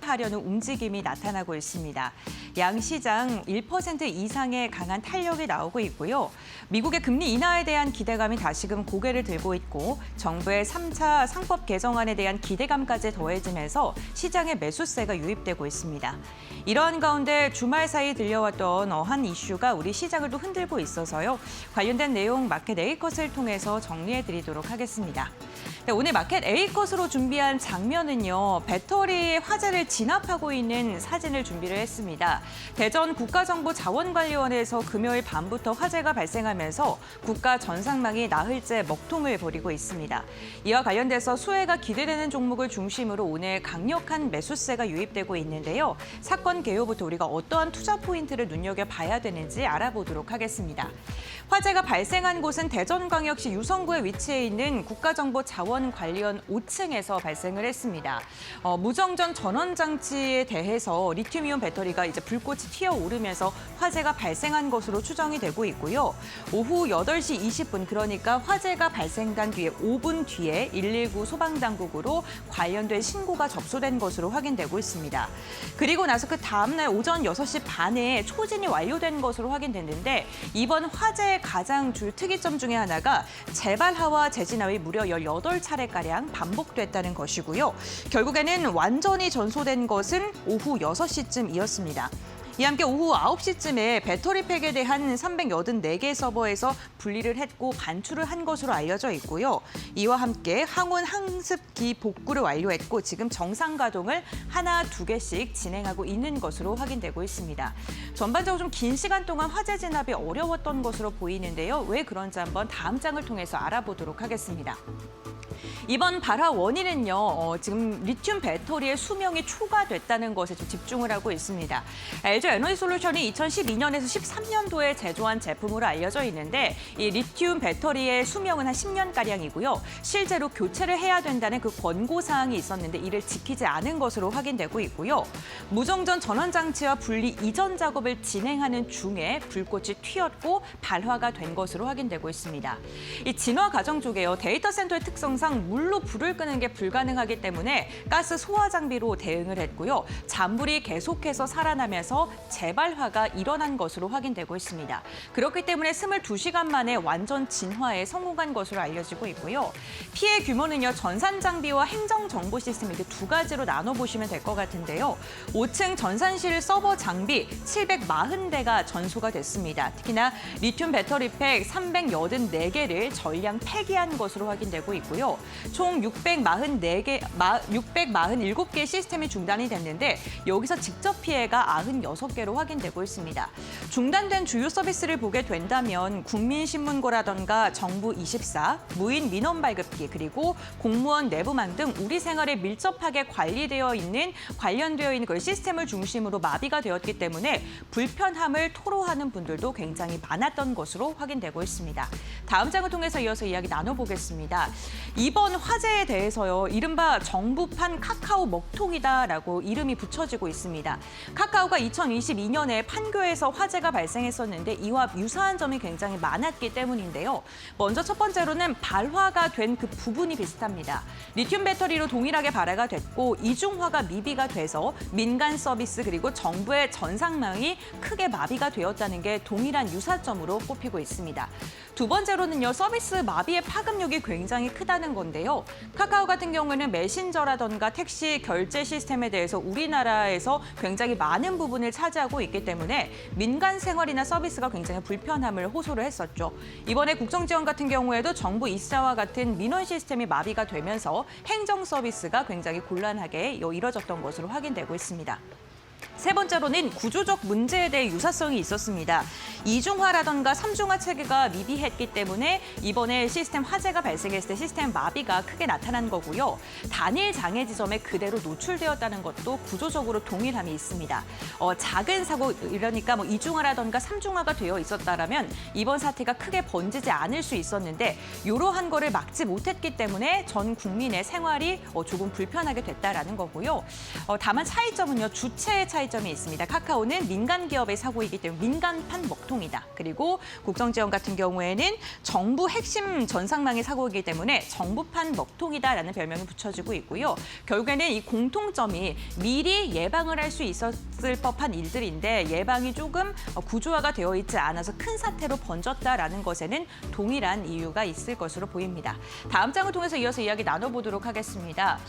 재발하려는 움직임이 나타나고 있습니다. 양 시장 1% 이상의 강한 탄력이 나오고 있고요. 미국의 금리 인하에 대한 기대감이 다시금 고개를 들고 있고 정부의 3차 상법 개정안에 대한 기대감까지 더해지면서 시장에 매수세가 유입되고 있습니다. 이러한 가운데 주말 사이 들려왔던 한 이슈가 우리 시장을 또 흔들고 있어서요. 관련된 내용 마켓 A컷을 통해서 정리해드리도록 하겠습니다. 네, 오늘 마켓 A컷으로 준비한 장면은요. 배터리의 화재를 진압하고 있는 사진을 준비를 했습니다. 대전 국가정보자원관리원에서 금요일 밤부터 화재가 발생하면서 국가 전상망이 나흘째 먹통을 벌이고 있습니다. 이와 관련돼서 수혜가 기대되는 종목을 중심으로 오늘 강력한 매수세가 유입되고 있는데요. 사건 개요부터 우리가 어떠한 투자 포인트를 눈여겨봐야 되는지 알아보도록 하겠습니다. 화재가 발생한 곳은 대전광역시 유성구에 위치해 있는 국가정보자원관리원 5층에서 발생을 했습니다. 무정전 전원장치에 대해서 리튬이온 배터리가 이제 불꽃이 튀어오르면서 화재가 발생한 것으로 추정이 되고 있고요. 오후 8시 20분, 그러니까 화재가 발생한 뒤에 5분 뒤에 119 소방당국으로 관련된 신고가 접수된 것으로 확인되고 있습니다. 그리고 나서 그 다음날 오전 6시 반에 초진이 완료된 것으로 확인됐는데 이번 화재의 가장 주요 특이점 중에 하나가 재발하와 재진압이 무려 18차례가량 반복됐다는 것이고요. 결국에는 완전히 전소된 것은 오후 6시쯤이었습니다. 이와 함께 오후 9시쯤에 배터리팩에 대한 384개 서버에서 분리를 했고 반출을 한 것으로 알려져 있고요. 이와 함께 항온 항습기 복구를 완료했고 지금 정상 가동을 하나, 두 개씩 진행하고 있는 것으로 확인되고 있습니다. 전반적으로 좀 긴 시간 동안 화재 진압이 어려웠던 것으로 보이는데요. 왜 그런지 한번 다음 장을 통해서 알아보도록 하겠습니다. 이번 발화 원인은요, 지금 리튬 배터리의 수명이 초과됐다는 것에 좀 집중을 하고 있습니다. LG 에너지솔루션이 2012년에서 13년도에 제조한 제품으로 알려져 있는데 이 리튬 배터리의 수명은 한 10년가량이고요. 실제로 교체를 해야 된다는 그 권고사항이 있었는데 이를 지키지 않은 것으로 확인되고 있고요. 무정전 전원장치와 분리 이전 작업을 진행하는 중에 불꽃이 튀었고 발화가 된 것으로 확인되고 있습니다. 이 진화 과정 쪽에요. 데이터 센터의 특성상 물로 불을 끄는 게 불가능하기 때문에 가스 소화 장비로 대응을 했고요. 잔불이 계속해서 살아나면서 재발화가 일어난 것으로 확인되고 있습니다. 그렇기 때문에 22시간 만에 완전 진화에 성공한 것으로 알려지고 있고요. 피해 규모는요. 전산 장비와 행정 정보 시스템 이렇게 두 가지로 나눠보시면 될 것 같은데요. 5층 전산실 서버 장비 740대가 전소가 됐습니다. 특히나 리튬 배터리팩 384개를 전량 폐기한 것으로 확인되고 있고요. 총 647개 시스템이 중단이 됐는데 여기서 직접 피해가 96개로 확인되고 있습니다. 중단된 주요 서비스를 보게 된다면 국민신문고라던가 정부24, 무인 민원 발급기, 그리고 공무원 내부망 등 우리 생활에 밀접하게 관련되어 있는 그 시스템을 중심으로 마비가 되었기 때문에 불편함을 토로하는 분들도 굉장히 많았던 것으로 확인되고 있습니다. 다음 장을 통해서 이어서 이야기 나눠보겠습니다. 이번 화재에 대해서요, 이른바 정부판 카카오 먹통이다라고 이름이 붙여지고 있습니다. 카카오가 2022년에 판교에서 화재가 발생했었는데 이와 유사한 점이 굉장히 많았기 때문인데요. 먼저 첫 번째로는 발화가 된 그 부분이 비슷합니다. 리튬 배터리로 동일하게 발화가 됐고 이중화가 미비가 돼서 민간 서비스 그리고 정부의 전상망이 크게 마비가 되었다는 게 동일한 유사점으로 꼽히고 있습니다. 두 번째로는요, 서비스 마비의 파급력이 굉장히 크다는 건데요. 카카오 같은 경우에는 메신저라던가 택시 결제 시스템에 대해서 우리나라에서 굉장히 많은 부분을 차지하고 있기 때문에 민간 생활이나 서비스가 굉장히 불편함을 호소를 했었죠. 이번에 국정지원 같은 경우에도 정부 이사와 같은 민원 시스템이 마비가 되면서 행정 서비스가 굉장히 곤란하게 이뤄졌던 것으로 확인되고 있습니다. 세 번째로는 구조적 문제에 대해 유사성이 있었습니다. 이중화라던가 삼중화 체계가 미비했기 때문에 이번에 시스템 화재가 발생했을 때 시스템 마비가 크게 나타난 거고요. 단일 장애 지점에 그대로 노출되었다는 것도 구조적으로 동일함이 있습니다. 작은 사고, 이러니까 이중화라던가 삼중화가 되어 있었다라면 이번 사태가 크게 번지지 않을 수 있었는데 이러한 거를 막지 못했기 때문에 전 국민의 생활이 조금 불편하게 됐다라는 거고요. 다만 차이점은요, 주체의 차이 차이점이 있습니다. 카카오는 민간 기업의 사고이기 때문에 민간판 먹통이다. 그리고 국정지원 같은 경우에는 정부 핵심 전상망의 사고이기 때문에 정부판 먹통이다라는 별명이 붙여지고 있고요. 결국에는 이 공통점이 미리 예방을 할 수 있었을 법한 일들인데 예방이 조금 구조화가 되어 있지 않아서 큰 사태로 번졌다라는 것에는 동일한 이유가 있을 것으로 보입니다. 다음 장을 통해서 이어서 이야기 나눠보도록 하겠습니다.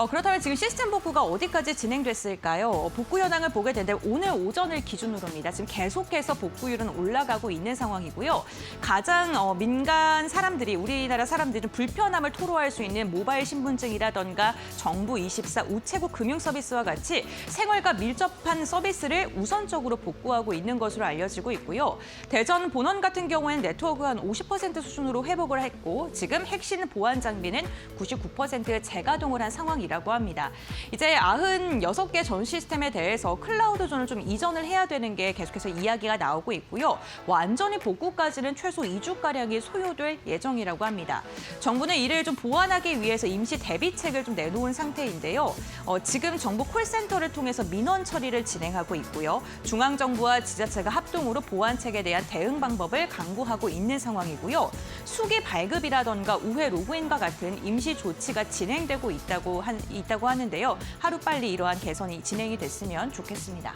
그렇다면 지금 시스템 복구가 어디까지 진행됐을까요? 복구 현황을 보게 되는데 오늘 오전을 기준으로입니다. 지금 계속해서 복구율은 올라가고 있는 상황이고요. 가장 민간 사람들이 우리나라 사람들이 좀 불편함을 토로할 수 있는 모바일 신분증이라던가 정부24 우체국 금융 서비스와 같이 생활과 밀접한 서비스를 우선적으로 복구하고 있는 것으로 알려지고 있고요. 대전 본원 같은 경우에는 네트워크가 한 50% 수준으로 회복을 했고 지금 핵심 보안 장비는 99% 재가동을 한 상황이라고 합니다. 이제 96개 전 시스템에 대해서 클라우드 존을 좀 이전을 해야 되는 게 계속해서 이야기가 나오고 있고요. 완전히 복구까지는 최소 2주가량이 소요될 예정이라고 합니다. 정부는 이를 좀 보완하기 위해서 임시 대비책을 좀 내놓은 상태인데요. 지금 정부 콜센터를 통해서 민원 처리를 진행하고 있고요. 중앙정부와 지자체가 합동으로 보안책에 대한 대응 방법을 강구하고 있는 상황이고요. 수기 발급이라던가 우회 로그인과 같은 임시 조치가 진행되고 있다고 하는데요. 하루빨리 이러한 개선이 진행이 됐으면 좋겠습니다.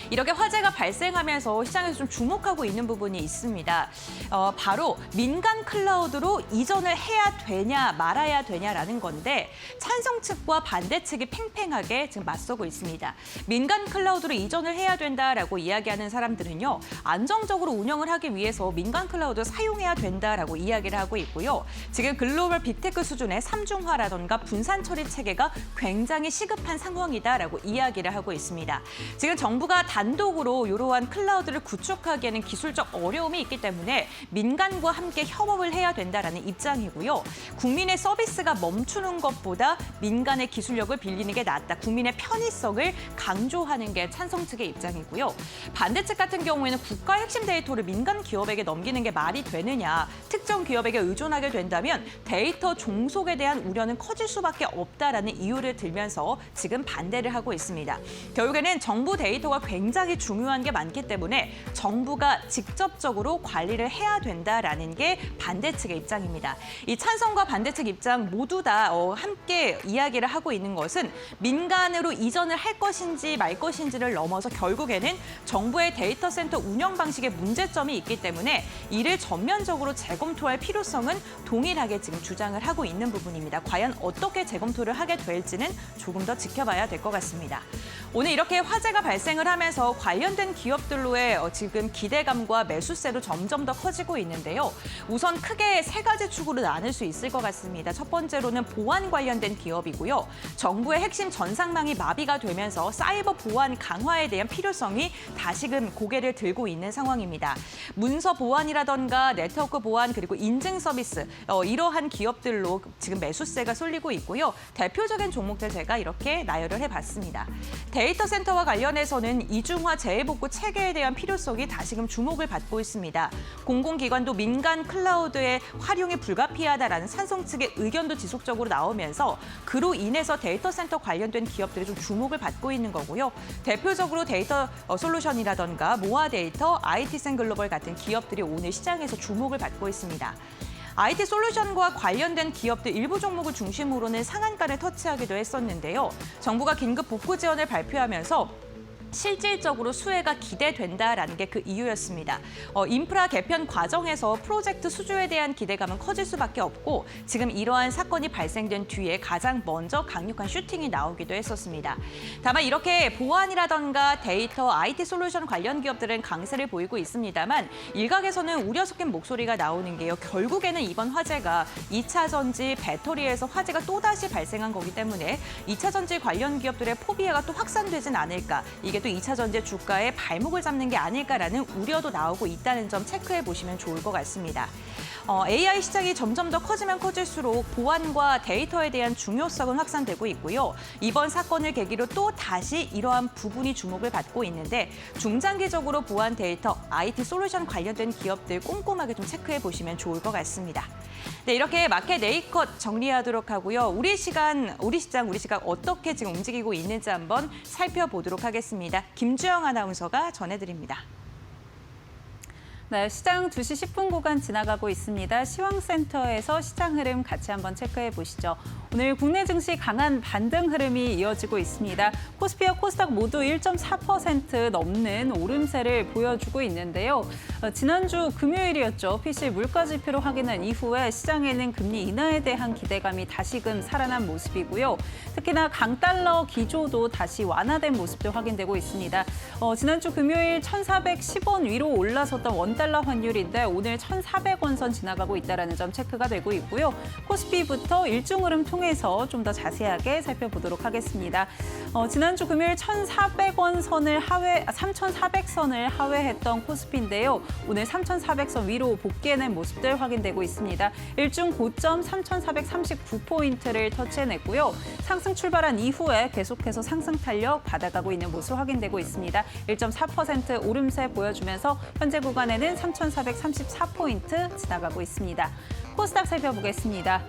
이렇게 화재가 발생하면서 시장에서 좀 주목하고 있는 부분이 있습니다. 바로 민간 클라우드로 이전을 해야 되냐 말아야 되냐라는 건데 찬성 측과 반대 측이 팽팽하게 지금 맞서고 있습니다. 민간 클라우드로 이전을 해야 된다라고 이야기하는 사람들은요. 안정적으로 운영을 하기 위해서 민간 클라우드 사용해야 된다라고 이야기를 하고 있고요. 지금 글로벌 빅테크 수준의 삼중화라던가 분산 처리 체계가 굉장히 시급한 상황이다라고 이야기를 하고 있습니다. 지금 정부가 단독으로 이러한 클라우드를 구축하기에는 기술적 어려움이 있기 때문에 민간과 함께 협업을 해야 된다라는 입장이고요. 국민의 서비스가 멈추는 것보다 민간의 기술력을 빌리는 게 낫다. 국민의 편의성을 강조하는 게 찬성 측의 입장이고요. 반대 측 같은 경우에는 국가 핵심 데이터를 민간 기업에게 넘기는 게 말이 되느냐. 특정 기업에게 의존하게 된다면 데이터 종속에 대한 우려는 커질 수밖에 없다라는 이유를 들면서 지금 반대를 하고 있습니다. 결국에는 정부 데이터가 굉장히 중요한 게 많기 때문에 정부가 직접적으로 관리를 해야 된다라는 게 반대 측의 입장입니다. 이 찬성과 반대 측 입장 모두 다 함께 이야기를 하고 있는 것은 민간으로 이전을 할 것인지 말 것인지를 넘어서 결국에는 정부의 데이터 센터 운영 방식에 문제점이 있기 때문에 이를 전면적으로 재검토할 필요성은 동일하게 지금 주장을 하고 있는 부분입니다. 과연 어떻게 재검토를 하게 될지는 조금 더 지켜봐야 될 것 같습니다. 오늘 이렇게 화재가 발생을 하면서 관련된 기업들로의 지금 기대감과 매수세도 점점 더 커지고 있는데요. 우선 크게 세 가지 축으로 나눌 수 있을 것 같습니다. 첫 번째로는 보안 관련된 기업이고요. 정부의 핵심 전상망이 마비가 되면서 사이버 보안 강화에 대한 필요성이 다시금 고개를 들고 있는 상황입니다. 문서 보안이라던가 네트워크 보안 그리고 인증 서비스 이러한 기업들로 지금 매수세가 쏠리고 있고요. 대표적인 종목들 제가 이렇게 나열을 해봤습니다. 데이터 센터와 관련해서는 이중화 재해복구 체계에 대한 필요성이 다시금 주목을 받고 있습니다. 공공기관도 민간 클라우드의 활용이 불가피하다라는 찬성 측의 의견도 지속적으로 나오면서 그로 인해서 데이터 센터 관련된 기업들이 좀 주목을 받고 있는 거고요. 대표적으로 데이터 솔루션이라던가 모아 데이터, IT센 글로벌 같은 기업들이 오늘 시장에서 주목을 받고 있습니다. IT 솔루션과 관련된 기업들 일부 종목을 중심으로는 상한가를 터치하기도 했었는데요. 정부가 긴급 복구 지원을 발표하면서 실질적으로 수혜가 기대된다라는 게 그 이유였습니다. 인프라 개편 과정에서 프로젝트 수주에 대한 기대감은 커질 수밖에 없고 지금 이러한 사건이 발생된 뒤에 가장 먼저 강력한 슈팅이 나오기도 했었습니다. 다만 이렇게 보안이라던가 데이터, IT 솔루션 관련 기업들은 강세를 보이고 있습니다만 일각에서는 우려 섞인 목소리가 나오는 게요. 결국에는 이번 화재가 2차 전지 배터리에서 화재가 또다시 발생한 거기 때문에 2차 전지 관련 기업들의 포비아가 또 확산되진 않을까. 이게 이게 또 2차 전지 주가에 발목을 잡는 게 아닐까라는 우려도 나오고 있다는 점 체크해 보시면 좋을 것 같습니다. AI 시장이 점점 더 커지면 커질수록 보안과 데이터에 대한 중요성은 확산되고 있고요. 이번 사건을 계기로 또 다시 이러한 부분이 주목을 받고 있는데 중장기적으로 보안 데이터, IT 솔루션 관련된 기업들 꼼꼼하게 좀 체크해 보시면 좋을 것 같습니다. 네, 이렇게 마켓 A컷 정리하도록 하고요. 우리 시장 어떻게 지금 움직이고 있는지 한번 살펴보도록 하겠습니다. 김주영 아나운서가 전해드립니다. 네, 시장 2시 10분 구간 지나가고 있습니다. 시황센터에서 시장 흐름 같이 한번 체크해 보시죠. 오늘 국내 증시 강한 반등 흐름이 이어지고 있습니다. 코스피와 코스닥 모두 1.4% 넘는 오름세를 보여주고 있는데요. 지난주 금요일이었죠. PC 물가지표로 확인한 이후에 시장에는 금리 인하에 대한 기대감이 다시금 살아난 모습이고요. 특히나 강달러 기조도 다시 완화된 모습도 확인되고 있습니다. 지난주 금요일 1,410원 위로 올라섰던 원달러 환율인데 오늘 1,400원 선 지나가고 있다는 점 체크가 되고 있고요. 코스피부터 일중 흐름 통해서 좀 더 자세하게 살펴보도록 하겠습니다. 지난주 금요일 1,400원 선을 3,400선을 하회했던 코스피인데요. 오늘 3,400선 위로 복귀해낸 모습들 확인되고 있습니다. 일중 고점 3,439포인트를 터치해냈고요. 상승 출발한 이후에 계속해서 상승 탄력 받아가고 있는 모습 확인되고 있습니다. 1.4% 오름세 보여주면서 현재 구간에는 3,434포인트 지나가고 있습니다. 코스닥 살펴보겠습니다.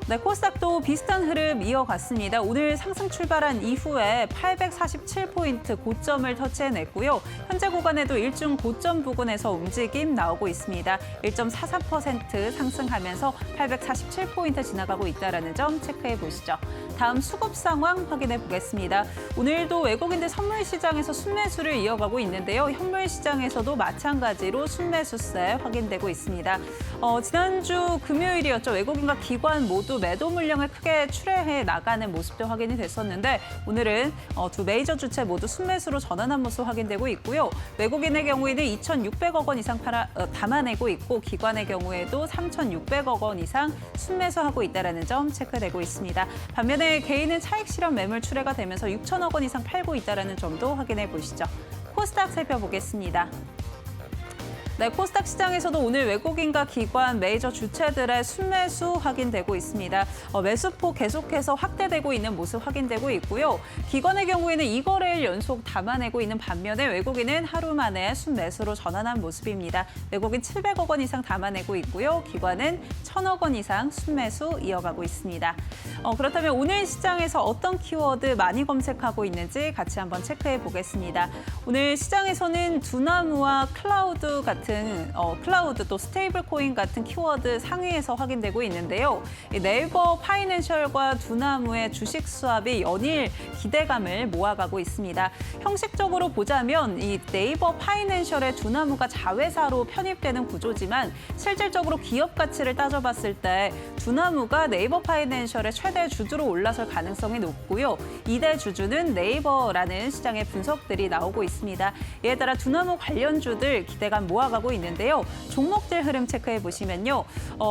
네, 코스닥도 비슷한 흐름 이어갔습니다. 오늘 상승 출발한 이후에 847포인트 고점을 터치해냈고요. 현재 구간에도 일중 고점 부근에서 움직임 나오고 있습니다. 1.44% 상승하면서 847포인트 지나가고 있다는 점 체크해 보시죠. 다음 수급 상황 확인해 보겠습니다. 오늘도 외국인들 선물 시장에서 순매수를 이어가고 있는데요. 현물 시장에서도 마찬가지로 순매수세 확인되고 있습니다. 지난주 금요일이었죠. 외국인과 기관 모두 매도 물량을 크게 출회해 나가는 모습도 확인이 됐었는데 오늘은 두 메이저 주체 모두 순매수로 전환한 모습 확인되고 있고요. 외국인의 경우에는 2,600억 원 이상 담아내고 있고 기관의 경우에도 3,600억 원 이상 순매수하고 있다는 점 체크되고 있습니다. 반면에 개인은 차익 실현 매물 출회가 되면서 6천억 원 이상 팔고 있다는 점도 확인해 보시죠. 코스닥 살펴보겠습니다. 네, 코스닥 시장에서도 오늘 외국인과 기관, 메이저 주체들의 순매수 확인되고 있습니다. 매수폭 계속해서 확대되고 있는 모습 확인되고 있고요. 기관의 경우에는 2거래일 연속 담아내고 있는 반면에 외국인은 하루 만에 순매수로 전환한 모습입니다. 외국인 700억 원 이상 담아내고 있고요. 기관은 1,000억 원 이상 순매수 이어가고 있습니다. 그렇다면 오늘 시장에서 어떤 키워드 많이 검색하고 있는지 같이 한번 체크해 보겠습니다. 오늘 시장에서는 두나무와 클라우드 같은 클라우드 또 스테이블 코인 같은 키워드 상위에서 확인되고 있는데요. 네이버 파이낸셜과 두나무의 주식 수합이 연일 기대감을 모아가고 있습니다. 형식적으로 보자면 이 네이버 파이낸셜의 두나무가 자회사로 편입되는 구조지만 실질적으로 기업 가치를 따져봤을 때 두나무가 네이버 파이낸셜의 최대 주주로 올라설 가능성이 높고요. 2대 주주는 네이버라는 시장의 분석들이 나오고 있습니다. 이에 따라 두나무 관련주들 기대감 모아가고 있는데요. 종목들 흐름 체크해 보시면요.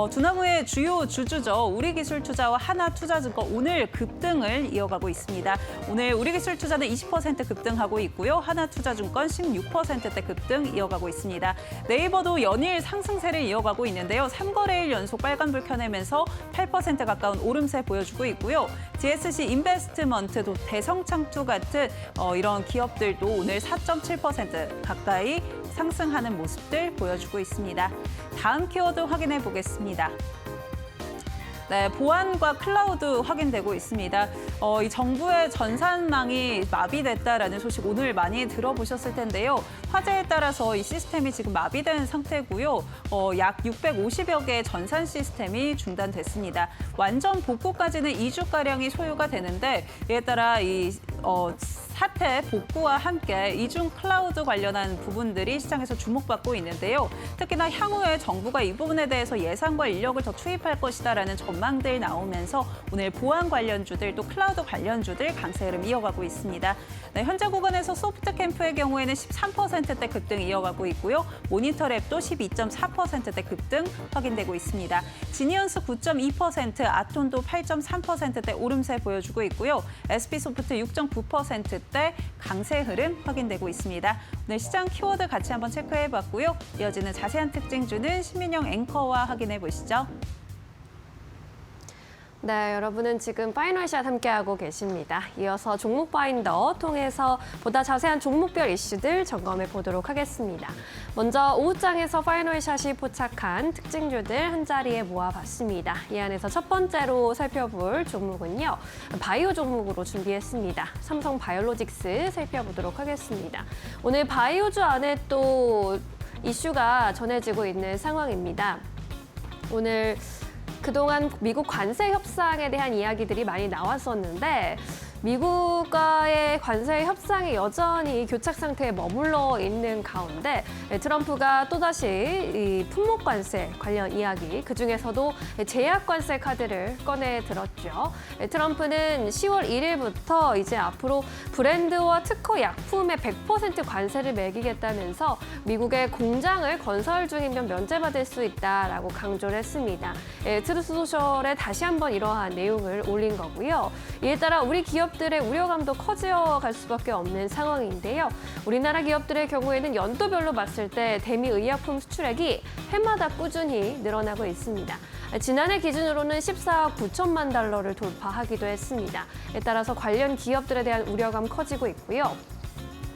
두나무의 주요 주주죠. 우리기술투자와 하나투자증권 오늘 급등을 이어가고 있습니다. 오늘 우리기술투자는 20% 급등하고 있고요. 하나투자증권 16%대 급등 이어가고 있습니다. 네이버도 연일 상승세를 이어가고 있는데요. 3거래일 연속 빨간불 켜내면서 8% 가까운 오름세 보여주고 있고요. DSC 인베스트먼트도 대성창투 같은 이런 기업들도 오늘 4.7% 가까이 상승하는 모습들 보여주고 있습니다. 다음 키워드 확인해 보겠습니다. 네, 보안과 클라우드 확인되고 있습니다. 이 정부의 전산망이 마비됐다라는 소식 오늘 많이 들어보셨을 텐데요. 화재에 따라서 이 시스템이 지금 마비된 상태고요. 약 650여 개의 전산 시스템이 중단됐습니다. 완전 복구까지는 2주가량이 소요가 되는데 이에 따라 이 사태 복구와 함께 이중 클라우드 관련한 부분들이 시장에서 주목받고 있는데요. 특히나 향후에 정부가 이 부분에 대해서 예산과 인력을 더 투입할 것이다라는 전망들 나오면서 오늘 보안 관련주들 또 클라우드 관련주들 강세 흐름 이어가고 있습니다. 네, 현재 구간에서 소프트캠프의 경우에는 13%대 급등 이어가고 있고요. 모니터랩도 12.4%대 급등 확인되고 있습니다. 지니언스 9.2%, 아톤도 8.3%대 오름세 보여주고 있고요. SP소프트 6.9%, 때 강세 흐름 확인되고 있습니다. 오늘 시장 키워드 같이 한번 체크해봤고요. 이어지는 자세한 특징주는 신민영 앵커와 확인해 보시죠. 네, 여러분은 지금 파이널샷 함께하고 계십니다. 이어서 종목 파인더 통해서 보다 자세한 종목별 이슈들 점검해 보도록 하겠습니다. 먼저 오후장에서 파이널샷이 포착한 특징주들 한자리에 모아봤습니다. 이 안에서 첫 번째로 살펴볼 종목은요, 바이오 종목으로 준비했습니다. 삼성 바이오로직스 살펴보도록 하겠습니다. 오늘 바이오주 안에 또 이슈가 전해지고 있는 상황입니다. 오늘 그동안 미국 관세 협상에 대한 이야기들이 많이 나왔었는데 미국과의 관세 협상이 여전히 교착 상태에 머물러 있는 가운데 트럼프가 또다시 이 품목 관세 관련 이야기, 그중에서도 제약 관세 카드를 꺼내 들었죠. 트럼프는 10월 1일부터 이제 앞으로 브랜드와 특허 약품에 100% 관세를 매기겠다면서 미국의 공장을 건설 중이면 면제받을 수 있다라고 강조를 했습니다. 트루스 소셜에 다시 한번 이러한 내용을 올린 거고요. 이에 따라 우리 기업들의 우려감도 커져갈 수밖에 없는 상황인데요. 우리나라 기업들의 경우에는 연도별로 봤을 때 대미 의약품 수출액이 해마다 꾸준히 늘어나고 있습니다. 지난해 기준으로는 14억 9천만 달러를 돌파하기도 했습니다. 따라서 관련 기업들에 대한 우려감 커지고 있고요.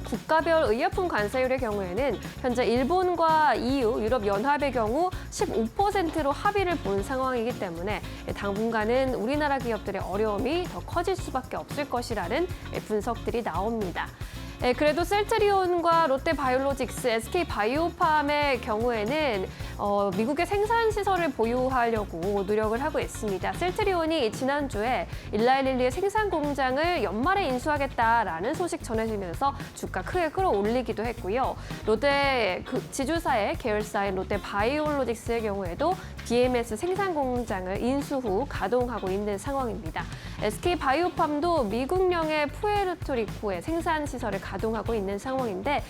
국가별 의약품 관세율의 경우에는 현재 일본과 EU, 유럽연합의 경우 15%로 합의를 본 상황이기 때문에 당분간은 우리나라 기업들의 어려움이 더 커질 수밖에 없을 것이라는 분석들이 나옵니다. 그래도 셀트리온과 롯데바이오로직스, SK바이오팜의 경우에는 미국의 생산 시설을 보유하려고 노력을 하고 있습니다. 셀트리온이 지난주에 일라이릴리의 생산 공장을 연말에 인수하겠다라는 소식 전해지면서 주가 크게 끌어올리기도 했고요. 롯데 지주사의 계열사인 롯데바이오로직스의 경우에도 BMS 생산 공장을 인수 후 가동하고 있는 상황입니다. SK바이오팜도 미국령의 푸에르토리코의 생산 시설을 가동하고 있는 상황인데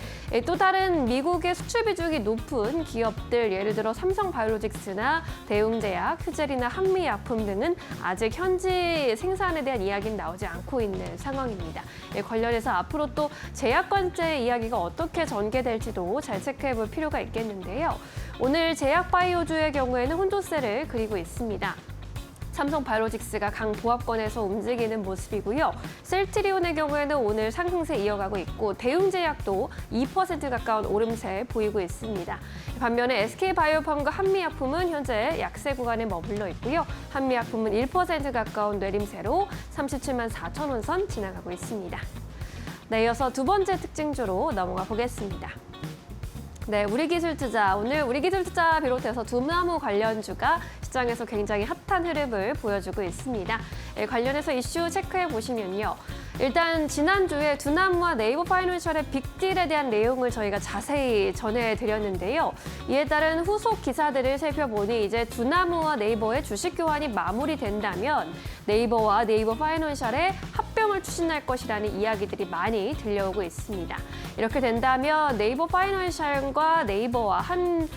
또 다른 미국의 수출 비중이 높은 기업들, 예를 들어 삼성바이오로직스나 대웅제약, 휴젤이나 한미약품 등은 아직 현지 생산에 대한 이야기는 나오지 않고 있는 상황입니다. 관련해서 앞으로 또 제약관제 이야기가 어떻게 전개될지도 잘 체크해 볼 필요가 있겠는데요. 오늘 제약바이오주의 경우에는 혼조세를 그리고 있습니다. 삼성바이오로직스가 강보합권에서 움직이는 모습이고요. 셀트리온의 경우에는 오늘 상승세 이어가고 있고 대웅제약도 2% 가까운 오름세 보이고 있습니다. 반면에 SK바이오팜과 한미약품은 현재 약세 구간에 머물러 있고요. 한미약품은 1% 가까운 내림세로 37만 4천 원 선 지나가고 있습니다. 네, 이어서 두 번째 특징주로 넘어가 보겠습니다. 네, 우리기술투자. 오늘 우리기술투자 비롯해서 두나무 관련주가 시장에서 굉장히 핫한 흐름을 보여주고 있습니다. 관련해서 이슈 체크해 보시면요. 일단 지난주에 두나무와 네이버 파이낸셜의 빅딜에 대한 내용을 저희가 자세히 전해드렸는데요. 이에 따른 후속 기사들을 살펴보니 이제 두나무와 네이버의 주식 교환이 마무리된다면 네이버와 네이버 파이낸셜의 합병을 추진할 것이라는 이야기들이 많이 들려오고 있습니다. 이렇게 된다면 네이버 파이낸셜과 네이버와 한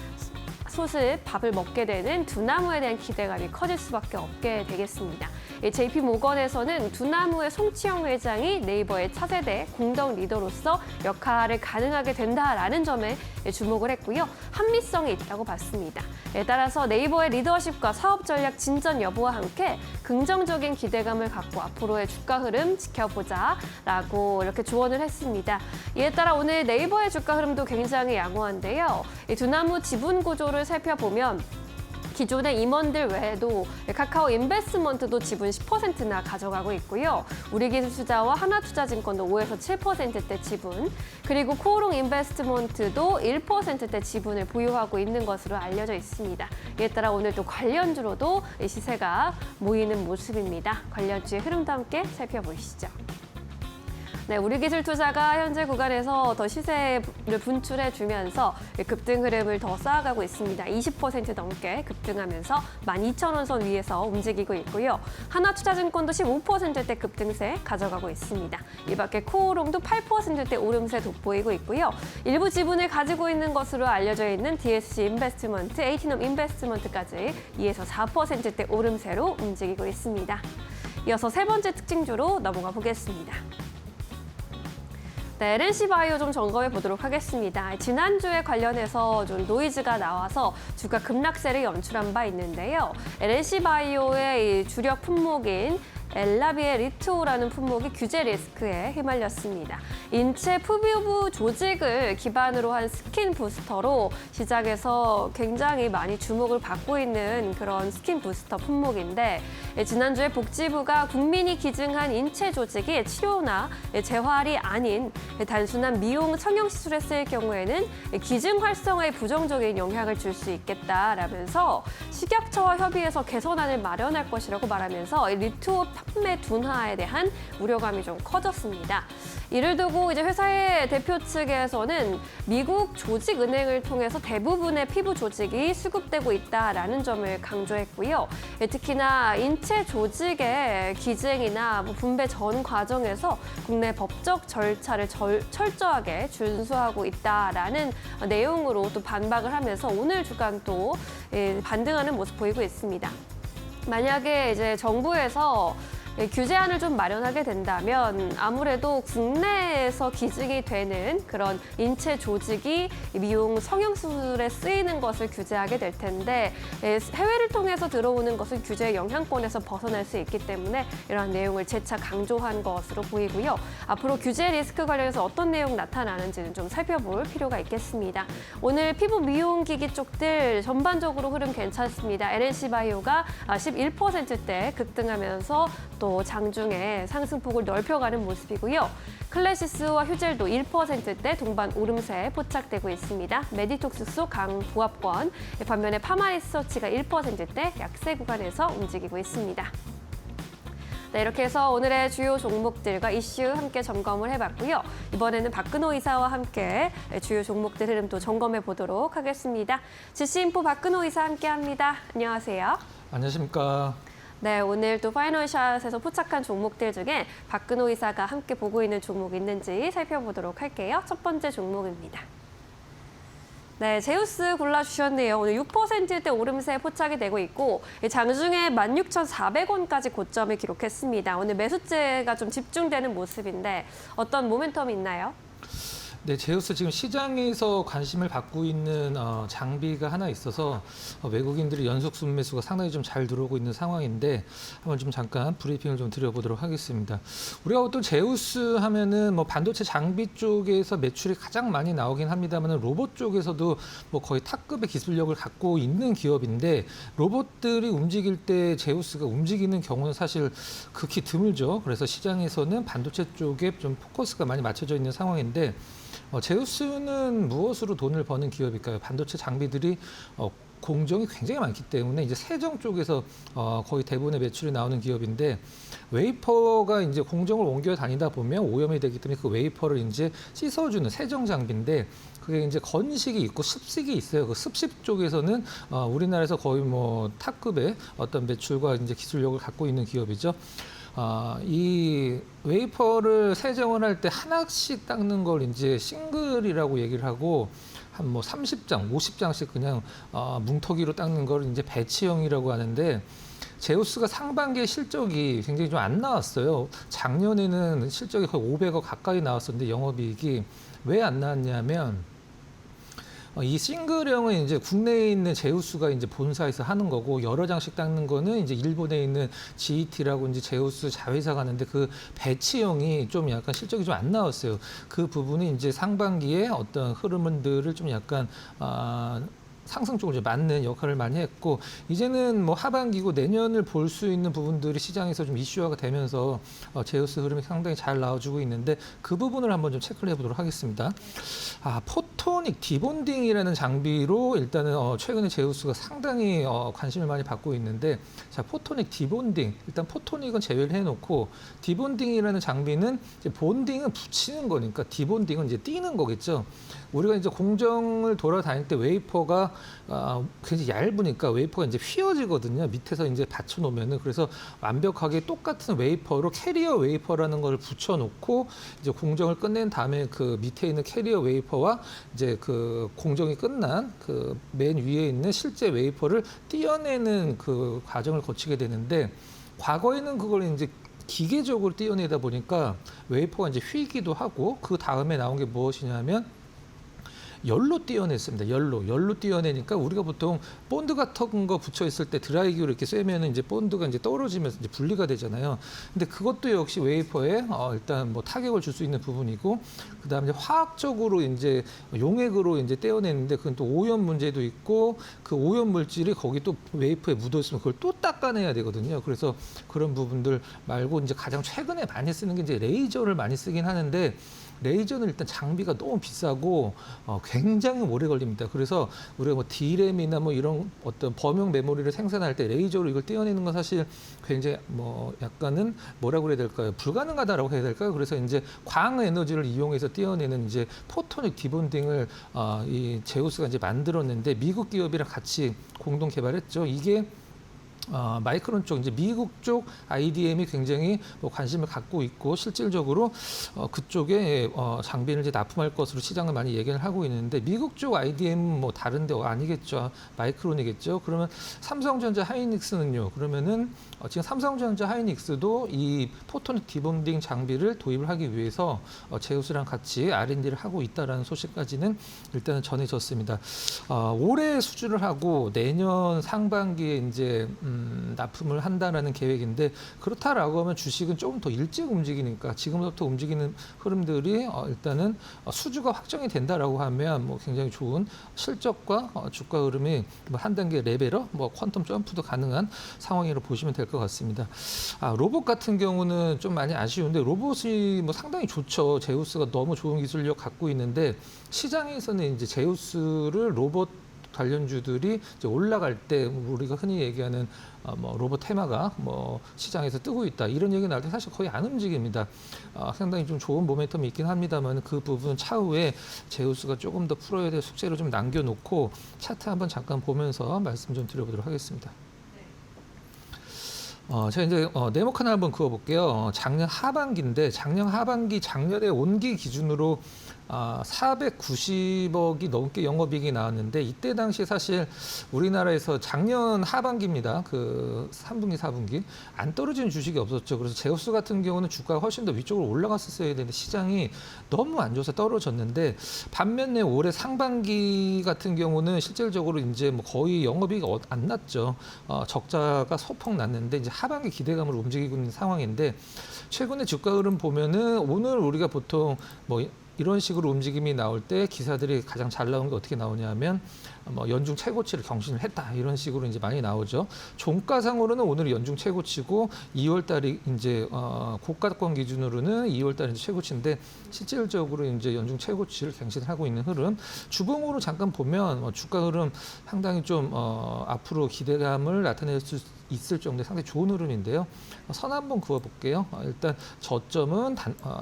솥을 밥을 먹게 되는 두나무에 대한 기대감이 커질 수밖에 없게 되겠습니다. JP모건에서는 두나무의 송치영 회장이 네이버의 차세대 공동 리더로서 역할을 가능하게 된다라는 점에 주목을 했고요. 합리성이 있다고 봤습니다. 따라서 네이버의 리더십과 사업 전략 진전 여부와 함께 긍정적인 기대감을 갖고 앞으로의 주가 흐름 지켜보자라고 이렇게 조언을 했습니다. 이에 따라 오늘 네이버의 주가 흐름도 굉장히 양호한데요. 이 두나무 지분 구조를 살펴보면 기존의 임원들 외에도 카카오 인베스트먼트도 지분 10%나 가져가고 있고요. 우리기술투자와 하나투자증권도 5에서 7%대 지분, 그리고 코오롱 인베스트먼트도 1%대 지분을 보유하고 있는 것으로 알려져 있습니다. 이에 따라 오늘 또 관련주로도 시세가 모이는 모습입니다. 관련주의 흐름도 함께 살펴보시죠. 네, 우리기술투자가 현재 구간에서 더 시세를 분출해주면서 급등 흐름을 더 쌓아가고 있습니다. 20% 넘게 급등하면서 12,000원 선 위에서 움직이고 있고요. 하나투자증권도 15%대 급등세 가져가고 있습니다. 이 밖에 코오롱도 8%대 오름세 돋보이고 있고요. 일부 지분을 가지고 있는 것으로 알려져 있는 DSC 인베스트먼트, 에이티넘 인베스트먼트까지 2에서 4%대 오름세로 움직이고 있습니다. 이어서 세 번째 특징주로 넘어가 보겠습니다. 네, LNC 바이오 좀 점검해 보도록 하겠습니다. 지난주에 관련해서 좀 노이즈가 나와서 주가 급락세를 연출한 바 있는데요. LNC 바이오의 이 주력 품목인 엘라비의 리투오라는 품목이 규제 리스크에 휘말렸습니다. 인체 푸비부 조직을 기반으로 한 스킨 부스터로 시장에서 굉장히 많이 주목을 받고 있는 그런 스킨 부스터 품목인데 지난주에 복지부가 국민이 기증한 인체 조직이 치료나 재활이 아닌 단순한 미용 성형 시술에 쓰일 경우에는 기증 활성화에 부정적인 영향을 줄 수 있겠다라면서 식약처와 협의해서 개선안을 마련할 것이라고 말하면서 리투오 판매 둔화에 대한 우려감이 좀 커졌습니다. 이를 두고 이제 회사의 대표 측에서는 미국 조직은행을 통해서 대부분의 피부 조직이 수급되고 있다라는 점을 강조했고요. 특히나 인체 조직의 기증이나 분배 전 과정에서 국내 법적 절차를 철저하게 준수하고 있다라는 내용으로 또 반박을 하면서 오늘 주간 또 반등하는 모습 보이고 있습니다. 만약에 이제 정부에서 규제안을 좀 마련하게 된다면 아무래도 국내에서 기증이 되는 그런 인체 조직이 미용 성형수술에 쓰이는 것을 규제하게 될 텐데 해외를 통해서 들어오는 것은 규제의 영향권에서 벗어날 수 있기 때문에 이러한 내용을 재차 강조한 것으로 보이고요. 앞으로 규제 리스크 관련해서 어떤 내용 나타나는지는 좀 살펴볼 필요가 있겠습니다. 오늘 피부 미용기기 쪽들 전반적으로 흐름 괜찮습니다. LNC 바이오가 11%대 급등하면서 또 장중에 상승폭을 넓혀가는 모습이고요. 클래시스와 휴젤도 1%대 동반 오름세에 포착되고 있습니다. 메디톡스 강보합권, 반면에 파마리서치가 1%대 약세 구간에서 움직이고 있습니다. 네, 이렇게 해서 오늘의 주요 종목들과 이슈 함께 점검을 해봤고요. 이번에는 박근호 이사와 함께 주요 종목들 흐름 또 점검해 보도록 하겠습니다. GC인포 박근호 이사 함께합니다. 안녕하세요. 안녕하십니까. 네, 오늘 또 파이널샷에서 포착한 종목들 중에 박근호 이사가 함께 보고 있는 종목이 있는지 살펴보도록 할게요. 첫 번째 종목입니다. 네, 제우스 골라주셨네요. 오늘 6%대 오름세 포착이 되고 있고 장중에 16,400원까지 고점을 기록했습니다. 오늘 매수세가 좀 집중되는 모습인데 어떤 모멘텀이 있나요? 네, 제우스 지금 시장에서 관심을 받고 있는 장비가 하나 있어서 외국인들이 연속 순매수가 상당히 좀 잘 들어오고 있는 상황인데 한번 좀 잠깐 브리핑을 좀 드려보도록 하겠습니다. 우리가 보통 제우스 하면은 뭐 반도체 장비 쪽에서 매출이 가장 많이 나오긴 합니다만 로봇 쪽에서도 뭐 거의 탑급의 기술력을 갖고 있는 기업인데 로봇들이 움직일 때 제우스가 움직이는 경우는 사실 극히 드물죠. 그래서 시장에서는 반도체 쪽에 좀 포커스가 많이 맞춰져 있는 상황인데 제우스는 무엇으로 돈을 버는 기업일까요? 반도체 장비들이 공정이 굉장히 많기 때문에 이제 세정 쪽에서 거의 대부분의 매출이 나오는 기업인데 웨이퍼가 이제 공정을 옮겨 다니다 보면 오염이 되기 때문에 그 웨이퍼를 이제 씻어주는 세정 장비인데 그게 이제 건식이 있고 습식이 있어요. 그 습식 쪽에서는 우리나라에서 거의 뭐 탑급의 어떤 매출과 이제 기술력을 갖고 있는 기업이죠. 이 웨이퍼를 세정을 할 때 하나씩 닦는 걸 이제 싱글이라고 얘기를 하고 한 뭐 30장, 50장씩 그냥 뭉터기로 닦는 걸 이제 배치형이라고 하는데 제우스가 상반기에 실적이 굉장히 좀 안 나왔어요. 작년에는 실적이 거의 500억 가까이 나왔었는데 영업이익이 왜 안 나왔냐면 이 싱글형은 이제 국내에 있는 제우스가 이제 본사에서 하는 거고 여러 장씩 닦는 거는 이제 일본에 있는 GET라고 이제 제우스 자회사가 하는데 그 배치형이 좀 약간 실적이 좀 안 나왔어요. 그 부분이 이제 상반기에 어떤 흐름들을 좀 약간 상승 쪽으로 맞는 역할을 많이 했고 이제는 뭐 하반기고 내년을 볼 수 있는 부분들이 시장에서 좀 이슈화가 되면서 제우스 흐름이 상당히 잘 나와주고 있는데 그 부분을 한번 좀 체크를 해보도록 하겠습니다. 포토닉 디본딩이라는 장비로 일단은 최근에 제우스가 상당히 관심을 많이 받고 있는데 자 포토닉 디본딩 일단 포토닉은 제외를 해놓고 디본딩이라는 장비는 이제 본딩은 붙이는 거니까 디본딩은 이제 띄는 거겠죠. 우리가 이제 공정을 돌아다닐 때 웨이퍼가 굉장히 얇으니까 웨이퍼가 이제 휘어지거든요. 밑에서 이제 받쳐놓으면은 그래서 완벽하게 똑같은 웨이퍼로 캐리어 웨이퍼라는 걸 붙여놓고 이제 공정을 끝낸 다음에 그 밑에 있는 캐리어 웨이퍼와 이제 그 공정이 끝난 그 맨 위에 있는 실제 웨이퍼를 띄어내는 그 과정을 거치게 되는데 과거에는 그걸 이제 기계적으로 띄어내다 보니까 웨이퍼가 이제 휘기도 하고 그 다음에 나온 게 무엇이냐면 열로 띄어냈습니다. 열로 띄어내니까 우리가 보통 본드 같은 거 붙여 있을 때 드라이기로 이렇게 쐬면은 이제 본드가 이제 떨어지면서 이제 분리가 되잖아요. 근데 그것도 역시 웨이퍼에 일단 뭐 타격을 줄 수 있는 부분이고, 그다음에 이제 화학적으로 이제 용액으로 이제 떼어내는데 그건 또 오염 문제도 있고, 그 오염 물질이 거기 또 웨이퍼에 묻어 있으면 그걸 또 닦아내야 되거든요. 그래서 그런 부분들 말고 이제 가장 최근에 많이 쓰는 게 이제 레이저를 많이 쓰긴 하는데, 레이저는 일단 장비가 너무 비싸고 굉장히 오래 걸립니다. 그래서 우리가 뭐 D램이나 뭐 이런 어떤 범용 메모리를 생산할 때 레이저로 이걸 떼어내는 건 사실 굉장히 뭐 약간은 뭐라고 그래야 될까요? 불가능하다라고 해야 될까요? 그래서 이제 광 에너지를 이용해서 떼어내는 이제 포토닉 디본딩을 이 제우스가 이제 만들었는데, 미국 기업이랑 같이 공동 개발했죠. 이게 마이크론 쪽, 이제 미국 쪽 IDM이 굉장히 뭐 관심을 갖고 있고, 실질적으로 그쪽에 장비를 이제 납품할 것으로 시장을 많이 얘기를 하고 있는데, 미국 쪽 IDM은 뭐 다른데 아니겠죠. 마이크론이겠죠. 그러면 삼성전자 하이닉스는요. 그러면은 지금 삼성전자 하이닉스도 이 포토닉 디본딩 장비를 도입을 하기 위해서 제우스랑 같이 R&D를 하고 있다라는 소식까지는 일단은 전해졌습니다. 올해 수주를 하고 내년 상반기에 이제 납품을 한다라는 계획인데, 그렇다라고 하면 주식은 조금 더 일찍 움직이니까 지금부터 움직이는 흐름들이 일단은 수주가 확정이 된다라고 하면 뭐 굉장히 좋은 실적과 주가 흐름이 뭐 한 단계 레벨업, 뭐 퀀텀 점프도 가능한 상황이라고 보시면 될 것 같습니다. 로봇 같은 경우는 좀 많이 아쉬운데, 로봇이 뭐 상당히 좋죠. 제우스가 너무 좋은 기술력 갖고 있는데, 시장에서는 이제 제우스를 로봇 관련주들이 이제 올라갈 때 우리가 흔히 얘기하는 뭐 로봇 테마가 뭐 시장에서 뜨고 있다, 이런 얘기 나올 때 사실 거의 안 움직입니다. 상당히 좀 좋은 모멘텀이 있긴 합니다만, 그 부분 차후에 제우스가 조금 더 풀어야 될 숙제를 좀 남겨놓고 차트 한번 잠깐 보면서 말씀 좀 드려보도록 하겠습니다. 제가 이제 네모 하나 한번 그어볼게요. 작년 하반기인데, 작년에 온기 기준으로 490억이 넘게 영업이익이 나왔는데, 이때 당시 사실 우리나라에서 작년 하반기입니다. 그 3분기, 4분기 안 떨어지는 주식이 없었죠. 그래서 제우스 같은 경우는 주가가 훨씬 더 위쪽으로 올라갔었어야 되는데 시장이 너무 안 좋아서 떨어졌는데, 반면에 올해 상반기 같은 경우는 실질적으로 이제 뭐 거의 영업이익이 안 났죠. 적자가 소폭 났는데 이제 하반기 기대감으로 움직이고 있는 상황인데, 최근에 주가 흐름 보면은 오늘 우리가 보통 뭐 이런 식으로 움직임이 나올 때 기사들이 가장 잘 나온 게 어떻게 나오냐면, 뭐 연중 최고치를 경신을 했다, 이런 식으로 이제 많이 나오죠. 종가상으로는 오늘 연중 최고치고, 2월 달이 이제 고가권 기준으로는 2월 달이 최고치인데, 실질적으로 이제 연중 최고치를 갱신하고 있는 흐름. 주봉으로 잠깐 보면 주가 흐름 상당히 좀 앞으로 기대감을 나타낼 수 있을 정도의 상당히 좋은 흐름인데요. 선 한번 그어볼게요. 일단 저점은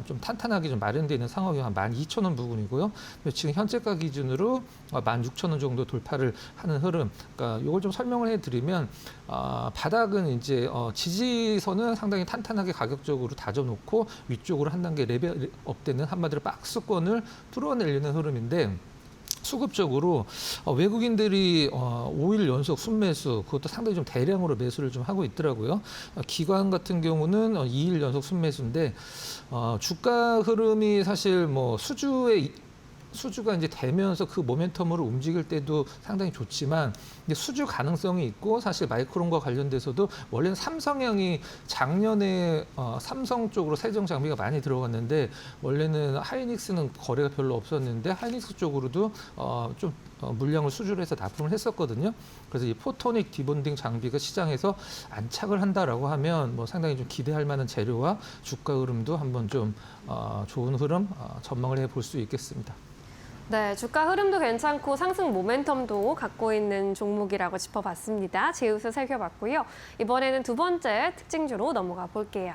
좀 탄탄하게 좀 마련되어 있는 상황이 한 12,000원 부근이고요. 지금 현재가 기준으로 16,000원 정도 돌파를 하는 흐름. 그러니까 이걸 좀 설명을 해드리면, 바닥은 이제 지지선은 상당히 탄탄하게 가격적으로 다져놓고 위쪽으로 한 단계 레벨업되는, 한마디로 박스권을 뚫어내려는 흐름인데, 수급적으로 외국인들이 5일 연속 순매수, 그것도 상당히 좀 대량으로 매수를 좀 하고 있더라고요. 기관 같은 경우는 2일 연속 순매수인데, 주가 흐름이 사실 뭐 수주가 이제 되면서 그 모멘텀으로 움직일 때도 상당히 좋지만, 이제 수주 가능성이 있고, 사실 마이크론과 관련돼서도 원래는 삼성향이 작년에 삼성 쪽으로 세정 장비가 많이 들어갔는데, 원래는 하이닉스는 거래가 별로 없었는데 하이닉스 쪽으로도 좀 물량을 수주를 해서 납품을 했었거든요. 그래서 이 포토닉 디본딩 장비가 시장에서 안착을 한다라고 하면 뭐 상당히 좀 기대할 만한 재료와 주가 흐름도 한번 좀 좋은 흐름 전망을 해볼 수 있겠습니다. 네, 주가 흐름도 괜찮고 상승 모멘텀도 갖고 있는 종목이라고 짚어봤습니다. 제우스 살펴봤고요. 이번에는 두 번째 특징주로 넘어가 볼게요.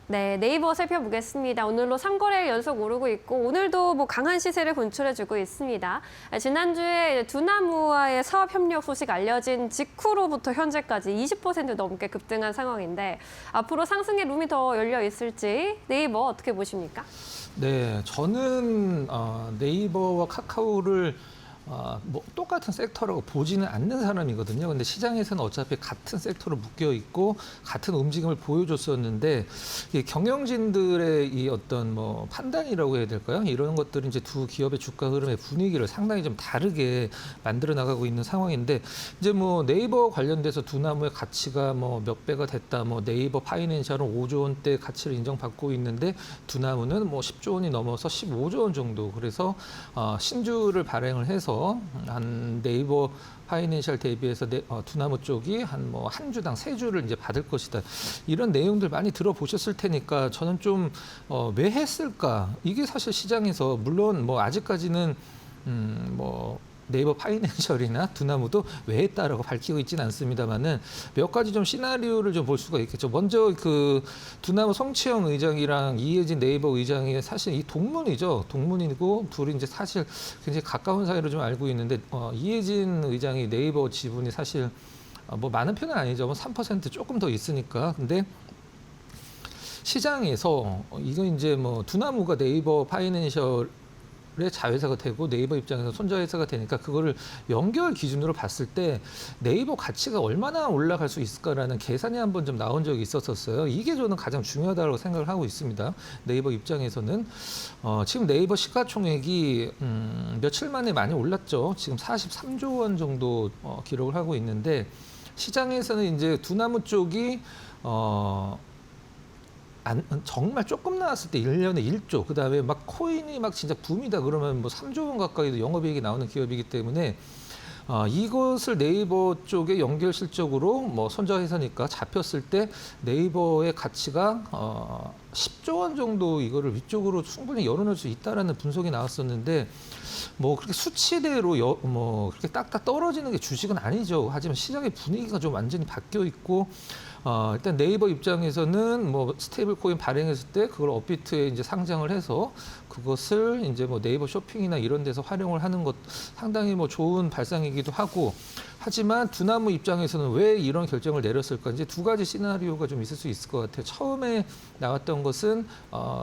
네, 네이버 살펴보겠습니다. 오늘로 3거래일 연속 오르고 있고, 오늘도 뭐 강한 시세를 분출해주고 있습니다. 지난주에 두나무와의 사업 협력 소식 알려진 직후로부터 현재까지 20% 넘게 급등한 상황인데, 앞으로 상승의 룸이 더 열려 있을지 네이버 어떻게 보십니까? 네, 저는 네이버와 카카오를 뭐 똑같은 섹터라고 보지는 않는 사람이거든요. 근데 시장에서는 어차피 같은 섹터로 묶여 있고 같은 움직임을 보여줬었는데 이 경영진들의 이 어떤 뭐 판단이라고 해야 될까요? 이런 것들은 이제 두 기업의 주가 흐름의 분위기를 상당히 좀 다르게 만들어 나가고 있는 상황인데 이제 뭐 네이버 관련돼서 두나무의 가치가 뭐 몇 배가 됐다. 뭐 네이버 파이낸셜은 5조 원대 가치를 인정받고 있는데 두나무는 뭐 10조 원이 넘어서 15조 원 정도. 그래서 신주를 발행을 해서 한 네이버 파이낸셜 대비해서 두나무 쪽이 한 주당 3주를 이제 받을 것이다. 이런 내용들 많이 들어보셨을 테니까 저는 좀 왜 했을까? 이게 사실 시장에서 물론 뭐 아직까지는 뭐 네이버 파이낸셜이나 두나무도 왜 했다라고 밝히고 있지는 않습니다만은 몇 가지 좀 시나리오를 좀 볼 수가 있겠죠. 먼저 그 두나무 성채영 의장이랑 이혜진 네이버 의장이 사실 이 동문이죠. 동문이고 둘이 이제 사실 굉장히 가까운 사이로 좀 알고 있는데 이혜진 의장이 네이버 지분이 사실 뭐 많은 편은 아니죠. 뭐 3% 조금 더 있으니까. 근데 시장에서 이건 이제 뭐 두나무가 네이버 파이낸셜 의 자회사가 되고 네이버 입장에서 손자회사가 되니까 그거를 연결 기준으로 봤을 때 네이버 가치가 얼마나 올라갈 수 있을까라는 계산이 한번 좀 나온 적이 있었어요. 이게 저는 가장 중요하다고 생각을 하고 있습니다. 네이버 입장에서는 지금 네이버 시가총액이 며칠 만에 많이 올랐죠. 지금 43조 원 정도 기록을 하고 있는데 시장에서는 이제 두나무 쪽이 정말 조금 나왔을 때 1년에 1조, 그다음에 막 코인이 막 진짜 붐이다 그러면 뭐 3조 원 가까이도 영업이익이 나오는 기업이기 때문에 이것을 네이버 쪽에 연결 실적으로 뭐 손자회사니까 잡혔을 때 네이버의 가치가 10조 원 정도 이거를 위쪽으로 충분히 열어놓을 수 있다라는 분석이 나왔었는데 뭐 그렇게 수치대로 뭐 그렇게 딱딱 떨어지는 게 주식은 아니죠. 하지만 시장의 분위기가 좀 완전히 바뀌어 있고 일단 네이버 입장에서는 뭐 스테이블 코인 발행했을 때 그걸 업비트에 이제 상장을 해서 그것을 이제 뭐 네이버 쇼핑이나 이런 데서 활용을 하는 것 상당히 뭐 좋은 발상이기도 하고 하지만 두나무 입장에서는 왜 이런 결정을 내렸을까 이제 두 가지 시나리오가 좀 있을 수 있을 것 같아요. 처음에 나왔던 것은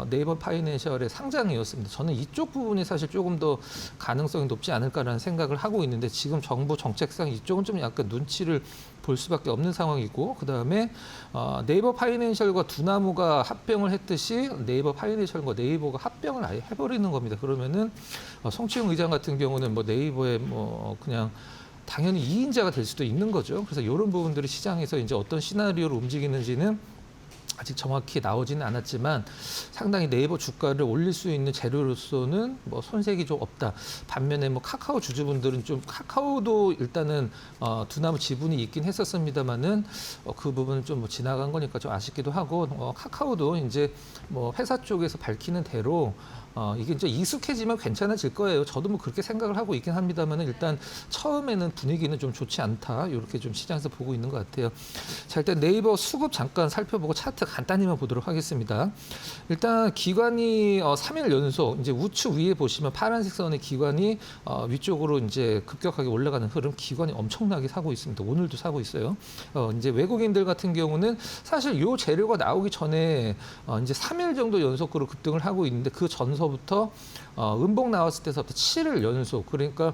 네이버 파이낸셜의 상장이었습니다. 저는 이쪽 부분이 사실 조금 더 가능성이 높지 않을까라는 생각을 하고 있는데 지금 정부 정책상 이쪽은 좀 약간 눈치를 볼 수밖에 없는 상황이고 그다음에 네이버 파이낸셜과 두나무가 합병을 했듯이 네이버 파이낸셜과 네이버가 합병을 아예 해버리는 겁니다. 그러면은 성채영 의장 같은 경우는 뭐 네이버에 뭐 그냥 당연히 2인자가 될 수도 있는 거죠. 그래서 이런 부분들이 시장에서 이제 어떤 시나리오로 움직이는지는 아직 정확히 나오지는 않았지만 상당히 네이버 주가를 올릴 수 있는 재료로서는 뭐 손색이 좀 없다. 반면에 뭐 카카오 주주분들은 좀 카카오도 일단은 두나무 지분이 있긴 했었습니다만은 그 부분은 좀 뭐 지나간 거니까 좀 아쉽기도 하고 카카오도 이제 뭐 회사 쪽에서 밝히는 대로 이게 이제 익숙해지면 괜찮아질 거예요. 저도 뭐 그렇게 생각을 하고 있긴 합니다만 일단 처음에는 분위기는 좀 좋지 않다. 이렇게 좀 시장에서 보고 있는 것 같아요. 자, 일단 네이버 수급 잠깐 살펴보고 차트 간단히만 보도록 하겠습니다. 일단 기관이 3일 연속 이제 우측 위에 보시면 파란색 선의 기관이 위쪽으로 이제 급격하게 올라가는 흐름 기관이 엄청나게 사고 있습니다. 오늘도 사고 있어요. 이제 외국인들 같은 경우는 사실 요 재료가 나오기 전에 이제 3일 정도 연속으로 급등을 하고 있는데 그 전서부터 음봉 나왔을 때서부터 7일 연속 그러니까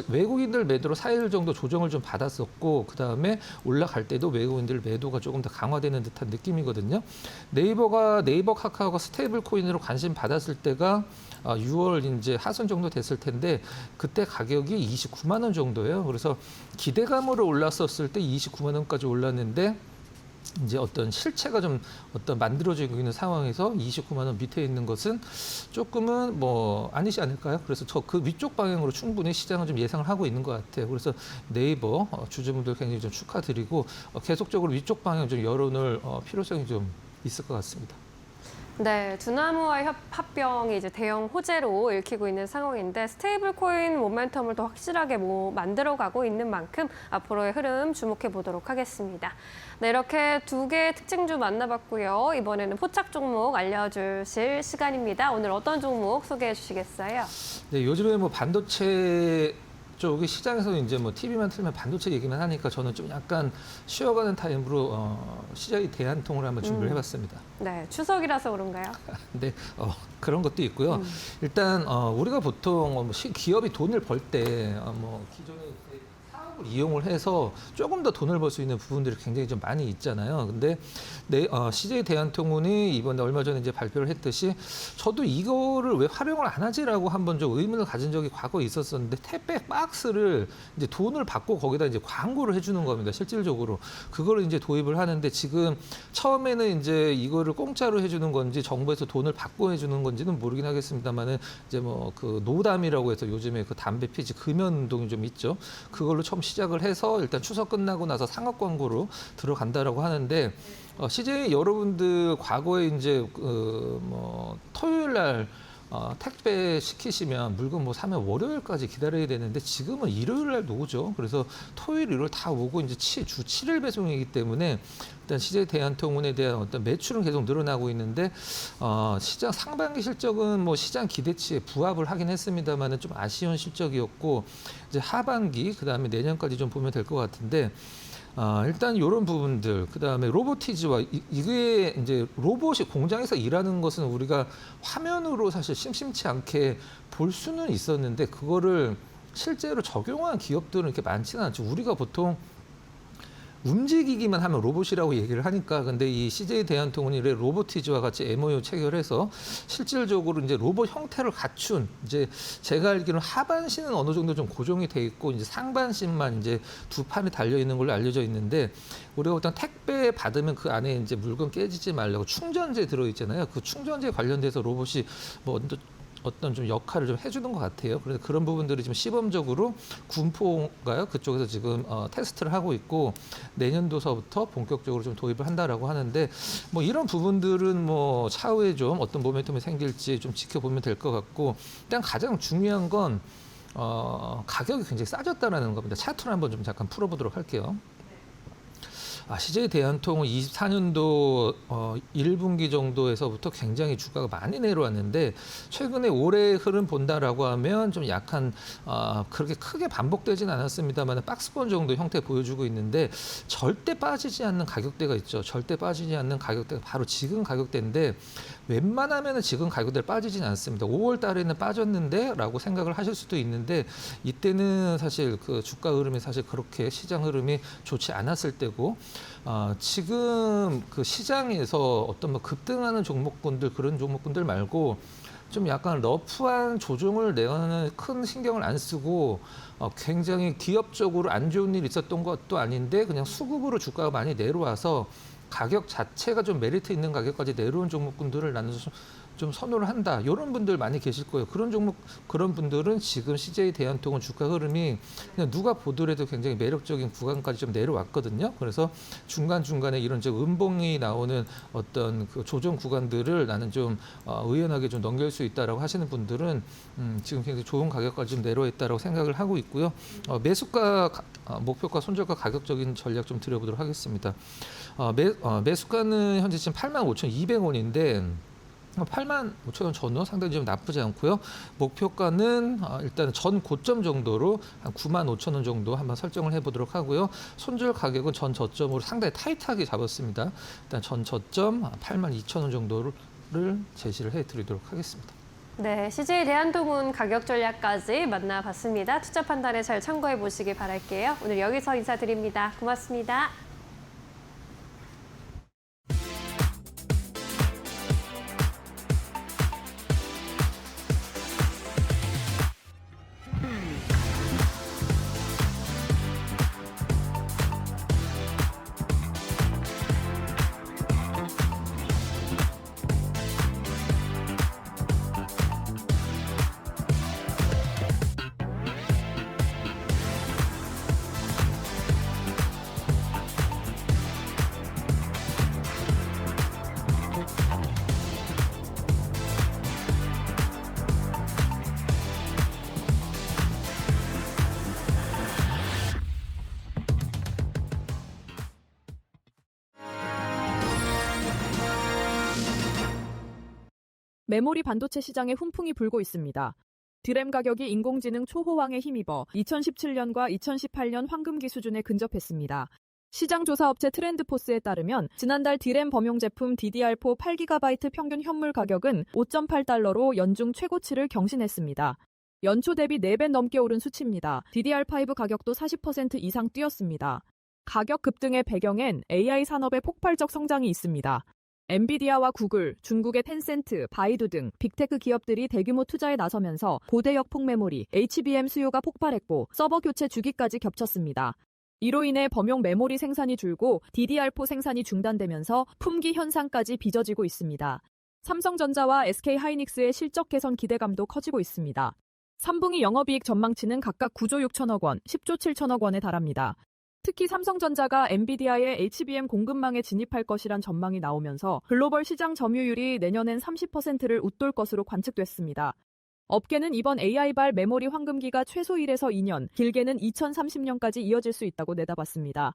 외국인들 매도로 4일 정도 조정을 좀 받았었고 그 다음에 올라갈 때도 외국인들 매도가 조금 더 강화되는 듯한 느낌이거든요. 네이버 카카오가 스테이블 코인으로 관심 받았을 때가 6월 이제 하순 정도 됐을 텐데 그때 가격이 29만 원 정도예요. 그래서 기대감으로 올랐었을 때 29만 원까지 올랐는데 이제 어떤 실체가 좀 어떤 만들어지고 있는 상황에서 29만 원 밑에 있는 것은 조금은 뭐 아니지 않을까요? 그래서 저 그 위쪽 방향으로 충분히 시장은 좀 예상을 하고 있는 것 같아요. 그래서 네이버 주주분들 굉장히 좀 축하드리고 계속적으로 위쪽 방향 좀 열어놓을 필요성이 좀 있을 것 같습니다. 네, 두나무와의 합병이 이제 대형 호재로 읽히고 있는 상황인데 스테이블 코인 모멘텀을 더 확실하게 만들어가고 있는 만큼 앞으로의 흐름 주목해 보도록 하겠습니다. 네, 이렇게 두 개의 특징주 만나봤고요. 이번에는 포착 종목 알려주실 시간입니다. 오늘 어떤 종목 소개해 주시겠어요? 네, 요즘에 뭐 반도체 쪽이 시장에서 이제 뭐 TV만 틀면 반도체 얘기만 하니까 저는 좀 약간 쉬어가는 타임으로 시장의 대한통을 한번 준비를 해봤습니다. 네, 추석이라서 그런가요? 근데 그런 것도 있고요. 일단 우리가 보통 기업이 돈을 벌 때 뭐 기존에 사업을 이용을 해서 조금 더 돈을 벌 수 있는 부분들이 굉장히 좀 많이 있잖아요. 근데 CJ 대한통운이 이번에 얼마 전에 이제 발표를 했듯이 저도 이거를 왜 활용을 안 하지라고 한번 좀 의문을 가진 적이 과거에 있었었는데 택배 박스를 이제 돈을 받고 거기다 이제 광고를 해주는 겁니다. 실질적으로 그거를 이제 도입을 하는데 지금 처음에는 이제 이거를 공짜로 해주는 건지 정부에서 돈을 받고 해주는 건지는 모르긴 하겠습니다만은 이제 뭐 그 노담이라고 해서 요즘에 그 담배 피지 금연 운동이 좀 있죠. 그걸로 처음 시작을 해서 일단 추석 끝나고 나서 상업 광고로 들어간다라고 하는데 CJ 여러분들 과거에 이제 뭐 토요일 날 택배 시키시면 물건 뭐 사면 월요일까지 기다려야 되는데 지금은 일요일 날도 오죠. 그래서 토요일, 일요일 다 오고 이제 주 7일 배송이기 때문에 일단 CJ 대한통운에 대한 어떤 매출은 계속 늘어나고 있는데 시장 상반기 실적은 뭐 시장 기대치에 부합을 하긴 했습니다만은 좀 아쉬운 실적이었고 이제 하반기 그다음에 내년까지 좀 보면 될 것 같은데 일단 이런 부분들, 그 다음에 로보티즈와 이게 이제 로봇이 공장에서 일하는 것은 우리가 화면으로 사실 심심치 않게 볼 수는 있었는데 그거를 실제로 적용한 기업들은 이렇게 많지는 않죠. 우리가 보통 움직이기만 하면 로봇이라고 얘기를 하니까 근데 이 CJ 대한통운이 로보티즈와 같이 MOU 체결해서 실질적으로 이제 로봇 형태를 갖춘 이제 제가 알기로는 하반신은 어느 정도 좀 고정이 돼 있고 이제 상반신만 이제 두 판이 달려 있는 걸로 알려져 있는데 우리가 어떤 택배 받으면 그 안에 이제 물건 깨지지 말라고 충전재 들어 있잖아요. 그 충전재 관련돼서 로봇이 뭐 어떤 좀 역할을 좀 해주는 것 같아요. 그래서 그런 부분들이 지금 시범적으로 군포인가요? 그쪽에서 지금 테스트를 하고 있고 내년도서부터 본격적으로 좀 도입을 한다라고 하는데 뭐 이런 부분들은 뭐 차후에 좀 어떤 모멘텀이 생길지 좀 지켜보면 될 것 같고 일단 가장 중요한 건 가격이 굉장히 싸졌다라는 겁니다. 차트를 한번 좀 잠깐 풀어보도록 할게요. CJ 대한통운 24년도 1분기 정도에서부터 굉장히 주가가 많이 내려왔는데 최근에 올해 흐름 본다라고 하면 좀 약간 그렇게 크게 반복되진 않았습니다만 박스권 정도 형태 보여주고 있는데 절대 빠지지 않는 가격대가 있죠. 절대 빠지지 않는 가격대가 바로 지금 가격대인데 웬만하면 지금 가격대를 빠지진 않습니다. 5월 달에는 빠졌는데 라고 생각을 하실 수도 있는데 이때는 사실 그 주가 흐름이 사실 그렇게 시장 흐름이 좋지 않았을 때고 지금 그 시장에서 어떤 뭐 급등하는 종목군들 그런 종목군들 말고 좀 약간 러프한 조정을 내는 큰 신경을 안 쓰고 굉장히 기업적으로 안 좋은 일이 있었던 것도 아닌데 그냥 수급으로 주가가 많이 내려와서 가격 자체가 좀 메리트 있는 가격까지 내려온 종목군들을 나는 좀 선호를 한다. 이런 분들 많이 계실 거예요. 그런 분들은 지금 CJ 대한통운 주가 흐름이 그냥 누가 보더라도 굉장히 매력적인 구간까지 좀 내려왔거든요. 그래서 중간중간에 이런 좀 음봉이 나오는 어떤 그 조정 구간들을 나는 좀 의연하게 좀 넘길 수 있다라고 하시는 분들은 지금 굉장히 좋은 가격까지 좀 내려와 있다라고 생각을 하고 있고요. 매수가, 목표가, 손절가 가격적인 전략 좀 드려보도록 하겠습니다. 매수가는 현재 지금 85,200원인데 85,000원 전후 상당히 좀 나쁘지 않고요. 목표가는 일단 전 고점 정도로 한 95,000원 정도 한번 설정을 해보도록 하고요. 손절 가격은 전 저점으로 상당히 타이트하게 잡았습니다. 일단 전 저점 82,000원 정도를 제시를 해드리도록 하겠습니다. 네, CJ 대한통운 가격 전략까지 만나봤습니다. 투자 판단에 잘 참고해 보시기 바랄게요. 오늘 여기서 인사드립니다. 고맙습니다. 메모리 반도체 시장에 훈풍이 불고 있습니다. 드램 가격이 인공지능 초호황에 힘입어 2017년과 2018년 황금기 수준에 근접했습니다. 시장조사업체 트렌드포스에 따르면 지난달 드램 범용 제품 DDR4 8GB 평균 현물 가격은 5.8달러로 연중 최고치를 경신했습니다. 연초 대비 4배 넘게 오른 수치입니다. DDR5 가격도 40% 이상 뛰었습니다. 가격 급등의 배경엔 AI 산업의 폭발적 성장이 있습니다. 엔비디아와 구글, 중국의 텐센트, 바이두 등 빅테크 기업들이 대규모 투자에 나서면서 고대 역폭 메모리, HBM 수요가 폭발했고 서버 교체 주기까지 겹쳤습니다. 이로 인해 범용 메모리 생산이 줄고 DDR4 생산이 중단되면서 품귀 현상까지 빚어지고 있습니다. 삼성전자와 SK하이닉스의 실적 개선 기대감도 커지고 있습니다. 3분기 영업이익 전망치는 각각 9조 6천억 원, 10조 7천억 원에 달합니다. 특히 삼성전자가 엔비디아의 HBM 공급망에 진입할 것이란 전망이 나오면서 글로벌 시장 점유율이 내년엔 30%를 웃돌 것으로 관측됐습니다. 업계는 이번 AI발 메모리 황금기가 최소 1에서 2년, 길게는 2030년까지 이어질 수 있다고 내다봤습니다.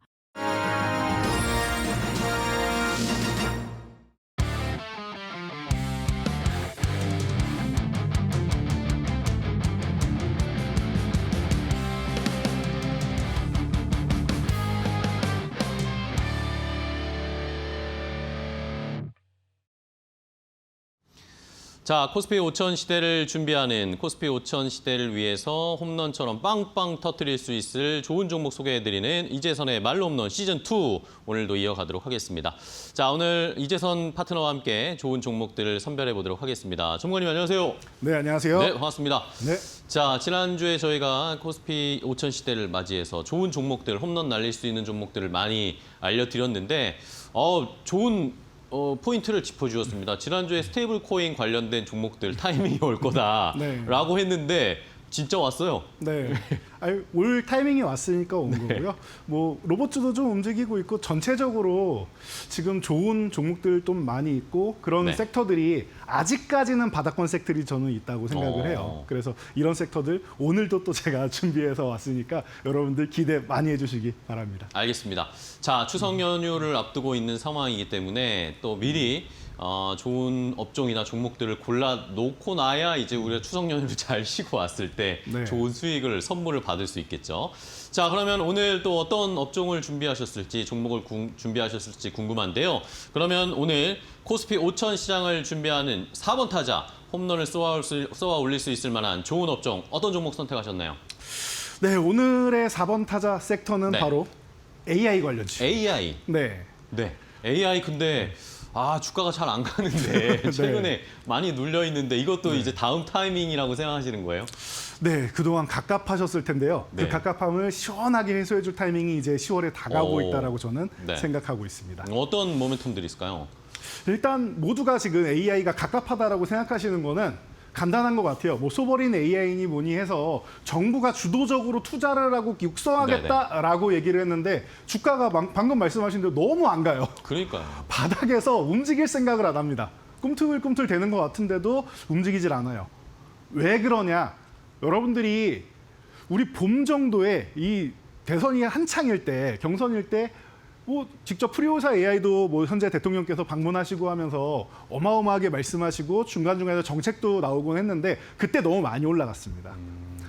자, 코스피 5천 시대를 준비하는 코스피 5천 시대를 위해서 홈런처럼 빵빵 터뜨릴 수 있을 좋은 종목 소개해드리는 이재선의 말로 홈런 시즌2 오늘도 이어가도록 하겠습니다. 자, 오늘 이재선 파트너와 함께 좋은 종목들을 선별해 보도록 하겠습니다. 전문가님 안녕하세요. 네, 안녕하세요. 네, 반갑습니다. 네. 자, 지난주에 저희가 코스피 5천 시대를 맞이해서 좋은 종목들, 홈런 날릴 수 있는 종목들을 많이 알려드렸는데 좋은 포인트를 짚어주었습니다. 지난주에 스테이블 코인 관련된 종목들 타이밍이 올 거다라고 했는데 진짜 왔어요. 네. 아니, 올 타이밍이 왔으니까 온 거고요. 뭐 로봇주도 좀 움직이고 있고 전체적으로 지금 좋은 종목들 좀 많이 있고 그런 섹터들이 아직까지는 바닥권 섹터들이 저는 있다고 생각을 해요. 그래서 이런 섹터들 오늘도 또 제가 준비해서 왔으니까 여러분들 기대 많이 해주시기 바랍니다. 알겠습니다. 자, 추석 연휴를 앞두고 있는 상황이기 때문에 또 미리 좋은 업종이나 종목들을 골라 놓고 나야 이제 우리가 추석 연휴를 잘 쉬고 왔을 때 좋은 수익을 선물을 받을 수 있겠죠. 자, 그러면 오늘 또 어떤 업종을 준비하셨을지 종목을 준비하셨을지 궁금한데요. 그러면 오늘 코스피 5천 시장을 준비하는 4번 타자 홈런을 쏘아 올릴 수 있을 만한 좋은 업종 어떤 종목 선택하셨나요? 네, 오늘의 4번 타자 섹터는 바로 AI 관련주. AI. 네. AI 근데 주가가 잘 안 가는데 최근에 많이 눌려 있는데 이것도 이제 다음 타이밍이라고 생각하시는 거예요? 네, 그동안 갑갑하셨을 텐데요. 그 갑갑함을 시원하게 해소해줄 타이밍이 이제 10월에 다가오고 있다라고 저는 생각하고 있습니다. 어떤 모멘텀들이 있을까요? 일단 모두가 지금 AI가 갑갑하다라고 생각하시는 거는 간단한 것 같아요. 뭐 소버린 AI니 뭐니 해서 정부가 주도적으로 투자를 하고 육성하겠다라고 얘기를 했는데 주가가 방금 말씀하신 대로 너무 안 가요. 그러니까요. 바닥에서 움직일 생각을 안 합니다. 꿈틀꿈틀 되는 것 같은데도 움직이질 않아요. 왜 그러냐? 여러분들이 우리 봄 정도에 이 대선이 한창일 때, 경선일 때 뭐 직접 프리오사 AI도 뭐 현재 대통령께서 방문하시고 하면서 어마어마하게 말씀하시고 중간중간에 정책도 나오곤 했는데 그때 너무 많이 올라갔습니다.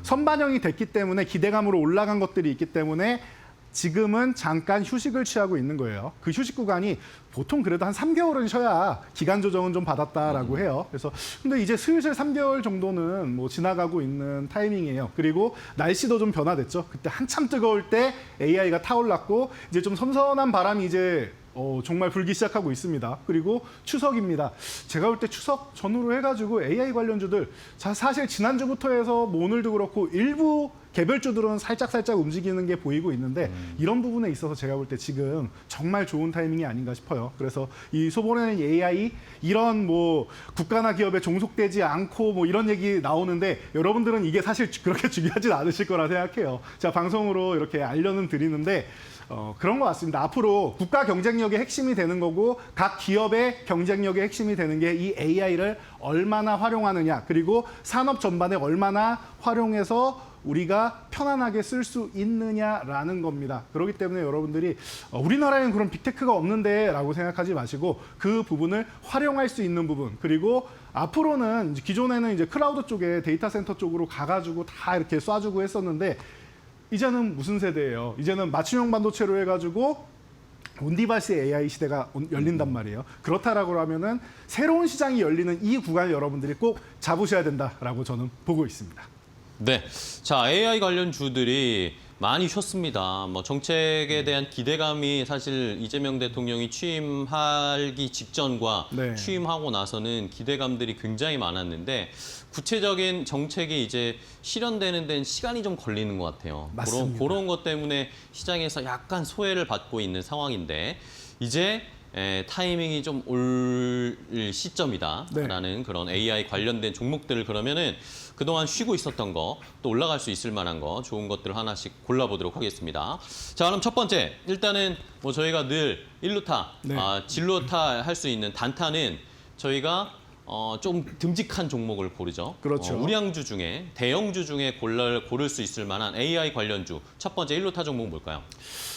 선반영이 됐기 때문에 기대감으로 올라간 것들이 있기 때문에 지금은 잠깐 휴식을 취하고 있는 거예요. 그 휴식 구간이 보통 그래도 한 3개월은 쉬어야 기간 조정은 좀 받았다라고 해요. 그래서 근데 이제 슬슬 3개월 정도는 뭐 지나가고 있는 타이밍이에요. 그리고 날씨도 좀 변화됐죠. 그때 한참 뜨거울 때 AI가 타올랐고 이제 좀 선선한 바람이 이제 정말 불기 시작하고 있습니다. 그리고 추석입니다. 제가 볼 때 추석 전후로 해가지고 AI 관련주들 사실 지난주부터 해서 뭐 오늘도 그렇고 일부 개별주들은 살짝 움직이는 게 보이고 있는데 이런 부분에 있어서 제가 볼 때 지금 정말 좋은 타이밍이 아닌가 싶어요. 그래서 이 소보는 AI 이런 뭐 국가나 기업에 종속되지 않고 뭐 이런 얘기 나오는데 여러분들은 이게 사실 그렇게 중요하진 않으실 거라 생각해요. 제가 방송으로 이렇게 알려는 드리는데 그런 것 같습니다. 앞으로 국가 경쟁력의 핵심이 되는 거고 각 기업의 경쟁력의 핵심이 되는 게 이 AI를 얼마나 활용하느냐, 그리고 산업 전반에 얼마나 활용해서 우리가 편안하게 쓸 수 있느냐라는 겁니다. 그렇기 때문에 여러분들이 우리나라에는 그런 빅테크가 없는데 라고 생각하지 마시고 그 부분을 활용할 수 있는 부분, 그리고 앞으로는 기존에는 이제 클라우드 쪽에 데이터 센터 쪽으로 가가지고 다 이렇게 쏴주고 했었는데 이제는 무슨 세대예요? 이제는 맞춤형 반도체로 해가지고 온디바이스 AI 시대가 열린단 말이에요. 그렇다라고 하면은 새로운 시장이 열리는 이 구간을 여러분들이 꼭 잡으셔야 된다라고 저는 보고 있습니다. 네, 자 AI 관련 주들이 많이 쉬었습니다. 뭐 정책에 대한 기대감이 사실 이재명 대통령이 취임하기 직전과 네. 취임하고 나서는 기대감들이 굉장히 많았는데 구체적인 정책이 이제 실현되는 데는 시간이 좀 걸리는 것 같아요. 맞습니다. 그런 것 때문에 시장에서 약간 소외를 받고 있는 상황인데 이제 타이밍이 좀 올 시점이다라는 네. 그런 AI 관련된 종목들을 그러면은 그동안 쉬고 있었던 거, 또 올라갈 수 있을 만한 거, 좋은 것들을 하나씩 골라보도록 하겠습니다. 자, 그럼 첫 번째, 일단은 뭐 저희가 늘 1루타, 네. 진루타 할 수 있는 단타는 저희가 좀 듬직한 종목을 고르죠. 그렇죠. 우량주 중에, 대형주 중에 고를 수 있을 만한 AI 관련주. 첫 번째 1루타 종목은 뭘까요?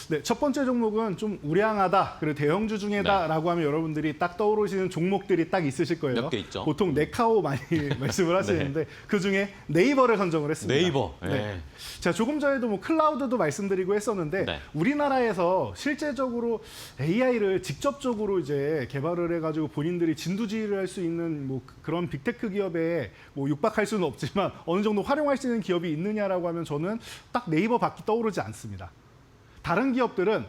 네, 첫 번째 종목은 좀 우량하다, 그리고 대형주 중에다라고 하면 여러분들이 딱 떠오르시는 종목들이 딱 있으실 거예요. 몇 개 있죠? 보통 네카오 많이 말씀을 하시는데 그 중에 네이버를 선정을 했습니다. 네이버. 네. 제가 조금 전에도 뭐 클라우드도 말씀드리고 했었는데 네. 우리나라에서 실제적으로 AI를 직접적으로 이제 개발을 해가지고 본인들이 진두지휘를 할 수 있는 뭐 그런 빅테크 기업에 뭐 육박할 수는 없지만 어느 정도 활용할 수 있는 기업이 있느냐라고 하면 저는 딱 네이버밖에 떠오르지 않습니다. 다른 기업들은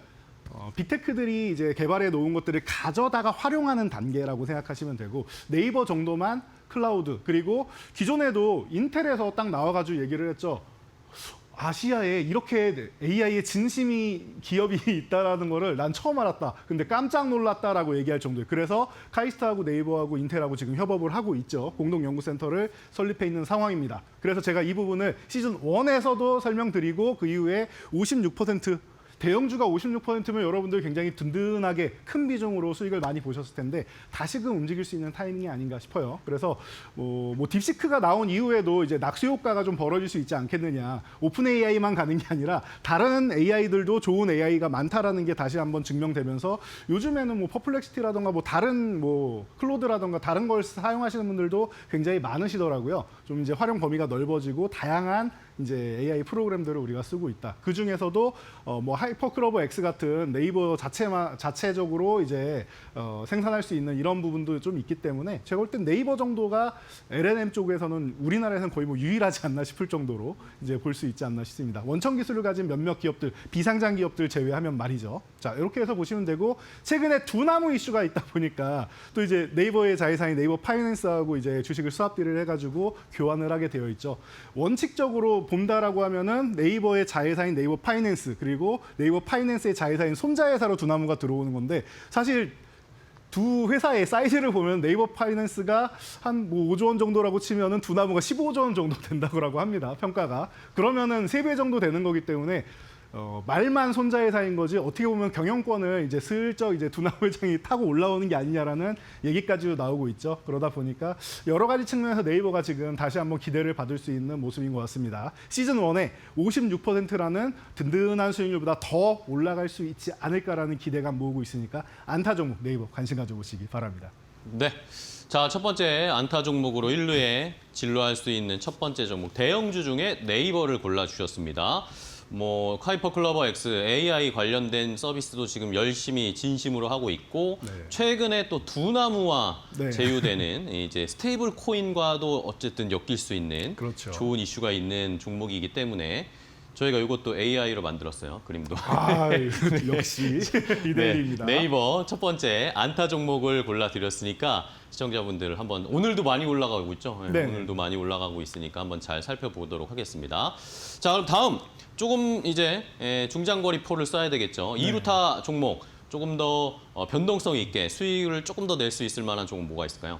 빅테크들이 이제 개발해 놓은 것들을 가져다가 활용하는 단계라고 생각하시면 되고 네이버 정도만 클라우드, 그리고 기존에도 인텔에서 딱 나와가지고 얘기를 했죠. 아시아에 이렇게 AI의 진심이 기업이 있다라는 거를 난 처음 알았다. 근데 깜짝 놀랐다라고 얘기할 정도예요. 그래서 카이스트하고 네이버하고 인텔하고 지금 협업을 하고 있죠. 공동연구센터를 설립해 있는 상황입니다. 그래서 제가 이 부분을 시즌 1에서도 설명드리고 그 이후에 56% 대형주가 56%면 여러분들 굉장히 든든하게 큰 비중으로 수익을 많이 보셨을 텐데 다시금 움직일 수 있는 타이밍이 아닌가 싶어요. 그래서 뭐 딥시크가 나온 이후에도 이제 낙수 효과가 좀 벌어질 수 있지 않겠느냐. 오픈 AI만 가는 게 아니라 다른 AI들도 좋은 AI가 많다라는 게 다시 한번 증명되면서 요즘에는 뭐 퍼플렉시티라던가 뭐 다른 뭐 클로드라던가 다른 걸 사용하시는 분들도 굉장히 많으시더라고요. 좀 이제 활용 범위가 넓어지고 다양한 이제 AI 프로그램들을 우리가 쓰고 있다. 그 중에서도 뭐 하이퍼클러버 X 같은 네이버 자체적으로 이제 생산할 수 있는 이런 부분도 좀 있기 때문에 제가 볼 땐 네이버 정도가 LLM 쪽에서는 우리나라에서는 거의 뭐 유일하지 않나 싶을 정도로 이제 볼 수 있지 않나 싶습니다. 원천 기술을 가진 몇몇 기업들, 비상장 기업들 제외하면 말이죠. 자, 이렇게 해서 보시면 되고 최근에 두 나무 이슈가 있다 보니까 또 이제 네이버의 자회사인 네이버 파이낸스하고 이제 주식을 스왑딜을 해가지고 교환을 하게 되어 있죠. 원칙적으로 본다라고 하면은 네이버의 자회사인 네이버 파이낸스, 그리고 네이버 파이낸스의 자회사인 손자회사로 두 나무가 들어오는 건데 사실 두 회사의 사이즈를 보면 네이버 파이낸스가 한 뭐 5조 원 정도라고 치면은 두 나무가 15조 원 정도 된다고 합니다. 평가가. 그러면은 3배 정도 되는 거기 때문에 말만 손자회사인 거지 어떻게 보면 경영권을 이제 슬쩍 이제 두나무 회장이 타고 올라오는 게 아니냐라는 얘기까지도 나오고 있죠. 그러다 보니까 여러 가지 측면에서 네이버가 지금 다시 한번 기대를 받을 수 있는 모습인 것 같습니다. 시즌 1에 56%라는 든든한 수익률보다 더 올라갈 수 있지 않을까라는 기대감 모으고 있으니까 안타 종목 네이버 관심 가져보시기 바랍니다. 네. 자, 첫 번째 안타 종목으로 1루에 진루할 수 있는 첫 번째 종목 대형주 중에 네이버를 골라주셨습니다. 뭐 하이퍼클러버 X AI 관련된 서비스도 지금 열심히 진심으로 하고 있고 네. 최근에 또 두나무와 네. 제휴되는 이제 스테이블 코인과도 어쨌든 엮일 수 있는 그렇죠. 좋은 이슈가 있는 종목이기 때문에 저희가 이것도 AI로 만들었어요. 그림도. 아, 역시 이대일입니다. 네, 네이버 첫 번째 안타 종목을 골라드렸으니까 시청자분들 한번 오늘도 많이 올라가고 있죠. 네. 오늘도 많이 올라가고 있으니까 한번 잘 살펴보도록 하겠습니다. 자, 그럼 다음 조금 이제 중장거리 포를 써야 되겠죠. 네. 2루타 종목 조금 더 변동성 있게 수익을 조금 더 낼 수 있을 만한 종목 뭐가 있을까요?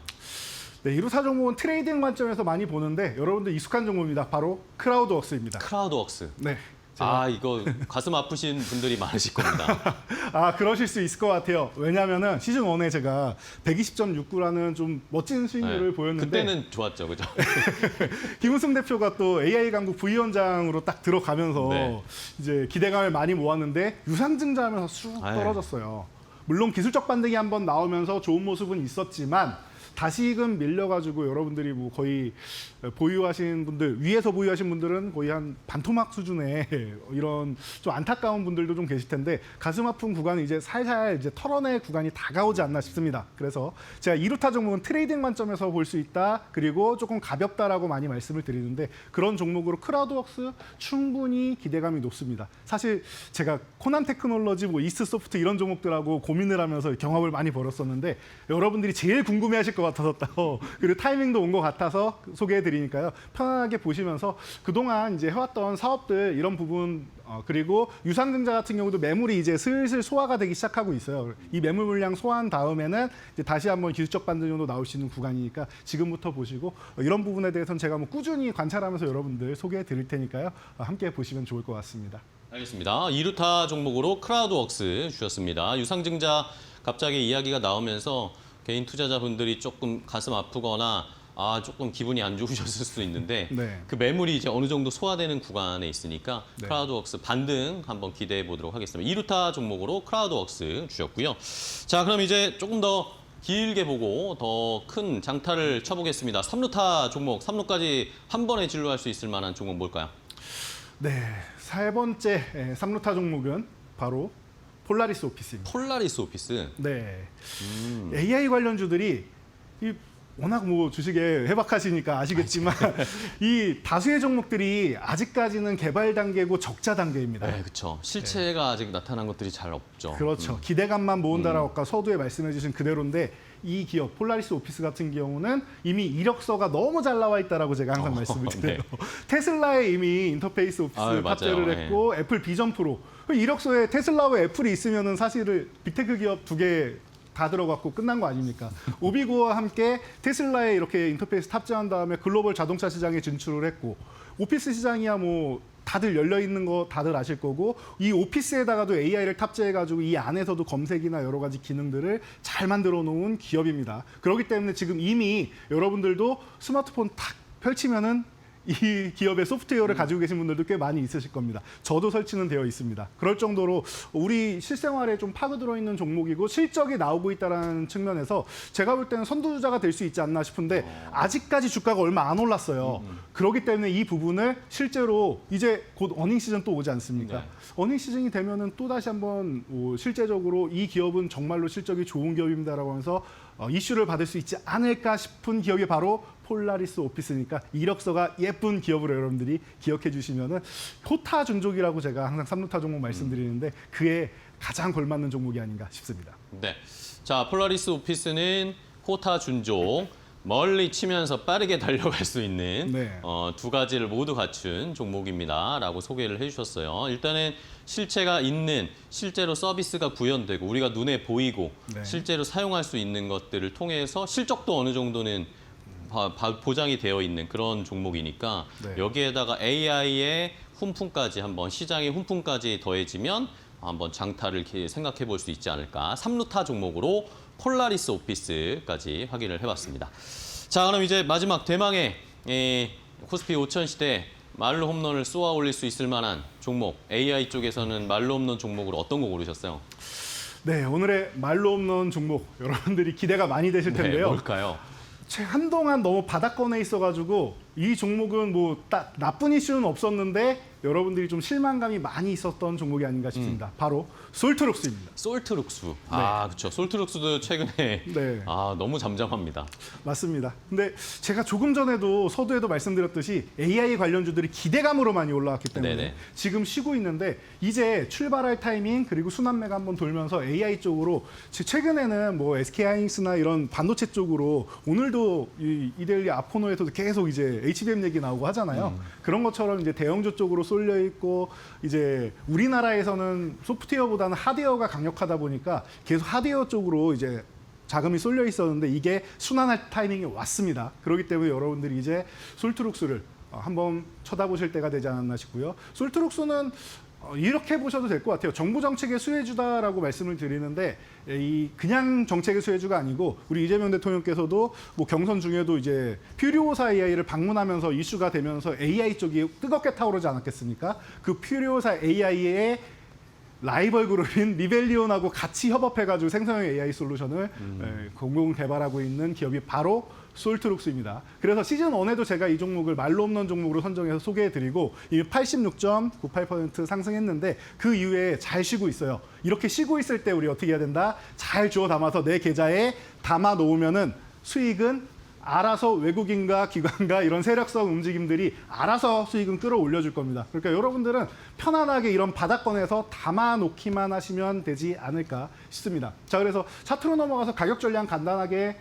네, 1루타 종목은 트레이딩 관점에서 많이 보는데 여러분들 익숙한 종목입니다. 바로 크라우드웍스입니다. 크라우드웍스. 네. 아, 이거 가슴 아프신 분들이 많으실 겁니다. 아, 그러실 수 있을 것 같아요. 왜냐하면은 시즌 1에 제가 120.69라는 좀 멋진 스윙률을 네. 보였는데 그때는 좋았죠, 그죠? 김은승 대표가 또 AI 강국 부위원장으로 딱 들어가면서 네. 이제 기대감을 많이 모았는데 유상증자하면서 쑥 아유. 떨어졌어요. 물론 기술적 반등이 한번 나오면서 좋은 모습은 있었지만 다시금 밀려가지고 여러분들이 뭐 거의 보유하신 분들, 위에서 보유하신 분들은 거의 한 반토막 수준의 이런 좀 안타까운 분들도 좀 계실 텐데 가슴 아픈 구간이 이제 살살 이제 털어낼 구간이 다가오지 않나 싶습니다. 그래서 제가 2루타 종목은 트레이딩 관점에서 볼 수 있다. 그리고 조금 가볍다라고 많이 말씀을 드리는데 그런 종목으로 크라우드웍스 충분히 기대감이 높습니다. 사실 제가 코난 테크놀로지, 뭐 이스트 소프트 이런 종목들하고 고민을 하면서 경험을 많이 벌였었는데 여러분들이 제일 궁금해하실 것 같아서 그리고 타이밍도 온 것 같아서 소개해드리니까요. 편하게 보시면서 그동안 이제 해왔던 사업들 이런 부분 그리고 유상증자 같은 경우도 매물이 이제 슬슬 소화가 되기 시작하고 있어요. 이 매물 물량 소화한 다음에는 이제 다시 한번 기술적 반등 정도 나올 수 있는 구간이니까 지금부터 보시고 이런 부분에 대해서는 제가 뭐 꾸준히 관찰하면서 여러분들 소개해드릴 테니까요. 함께 보시면 좋을 것 같습니다. 알겠습니다. 2루타 종목으로 크라우드웍스 주셨습니다. 유상증자 갑자기 이야기가 나오면서 개인 투자자분들이 조금 가슴 아프거나 조금 기분이 안 좋으셨을 수도 있는데 네. 그 매물이 이제 어느 정도 소화되는 구간에 있으니까 네. 크라우드웍스 반등 한번 기대해 보도록 하겠습니다. 2루타 종목으로 크라우드웍스 주셨고요. 자, 그럼 이제 조금 더 길게 보고 더 큰 장타를 쳐보겠습니다. 3루타 종목, 3루까지 한 번에 진로할 수 있을 만한 종목 뭘까요? 네, 세 번째 3루타 종목은 바로 폴라리스 오피스입니다. 폴라리스 오피스. 네, AI 관련주들이 워낙 뭐 주식에 해박하시니까 아시겠지만 이 다수의 종목들이 아직까지는 개발 단계고 적자 단계입니다. 네, 그렇죠. 실체가 아직 나타난 것들이 잘 없죠. 그렇죠. 기대감만 모은다라고 아까 서두에 말씀해 주신 그대로인데 이 기업 폴라리스 오피스 같은 경우는 이미 이력서가 너무 잘 나와 있다라고 제가 항상 말씀을 드려요. 네. 테슬라에 이미 인터페이스 오피스 맞아요. 탑재를 했고 애플 비전 프로 이력서에 테슬라와 애플이 있으면은 사실은 빅테크 기업 두 개 다 들어갔고 끝난 거 아닙니까? 오비고와 함께 테슬라에 이렇게 인터페이스 탑재한 다음에 글로벌 자동차 시장에 진출을 했고 오피스 시장이야 뭐 다들 열려 있는 거 다들 아실 거고 이 오피스에다가도 AI를 탑재해가지고 이 안에서도 검색이나 여러 가지 기능들을 잘 만들어 놓은 기업입니다. 그렇기 때문에 지금 이미 여러분들도 스마트폰 탁 펼치면은 이 기업의 소프트웨어를 가지고 계신 분들도 꽤 많이 있으실 겁니다. 저도 설치는 되어 있습니다. 그럴 정도로 우리 실생활에 좀 파고들어 있는 종목이고 실적이 나오고 있다는 측면에서 제가 볼 때는 선두주자가 될 수 있지 않나 싶은데 아직까지 주가가 얼마 안 올랐어요. 그렇기 때문에 이 부분을 실제로 이제 곧 어닝 시즌 또 오지 않습니까? 네. 어닝 시즌이 되면은 또 다시 한번 실제적으로 이 기업은 정말로 실적이 좋은 기업입니다라고 하면서 이슈를 받을 수 있지 않을까 싶은 기업이 바로 폴라리스 오피스니까 이력서가 예쁜 기업으로 여러분들이 기억해 주시면은 호타 준족이라고 제가 항상 3루타 종목 말씀드리는데 그에 가장 걸맞는 종목이 아닌가 싶습니다. 네. 자, 폴라리스 오피스는 호타 준족, 멀리 치면서 빠르게 달려갈 수 있는 네. 두 가지를 모두 갖춘 종목입니다라고 소개를 해주셨어요. 일단은 실체가 있는, 실제로 서비스가 구현되고 우리가 눈에 보이고 네. 실제로 사용할 수 있는 것들을 통해서 실적도 어느 정도는 보장이 되어 있는 그런 종목이니까 네. 여기에다가 AI의 훈풍까지 한번 시장의 훈풍까지 더해지면 한번 장타를 생각해 볼 수 있지 않을까. 3루타 종목으로 폴라리스 오피스까지 확인을 해봤습니다. 자, 그럼 이제 마지막 대망의 코스피 5000 시대 말로 홈런을 쏘아 올릴 수 있을 만한 종목. AI 쪽에서는 말로 홈런 종목으로 어떤 거 고르셨어요? 네, 오늘의 말로 없는 종목 여러분들이 기대가 많이 되실 네, 텐데요. 뭘까요? 한동안 너무 바닥권에 있어가지고 이 종목은 뭐 딱 나쁜 이슈는 없었는데 여러분들이 좀 실망감이 많이 있었던 종목이 아닌가 싶습니다. 바로 솔트룩스입니다. 솔트룩스. 아, 그렇죠. 솔트룩스도 최근에 네. 너무 잠잠합니다. 맞습니다. 근데 제가 조금 전에도 서두에도 말씀드렸듯이 AI 관련주들이 기대감으로 많이 올라왔기 때문에 네네. 지금 쉬고 있는데 이제 출발할 타이밍 그리고 순환매가 한번 돌면서 AI 쪽으로 최근에는 뭐 SK하이닉스나 이런 반도체 쪽으로 오늘도 이데일리 아포노에서도 계속 이제 HBM 얘기 나오고 하잖아요. 그런 것처럼 이제 대형주 쪽으로 쏠려 있고 이제 우리나라에서는 소프트웨어보다는 하드웨어가 강력하다 보니까 계속 하드웨어 쪽으로 이제 자금이 쏠려 있었는데 이게 순환할 타이밍이 왔습니다. 그렇기 때문에 여러분들이 이제 솔트룩스를 한번 쳐다보실 때가 되지 않았나 싶고요. 솔트룩스는 이렇게 보셔도 될 것 같아요. 정부 정책의 수혜주다라고 말씀을 드리는데 이 그냥 정책의 수혜주가 아니고 우리 이재명 대통령께서도 뭐 경선 중에도 이제 퓨리오사 AI를 방문하면서 이슈가 되면서 AI 쪽이 뜨겁게 타오르지 않았겠습니까? 그 퓨리오사 AI의 라이벌 그룹인 리벨리온하고 같이 협업해가지고 생성형 AI 솔루션을 공동 개발하고 있는 기업이 바로 솔트룩스입니다. 그래서 시즌 1에도 제가 이 종목을 말로 없는 종목으로 선정해서 소개해드리고 이미 86.98% 상승했는데 그 이후에 잘 쉬고 있어요. 이렇게 쉬고 있을 때 우리 어떻게 해야 된다? 잘 주워 담아서 내 계좌에 담아 놓으면은 수익은 알아서 외국인과 기관과 이런 세력성 움직임들이 알아서 수익은 끌어올려 줄 겁니다. 그러니까 여러분들은 편안하게 이런 바닥권에서 담아 놓기만 하시면 되지 않을까 싶습니다. 자, 그래서 차트로 넘어가서 가격 전략 간단하게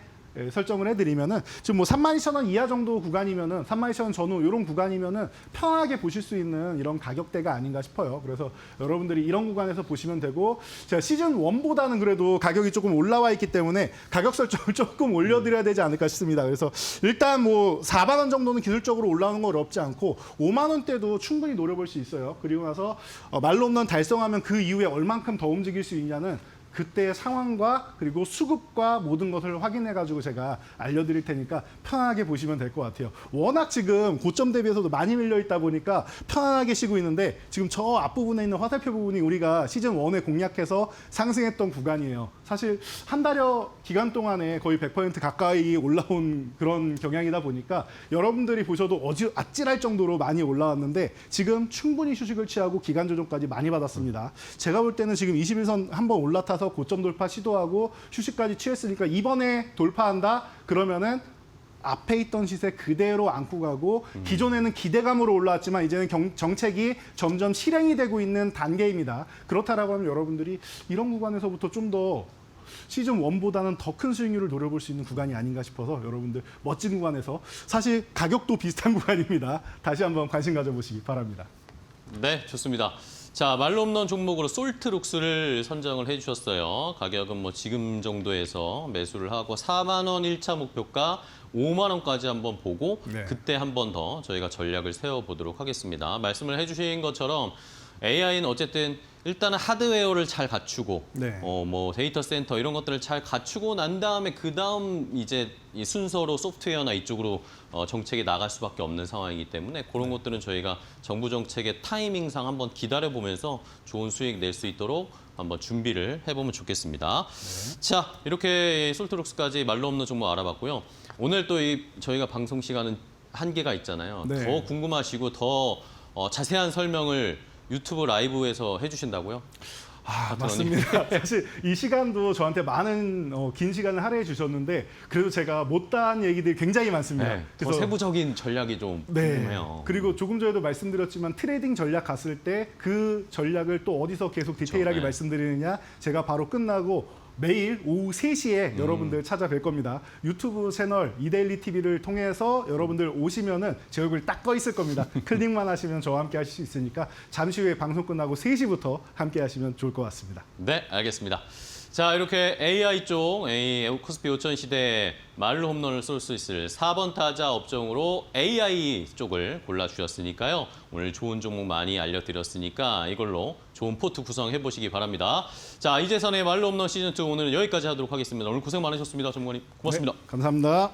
설정을 해드리면은 지금 뭐 32,000원 이하 정도 구간이면은 32,000원 전후 이런 구간이면은 편하게 보실 수 있는 이런 가격대가 아닌가 싶어요. 그래서 여러분들이 이런 구간에서 보시면 되고 제가 시즌 1보다는 그래도 가격이 조금 올라와 있기 때문에 가격 설정을 조금 올려드려야 되지 않을까 싶습니다. 그래서 일단 뭐 4만 원 정도는 기술적으로 올라오는 건 어렵지 않고 5만 원대도 충분히 노려볼 수 있어요. 그리고 나서 말로 없는 달성하면 그 이후에 얼만큼 더 움직일 수 있냐는 그때의 상황과 그리고 수급과 모든 것을 확인해가지고 제가 알려드릴 테니까 편하게 보시면 될 것 같아요. 워낙 지금 고점 대비해서도 많이 밀려 있다 보니까 편안하게 쉬고 있는데 지금 저 앞부분에 있는 화살표 부분이 우리가 시즌 1에 공략해서 상승했던 구간이에요. 사실 한 달여 기간 동안에 거의 100% 가까이 올라온 그런 경향이다 보니까 여러분들이 보셔도 아찔할 정도로 많이 올라왔는데 지금 충분히 휴식을 취하고 기간 조정까지 많이 받았습니다. 제가 볼 때는 지금 21선 한번 올라타서 고점 돌파 시도하고 휴식까지 취했으니까 이번에 돌파한다? 그러면은 앞에 있던 시세 그대로 안고 가고 기존에는 기대감으로 올라왔지만 이제는 정책이 점점 실행이 되고 있는 단계입니다. 그렇다라고 하면 여러분들이 이런 구간에서부터 좀 더 시즌 1보다는 더 큰 수익률을 노려볼 수 있는 구간이 아닌가 싶어서 여러분들 멋진 구간에서 사실 가격도 비슷한 구간입니다. 다시 한번 관심 가져보시기 바랍니다. 네, 좋습니다. 자, 말로 없는 종목으로 솔트룩스를 선정을 해주셨어요. 가격은 뭐 지금 정도에서 매수를 하고 4만 원 1차 목표가 5만 원까지 한번 보고 네. 그때 한 번 더 저희가 전략을 세워보도록 하겠습니다. 말씀을 해주신 것처럼 AI는 어쨌든 일단은 하드웨어를 잘 갖추고 네. 뭐 데이터 센터 이런 것들을 잘 갖추고 난 다음에 그 다음 이제 이 순서로 소프트웨어나 이쪽으로 정책이 나갈 수밖에 없는 상황이기 때문에 그런 것들은 저희가 정부 정책의 타이밍상 한번 기다려보면서 좋은 수익 낼 수 있도록 한번 준비를 해보면 좋겠습니다. 자, 이렇게 솔트룩스까지 말로 없는 종목 알아봤고요. 오늘 또 저희가 방송 시간은 한계가 있잖아요. 네. 더 궁금하시고 더 자세한 설명을 유튜브 라이브에서 해주신다고요? 맞습니다. 사실 이 시간도 저한테 많은 긴 시간을 할애해 주셨는데 그래도 제가 못다한 얘기들이 굉장히 많습니다. 네, 더 세부적인 전략이 좀 궁금해요. 그리고 조금 전에도 말씀드렸지만 트레이딩 전략 갔을 때 그 전략을 또 어디서 계속 디테일하게 네. 말씀드리느냐 제가 바로 끝나고 매일 오후 3시에 여러분들 찾아뵐 겁니다. 유튜브 채널 이데일리 TV를 통해서 여러분들 오시면은 제 얼굴 딱 떠 있을 겁니다. 클릭만 하시면 저와 함께 하실 수 있으니까 잠시 후에 방송 끝나고 3시부터 함께 하시면 좋을 것 같습니다. 네, 알겠습니다. 자, 이렇게 AI 쪽, 코스피 5000 시대에 말로 홈런을 쏠 수 있을 4번 타자 업종으로 AI 쪽을 골라주셨으니까요. 오늘 좋은 종목 많이 알려드렸으니까 이걸로 좋은 포트 구성해보시기 바랍니다. 자, 이재선의 말로 홈런 시즌2 오늘은 여기까지 하도록 하겠습니다. 오늘 고생 많으셨습니다. 전문가님. 고맙습니다. 네, 감사합니다.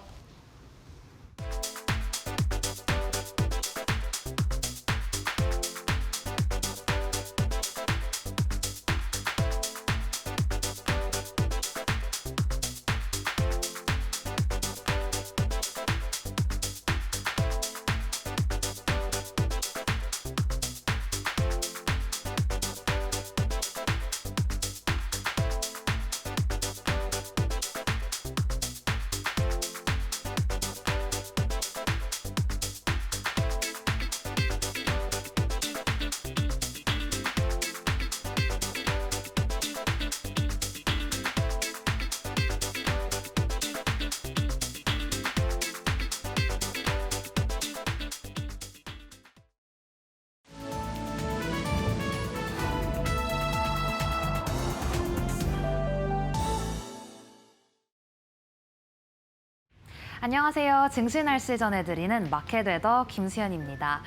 안녕하세요. 증시 날씨 전해드리는 마켓웨더 김수현입니다.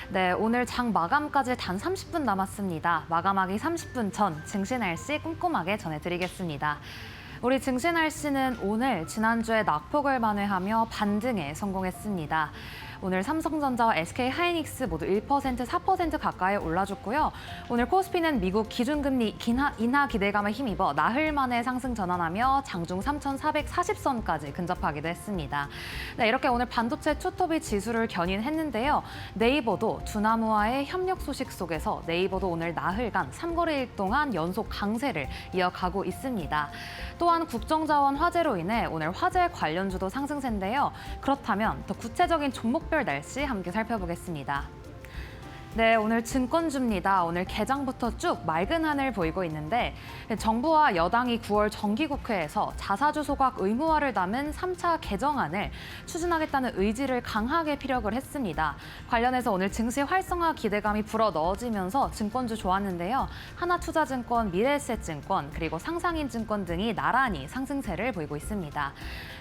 네, 오늘 장 마감까지 단 30분 남았습니다. 마감하기 30분 전 증시 날씨 꼼꼼하게 전해드리겠습니다. 우리 증시 날씨는 오늘 지난주에 낙폭을 만회하며 반등에 성공했습니다. 오늘 삼성전자와 SK하이닉스 모두 1%, 4% 가까이 올라줬고요. 오늘 코스피는 미국 기준금리 인하 기대감에 힘입어 나흘 만에 상승 전환하며 장중 3,440선까지 근접하기도 했습니다. 네, 이렇게 오늘 반도체 투톱이 지수를 견인했는데요. 네이버도 두나무와의 협력 소식 속에서 네이버도 오늘 나흘간 3거래일 동안 연속 강세를 이어가고 있습니다. 또한 국정자원 화재로 인해 오늘 화재 관련주도 상승세인데요. 그렇다면 더 구체적인 종목별 날씨 함께 살펴보겠습니다. 네, 오늘 증권주입니다. 오늘 개장부터 쭉 맑은 하늘 보이고 있는데 정부와 여당이 9월 정기국회에서 자사주 소각 의무화를 담은 3차 개정안을 추진하겠다는 의지를 강하게 피력을 했습니다. 관련해서 오늘 증시 활성화 기대감이 불어넣어지면서 증권주 좋았는데요. 하나투자증권, 미래에셋증권, 그리고 상상인증권 등이 나란히 상승세를 보이고 있습니다.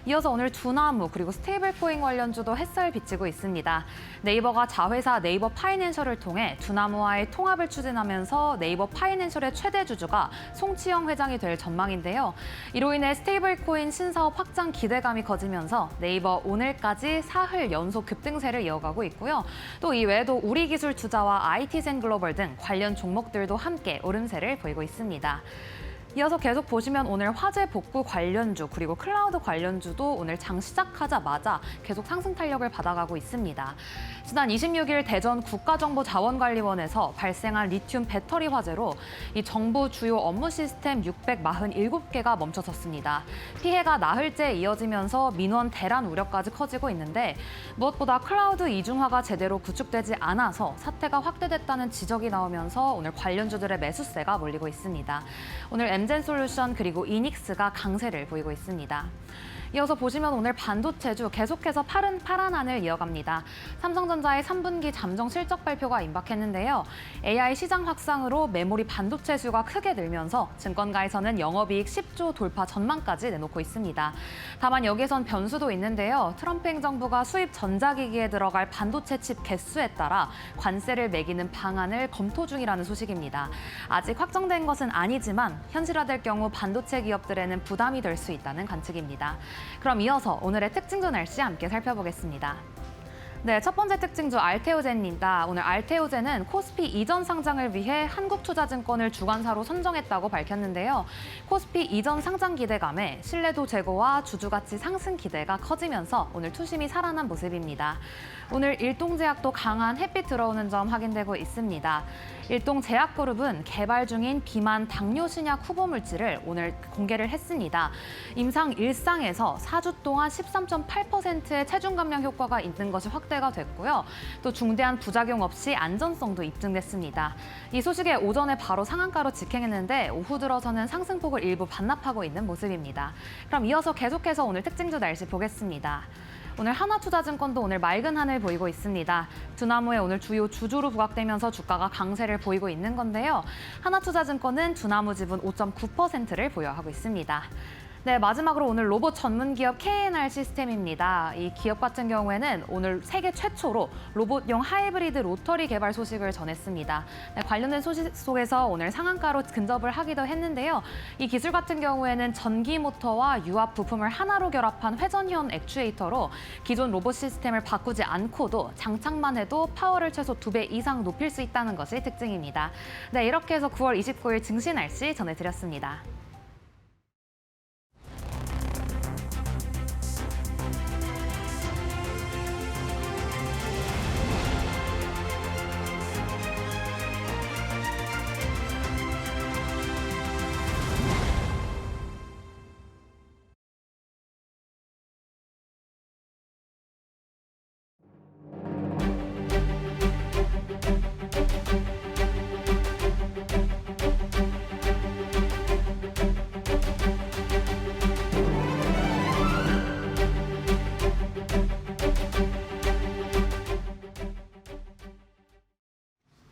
이어서 오늘 두나무 그리고 스테이블코인 관련주도 햇살 비치고 있습니다. 네이버가 자회사 네이버 파이낸셜을 통해 두나무와의 통합을 추진하면서 네이버 파이낸셜의 최대 주주가 송치영 회장이 될 전망인데요. 이로 인해 스테이블코인 신사업 확장 기대감이 커지면서 네이버 오늘까지 사흘 연속 급등세를 이어가고 있고요. 또 이외에도 우리기술투자와 IT젠글로벌 등 관련 종목들도 함께 오름세를 보이고 있습니다. 이어서 계속 보시면 오늘 화재 복구 관련주 그리고 클라우드 관련주도 오늘 장 시작하자마자 계속 상승 탄력을 받아가고 있습니다. 지난 26일 대전 국가정보자원관리원에서 발생한 리튬 배터리 화재로 이 정부 주요 업무 시스템 647개가 멈춰섰습니다. 피해가 나흘째 이어지면서 민원 대란 우려까지 커지고 있는데 무엇보다 클라우드 이중화가 제대로 구축되지 않아서 사태가 확대됐다는 지적이 나오면서 오늘 관련주들의 매수세가 몰리고 있습니다. 오늘 엠젠솔루션 그리고 이닉스가 강세를 보이고 있습니다. 이어서 보시면 오늘 반도체주 계속해서 파란 하늘 이어갑니다. 삼성전자의 3분기 잠정 실적 발표가 임박했는데요. AI 시장 확산으로 메모리 반도체 수요가 크게 늘면서 증권가에서는 영업이익 10조 돌파 전망까지 내놓고 있습니다. 다만 여기선 변수도 있는데요. 트럼프 행정부가 수입 전자기기에 들어갈 반도체 칩 개수에 따라 관세를 매기는 방안을 검토 중이라는 소식입니다. 아직 확정된 것은 아니지만 현실화될 경우 반도체 기업들에는 부담이 될 수 있다는 관측입니다. 그럼 이어서 오늘의 특징주 날씨 함께 살펴보겠습니다. 네, 첫 번째 특징주 알테오젠입니다. 오늘 알테오젠은 코스피 이전 상장을 위해 한국투자증권을 주관사로 선정했다고 밝혔는데요. 코스피 이전 상장 기대감에 신뢰도 제고와 주주가치 상승 기대가 커지면서 오늘 투심이 살아난 모습입니다. 오늘 일동제약도 강한 햇빛 들어오는 점 확인되고 있습니다. 일동제약그룹은 개발 중인 비만 당뇨 신약 후보 물질을 오늘 공개를 했습니다. 임상 1상에서 4주 동안 13.8%의 체중 감량 효과가 있는 것이 확대가 됐고요. 또 중대한 부작용 없이 안전성도 입증됐습니다. 이 소식에 오전에 바로 상한가로 직행했는데 오후 들어서는 상승폭을 일부 반납하고 있는 모습입니다. 그럼 이어서 계속해서 오늘 특징주 날씨 보겠습니다. 오늘 하나투자증권도 오늘 맑은 하늘 보이고 있습니다. 두나무에 오늘 주요 주주로 부각되면서 주가가 강세를 보이고 있는 건데요. 하나투자증권은 두나무 지분 5.9%를 보유하고 있습니다. 네, 마지막으로 오늘 로봇 전문 기업 KNR 시스템입니다. 이 기업 같은 경우에는 오늘 세계 최초로 로봇용 하이브리드 로터리 개발 소식을 전했습니다. 네, 관련된 소식 속에서 오늘 상한가로 근접을 하기도 했는데요. 이 기술 같은 경우에는 전기 모터와 유압 부품을 하나로 결합한 회전형 액추에이터로 기존 로봇 시스템을 바꾸지 않고도 장착만 해도 파워를 최소 2배 이상 높일 수 있다는 것이 특징입니다. 네, 이렇게 해서 9월 29일 증시 날씨 전해드렸습니다.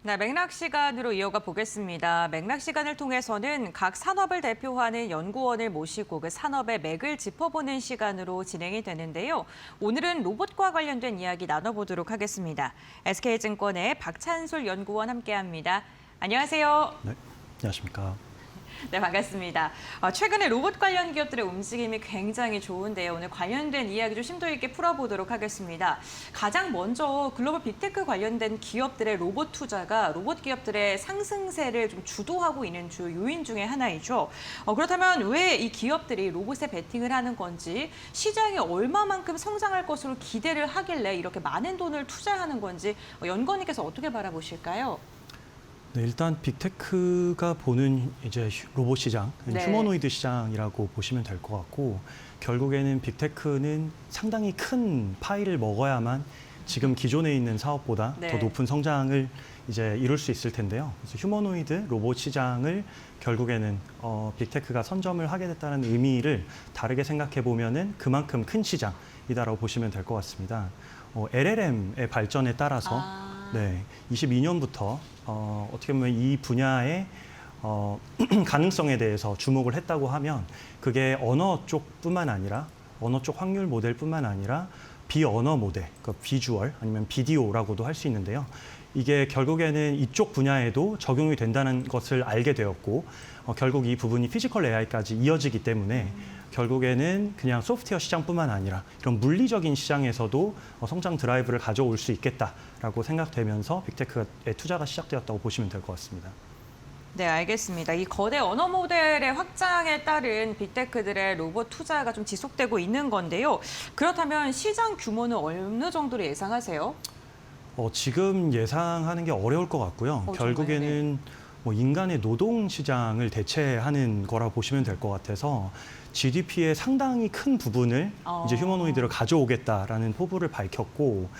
네, 맥락 시간으로 이어가 보겠습니다. 맥락 시간을 통해서는 각 산업을 대표하는 연구원을 모시고 그 산업의 맥을 짚어보는 시간으로 진행이 되는데요. 오늘은 로봇과 관련된 이야기 나눠보도록 하겠습니다. SK증권의 박찬술 연구원 함께합니다. 안녕하세요. 네, 안녕하십니까. 네, 반갑습니다. 최근에 로봇 관련 기업들의 움직임이 굉장히 좋은데요. 오늘 관련된 이야기 좀 심도 있게 풀어보도록 하겠습니다. 가장 먼저 글로벌 빅테크 관련된 기업들의 로봇 투자가 로봇 기업들의 상승세를 좀 주도하고 있는 주요 요인 중에 하나이죠. 그렇다면 왜 이 기업들이 로봇에 베팅을 하는 건지, 시장이 얼마만큼 성장할 것으로 기대를 하길래 이렇게 많은 돈을 투자하는 건지 연구원님께서 어떻게 바라보실까요? 네, 일단 빅테크가 보는 이제 로봇 시장, 네. 휴머노이드 시장이라고 보시면 될 것 같고, 결국에는 빅테크는 상당히 큰 파이를 먹어야만 지금 기존에 있는 사업보다 네. 더 높은 성장을 이제 이룰 수 있을 텐데요. 그래서 휴머노이드 로봇 시장을 결국에는 빅테크가 선점을 하게 됐다는 의미를 다르게 생각해 보면은 그만큼 큰 시장이다라고 보시면 될 것 같습니다. LLM의 발전에 따라서 네, 22년부터 어떻게 보면 이 분야의 가능성에 대해서 주목을 했다고 하면 그게 언어 쪽뿐만 아니라 언어 쪽 확률 모델뿐만 아니라 비언어 모델, 그러니까 비주얼 아니면 비디오라고도 할 수 있는데요. 이게 결국에는 이쪽 분야에도 적용이 된다는 것을 알게 되었고 결국 이 부분이 피지컬 AI까지 이어지기 때문에 결국에는 그냥 소프트웨어 시장뿐만 아니라 이런 물리적인 시장에서도 성장 드라이브를 가져올 수 있겠다라고 생각되면서 빅테크의 투자가 시작되었다고 보시면 될 것 같습니다. 네, 알겠습니다. 이 거대 언어 모델의 확장에 따른 빅테크들의 로봇 투자가 좀 지속되고 있는 건데요. 그렇다면 시장 규모는 어느 정도로 예상하세요? 지금 예상하는 게 어려울 것 같고요. 결국에는 뭐 인간의 노동 시장을 대체하는 거라 보시면 될 것 같아서 GDP의 상당히 큰 부분을 이제 휴머노이드를 가져오겠다라는 포부를 밝혔고,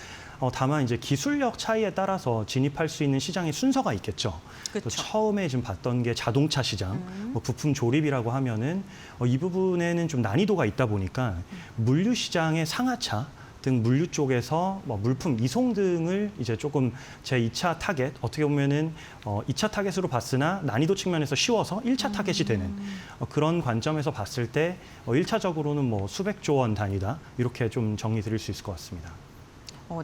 다만 이제 기술력 차이에 따라서 진입할 수 있는 시장의 순서가 있겠죠. 처음에 지금 봤던 게 자동차 시장, 뭐 부품 조립이라고 하면은 이 부분에는 좀 난이도가 있다 보니까 물류 시장의 상하차 등 물류 쪽에서 뭐 물품 이송 등을 이제 조금 제 2차 타겟, 어떻게 보면은 2차 타겟으로 봤으나 난이도 측면에서 쉬워서 1차 타겟이 되는 그런 관점에서 봤을 때 1차적으로는 뭐 수백조 원 단위다, 이렇게 좀 정리 드릴 수 있을 것 같습니다.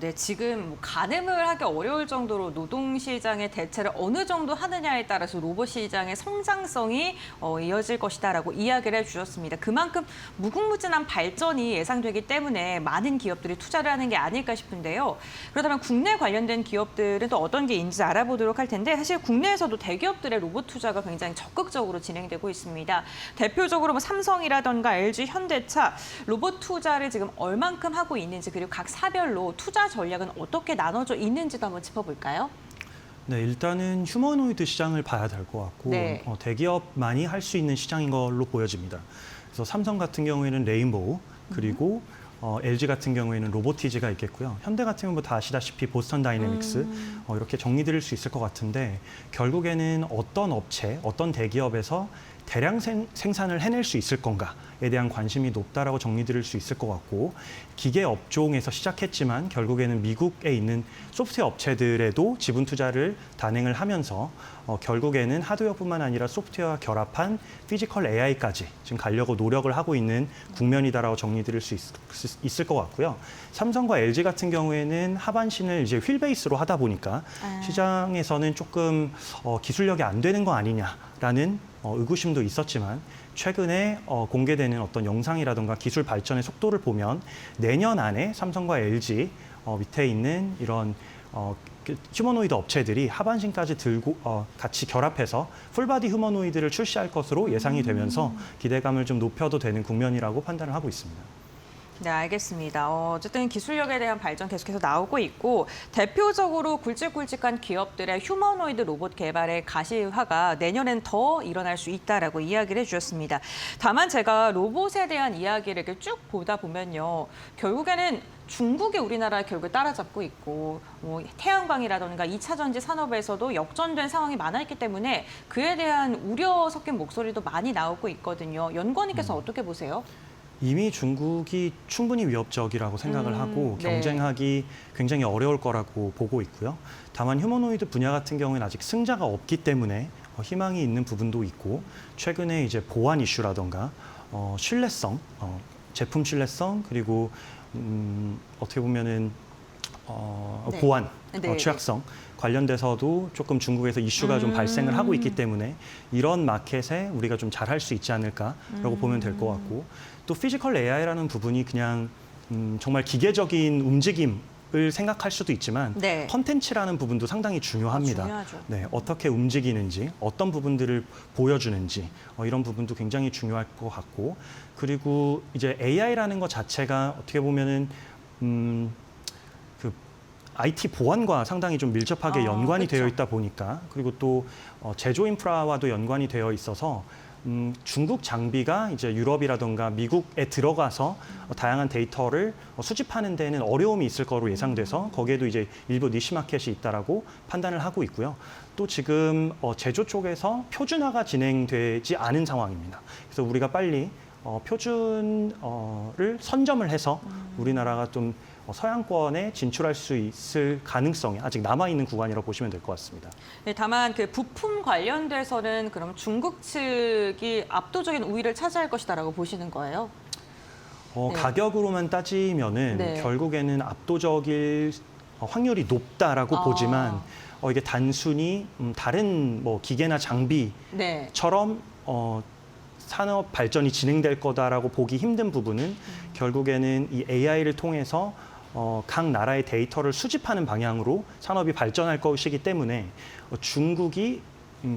네, 지금 뭐 가늠을 하기 어려울 정도로 노동시장의 대체를 어느 정도 하느냐에 따라서 로봇 시장의 성장성이 이어질 것이다라고 이야기를 해주셨습니다. 그만큼 무궁무진한 발전이 예상되기 때문에 많은 기업들이 투자를 하는 게 아닐까 싶은데요. 그렇다면 국내 관련된 기업들은 또 어떤 게 있는지 알아보도록 할 텐데, 사실 국내에서도 대기업들의 로봇 투자가 굉장히 적극적으로 진행되고 있습니다. 대표적으로 뭐 삼성이라던가 LG, 현대차 로봇 투자를 지금 얼만큼 하고 있는지, 그리고 각 사별로 투자 전략은 어떻게 나눠져 있는지도 한번 짚어볼까요? 네, 일단은 휴머노이드 시장을 봐야 될 것 같고, 네. 대기업만이 할 수 있는 시장인 걸로 보여집니다. 그래서 삼성 같은 경우에는 레인보우, 그리고 LG 같은 경우에는 로보티즈가 있겠고요. 현대 같은 경우 다 아시다시피 보스턴 다이내믹스, 이렇게 정리드릴 수 있을 것 같은데, 결국에는 어떤 업체, 어떤 대기업에서 대량 생산을 해낼 수 있을 건가에 대한 관심이 높다라고 정리드릴 수 있을 것 같고, 기계 업종에서 시작했지만 결국에는 미국에 있는 소프트웨어 업체들에도 지분 투자를 단행을 하면서 결국에는 하드웨어뿐만 아니라 소프트웨어와 결합한 피지컬 AI까지 지금 가려고 노력을 하고 있는 국면이다라고 정리드릴 수 있을 것 같고요. 삼성과 LG 같은 경우에는 하반신을 이제 휠 베이스로 하다 보니까 시장에서는 조금 기술력이 안 되는 거 아니냐라는 의구심도 있었지만, 최근에 공개되는 어떤 영상이라든가 기술 발전의 속도를 보면 내년 안에 삼성과 LG 밑에 있는 이런 휴머노이드 업체들이 하반신까지 들고 같이 결합해서 풀바디 휴머노이드를 출시할 것으로 예상이 되면서 기대감을 좀 높여도 되는 국면이라고 판단을 하고 있습니다. 네, 알겠습니다. 어쨌든 기술력에 대한 발전 계속해서 나오고 있고, 대표적으로 굵직굵직한 기업들의 휴머노이드 로봇 개발의 가시화가 내년엔 더 일어날 수 있다라고 이야기를 해주셨습니다. 다만 제가 로봇에 대한 이야기를 이렇게 쭉 보다 보면요, 결국에는 중국이 우리나라 결국에 따라잡고 있고, 뭐 태양광이라든가 2차 전지 산업에서도 역전된 상황이 많았기 때문에 그에 대한 우려 섞인 목소리도 많이 나오고 있거든요. 연구원님께서 어떻게 보세요? 이미 중국이 충분히 위협적이라고 생각을 하고 네. 경쟁하기 굉장히 어려울 거라고 보고 있고요. 다만 휴머노이드 분야 같은 경우에는 아직 승자가 없기 때문에 희망이 있는 부분도 있고 최근에 이제 보안 이슈라던가 신뢰성, 제품 신뢰성 그리고 어떻게 보면은 네. 보안, 네, 취약성 관련돼서도 조금 중국에서 이슈가 좀 발생을 하고 있기 때문에 이런 마켓에 우리가 좀 잘할 수 있지 않을까라고 보면 될 것 같고 또 피지컬 AI라는 부분이 그냥 정말 기계적인 움직임을 생각할 수도 있지만 네. 컨텐츠라는 부분도 상당히 중요합니다. 중요하죠. 네, 어떻게 움직이는지, 어떤 부분들을 보여주는지 이런 부분도 굉장히 중요할 것 같고 그리고 이제 AI라는 것 자체가 어떻게 보면은 그 IT 보안과 상당히 좀 밀접하게 연관이 그렇죠. 되어 있다 보니까 그리고 또 제조 인프라와도 연관이 되어 있어서 중국 장비가 이제 유럽이라던가 미국에 들어가서 다양한 데이터를 수집하는 데는 어려움이 있을 거로 예상돼서 거기에도 이제 일부 니시 마켓이 있다라고 판단을 하고 있고요. 또 지금 제조 쪽에서 표준화가 진행되지 않은 상황입니다. 그래서 우리가 빨리 표준을 선점을 해서 우리나라가 좀 서양권에 진출할 수 있을 가능성이 아직 남아있는 구간이라고 보시면 될 것 같습니다. 네, 다만 그 부품 관련돼서는 그럼 중국 측이 압도적인 우위를 차지할 것이다라고 보시는 거예요? 네. 가격으로만 따지면은 네. 결국에는 압도적일 확률이 높다라고 보지만 이게 단순히 다른 뭐 기계나 장비처럼 네. 산업 발전이 진행될 거다라고 보기 힘든 부분은 결국에는 이 AI를 통해서 각 나라의 데이터를 수집하는 방향으로 산업이 발전할 것이기 때문에 중국이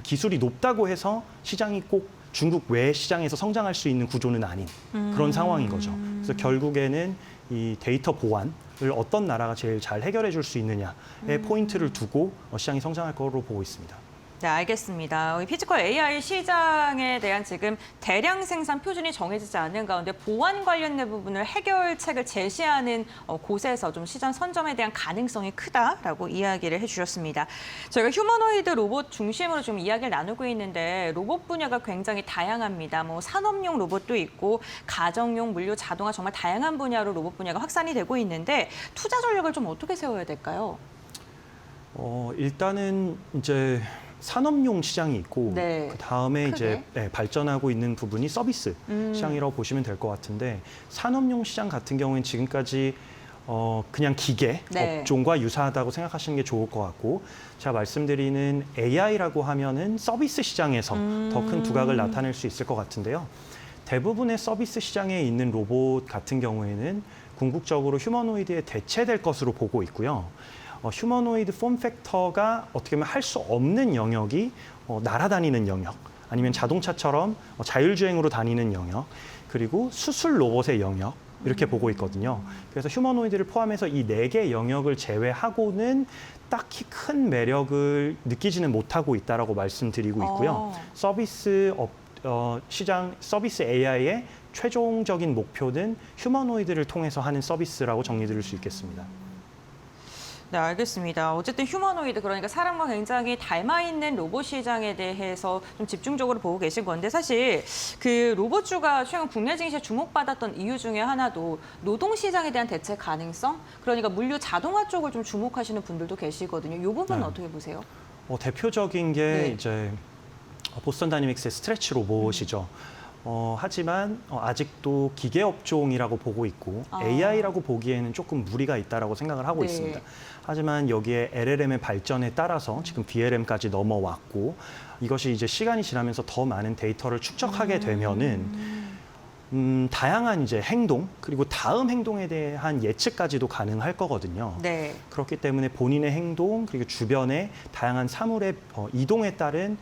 기술이 높다고 해서 시장이 꼭 중국 외 시장에서 성장할 수 있는 구조는 아닌 그런 상황인 거죠. 그래서 결국에는 이 데이터 보안을 어떤 나라가 제일 잘 해결해 줄 수 있느냐에 포인트를 두고 시장이 성장할 거로 보고 있습니다. 네, 알겠습니다. 피지컬 AI 시장에 대한 지금 대량 생산 표준이 정해지지 않는 가운데 보안 관련된 부분을 해결책을 제시하는 곳에서 좀 시장 선점에 대한 가능성이 크다라고 이야기를 해주셨습니다. 저희가 휴머노이드 로봇 중심으로 좀 이야기를 나누고 있는데 로봇 분야가 굉장히 다양합니다. 뭐 산업용 로봇도 있고 가정용, 물류, 자동화 정말 다양한 분야로 로봇 분야가 확산이 되고 있는데 투자 전략을 좀 어떻게 세워야 될까요? 일단은 이제 산업용 시장이 있고 네. 그 다음에 이제 크게. 발전하고 있는 부분이 서비스 시장이라고 보시면 될 것 같은데 산업용 시장 같은 경우에는 지금까지 그냥 기계 네. 업종과 유사하다고 생각하시는 게 좋을 것 같고 제가 말씀드리는 AI라고 하면은 서비스 시장에서 더 큰 두각을 나타낼 수 있을 것 같은데요. 대부분의 서비스 시장에 있는 로봇 같은 경우에는 궁극적으로 휴머노이드에 대체될 것으로 보고 있고요. 휴머노이드 폼 팩터가 어떻게 보면 할 수 없는 영역이 날아다니는 영역, 아니면 자동차처럼 자율주행으로 다니는 영역, 그리고 수술 로봇의 영역 이렇게 보고 있거든요. 그래서 휴머노이드를 포함해서 이 4개 영역을 제외하고는 딱히 큰 매력을 느끼지는 못하고 있다라고 말씀드리고 있고요. 서비스 시장 서비스 AI의 최종적인 목표는 휴머노이드를 통해서 하는 서비스라고 정리드릴 수 있겠습니다. 네, 알겠습니다. 어쨌든 휴머노이드, 그러니까 사람과 굉장히 닮아있는 로봇 시장에 대해서 좀 집중적으로 보고 계신 건데 사실 그 로봇주가 최근 국내 증시에 주목받았던 이유 중에 하나도 노동 시장에 대한 대체 가능성? 그러니까 물류 자동화 쪽을 좀 주목하시는 분들도 계시거든요. 이 부분은 네. 어떻게 보세요? 대표적인 게 네. 이제 보스턴 다이내믹스의 스트레치 로봇이죠. 하지만 아직도 기계 업종이라고 보고 있고 AI라고 보기에는 조금 무리가 있다라고 생각을 하고 네. 있습니다. 하지만 여기에 LLM의 발전에 따라서 지금 BLM까지 넘어왔고 이것이 이제 시간이 지나면서 더 많은 데이터를 축적하게 되면은 다양한 이제 행동 그리고 다음 행동에 대한 예측까지도 가능할 거거든요. 네. 그렇기 때문에 본인의 행동 그리고 주변의 다양한 사물의 이동에 따른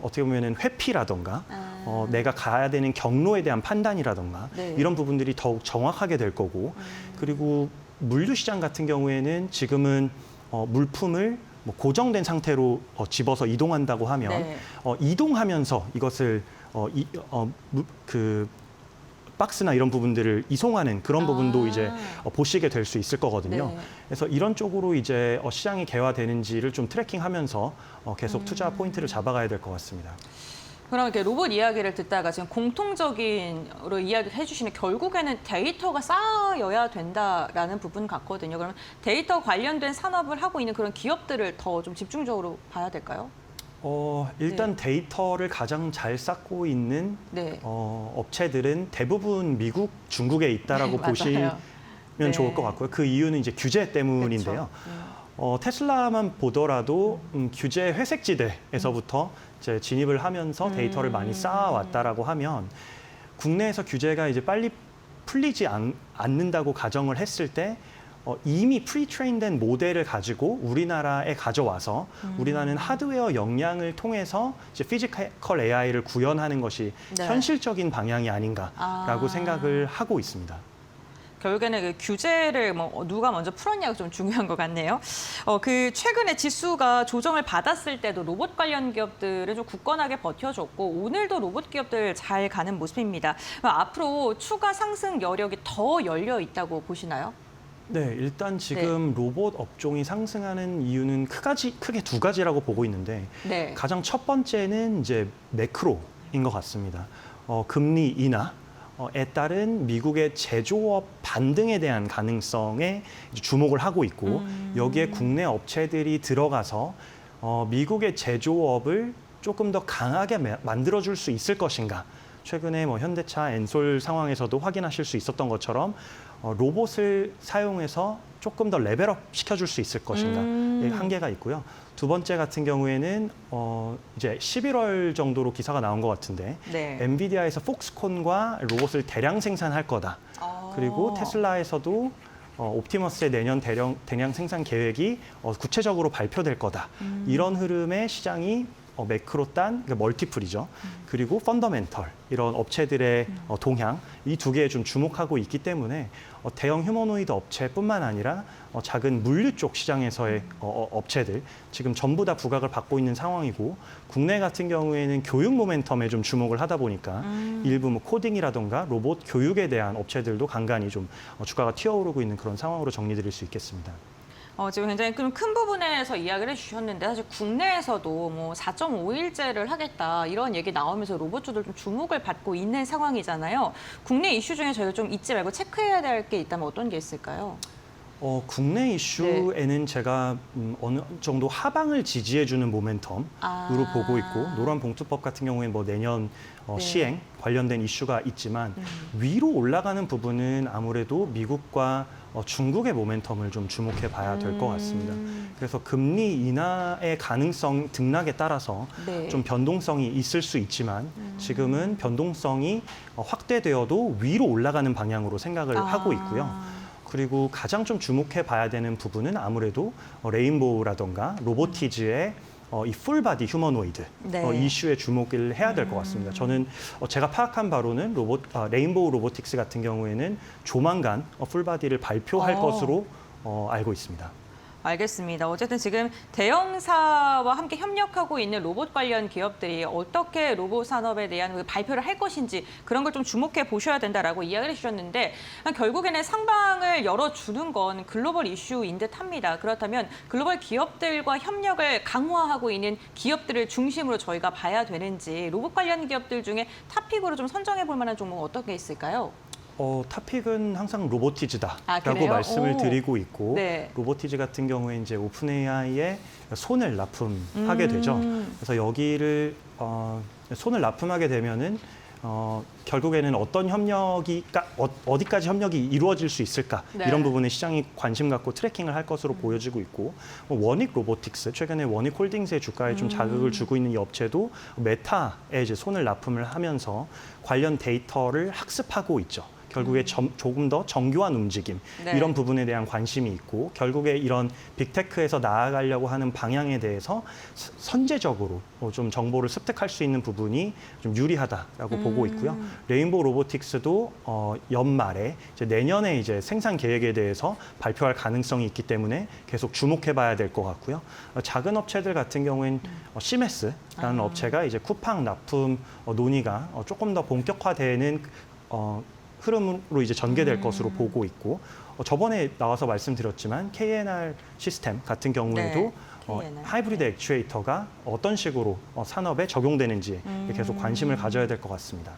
어떻게 보면은 회피라던가 내가 가야 되는 경로에 대한 판단이라던가 네. 이런 부분들이 더욱 정확하게 될 거고 그리고 물류 시장 같은 경우에는 지금은 물품을 뭐 고정된 상태로 집어서 이동한다고 하면 네. 이동하면서 이것을 그 박스나 이런 부분들을 이송하는 그런 부분도 이제 보시게 될 수 있을 거거든요. 네. 그래서 이런 쪽으로 이제 시장이 개화되는지를 좀 트래킹하면서 계속 투자 포인트를 잡아가야 될 것 같습니다. 그럼 이렇게 로봇 이야기를 듣다가 지금 공통적인으로 이야기를 해주시는 결국에는 데이터가 쌓여야 된다라는 부분 같거든요. 그러면 데이터 관련된 산업을 하고 있는 그런 기업들을 더 좀 집중적으로 봐야 될까요? 일단 데이터를 가장 잘 쌓고 있는 네. 업체들은 대부분 미국, 중국에 있다라고 네, 보시면 네. 좋을 것 같고요. 그 이유는 이제 규제 때문인데요. 테슬라만 보더라도 규제 회색지대에서부터 이제 진입을 하면서 데이터를 많이 쌓아왔다라고 하면 국내에서 규제가 이제 빨리 풀리지 않는다고 가정을 했을 때 이미 프리트레인된 모델을 가지고 우리나라에 가져와서 우리나라는 하드웨어 역량을 통해서 이제 피지컬 AI를 구현하는 것이 네. 현실적인 방향이 아닌가라고 생각을 하고 있습니다. 결국에는 그 규제를 뭐 누가 먼저 풀었냐가 좀 중요한 것 같네요. 그 최근에 지수가 조정을 받았을 때도 로봇 관련 기업들은 좀 굳건하게 버텨줬고 오늘도 로봇 기업들 잘 가는 모습입니다. 앞으로 추가 상승 여력이 더 열려 있다고 보시나요? 네, 일단 지금 로봇 업종이 상승하는 이유는 크게 두 가지라고 보고 있는데 네. 가장 첫 번째는 이제 매크로인 것 같습니다. 금리 인하에 따른 미국의 제조업 반등에 대한 가능성에 주목을 하고 있고 여기에 국내 업체들이 들어가서 미국의 제조업을 조금 더 강하게 만들어줄 수 있을 것인가. 최근에 뭐 현대차, 엔솔 상황에서도 확인하실 수 있었던 것처럼 로봇을 사용해서 조금 더 레벨업 시켜줄 수 있을 것인가의 한계가 있고요. 두 번째 같은 경우에는 이제 11월 정도로 기사가 나온 것 같은데 네. 엔비디아에서 폭스콘과 로봇을 대량 생산할 거다. 그리고 테슬라에서도 옵티머스의 내년 대량 생산 계획이 구체적으로 발표될 거다. 이런 흐름의 시장이 매크로 딴 그러니까 멀티플이죠. 그리고 펀더멘털 이런 업체들의 동향 이 두 개에 좀 주목하고 있기 때문에 대형 휴머노이드 업체뿐만 아니라 작은 물류 쪽 시장에서의 업체들 지금 전부 다 부각을 받고 있는 상황이고 국내 같은 경우에는 교육 모멘텀에 좀 주목을 하다 보니까 일부 뭐 코딩이라던가 로봇 교육에 대한 업체들도 간간히 좀 주가가 튀어오르고 있는 그런 상황으로 정리드릴 수 있겠습니다. 지금 굉장히 큰 부분에서 이야기를 해주셨는데 사실 국내에서도 뭐 4.5일제를 하겠다 이런 얘기 나오면서 로봇주들 좀 주목을 받고 있는 상황이잖아요. 국내 이슈 중에 저희가 좀 잊지 말고 체크해야 될 게 있다면 어떤 게 있을까요? 국내 이슈에는 제가 어느 정도 하방을 지지해주는 모멘텀으로 보고 있고 노란봉투법 같은 경우에는 뭐 내년 시행 관련된 이슈가 있지만 위로 올라가는 부분은 아무래도 미국과 중국의 모멘텀을 좀 주목해 봐야 될 것 같습니다. 그래서 금리 인하의 가능성 등락에 따라서 좀 변동성이 있을 수 있지만 지금은 변동성이 확대되어도 위로 올라가는 방향으로 생각을 하고 있고요. 그리고 가장 좀 주목해 봐야 되는 부분은 아무래도 레인보우라던가 로보티즈의 이 풀바디 휴머노이드 이슈에 주목을 해야 될 것 같습니다. 저는 제가 파악한 바로는 레인보우 로보틱스 같은 경우에는 조만간 풀바디를 발표할 것으로 알고 있습니다. 알겠습니다. 어쨌든 지금 대형사와 함께 협력하고 있는 로봇 관련 기업들이 어떻게 로봇 산업에 대한 발표를 할 것인지 그런 걸 좀 주목해 보셔야 된다라고 이야기를 해주셨는데 결국에는 상방을 열어주는 건 글로벌 이슈인 듯합니다. 그렇다면 글로벌 기업들과 협력을 강화하고 있는 기업들을 중심으로 저희가 봐야 되는지 로봇 관련 기업들 중에 탑픽으로 좀 선정해 볼 만한 종목 어떤 게 있을까요? 탑픽은 항상 로보티즈다라고 말씀을 드리고 있고 로보티즈 같은 경우에 이제 오픈 AI에 손을 납품하게 되죠. 그래서 여기를 손을 납품하게 되면은 결국에는 어떤 협력이 어디까지 협력이 이루어질 수 있을까 이런 부분에 시장이 관심 갖고 트래킹을 할 것으로 보여지고 있고 원익 로보틱스 최근에 원익 홀딩스의 주가에 좀 자극을 주고 있는 이 업체도 메타에 이제 손을 납품을 하면서 관련 데이터를 학습하고 있죠. 결국에 조금 더 정교한 움직임 이런 부분에 대한 관심이 있고 결국에 이런 빅테크에서 나아가려고 하는 방향에 대해서 선제적으로 좀 정보를 습득할 수 있는 부분이 좀 유리하다라고 보고 있고요. 레인보우 로보틱스도 연말에 이제 내년에 이제 생산 계획에 대해서 발표할 가능성이 있기 때문에 계속 주목해봐야 될 것 같고요. 작은 업체들 같은 경우에는 시메스라는 업체가 이제 쿠팡 납품 논의가 조금 더 본격화되는 흐름으로 이제 전개될 것으로 보고 있고 저번에 나와서 말씀드렸지만 KNR 시스템 같은 경우에도 하이브리드 액추에이터가 어떤 식으로 산업에 적용되는지 계속 관심을 가져야 될 것 같습니다.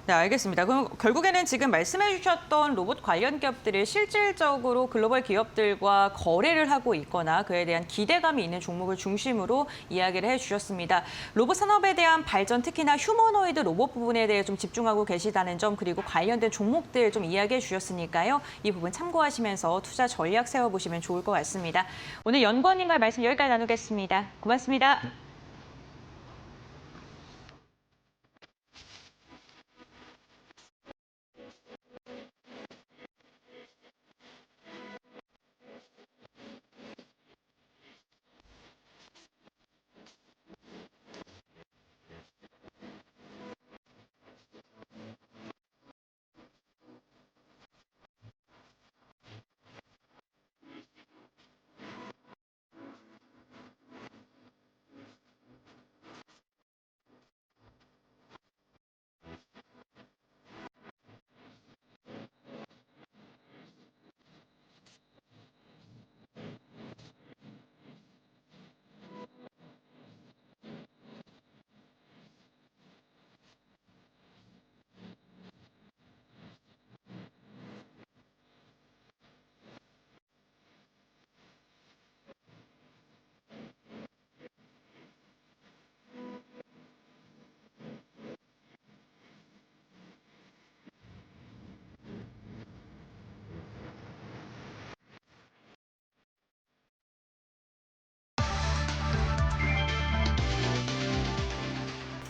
네, 알겠습니다. 그럼 결국에는 지금 말씀해 주셨던 로봇 관련 기업들이 실질적으로 글로벌 기업들과 거래를 하고 있거나 그에 대한 기대감이 있는 종목을 중심으로 이야기를 해주셨습니다. 로봇 산업에 대한 발전, 특히나 휴머노이드 로봇 부분에 대해 좀 집중하고 계시다는 점, 그리고 관련된 종목들 좀 이야기해 주셨으니까요. 이 부분 참고하시면서 투자 전략 세워보시면 좋을 것 같습니다. 오늘 연구원님과의 말씀 여기까지 나누겠습니다. 고맙습니다.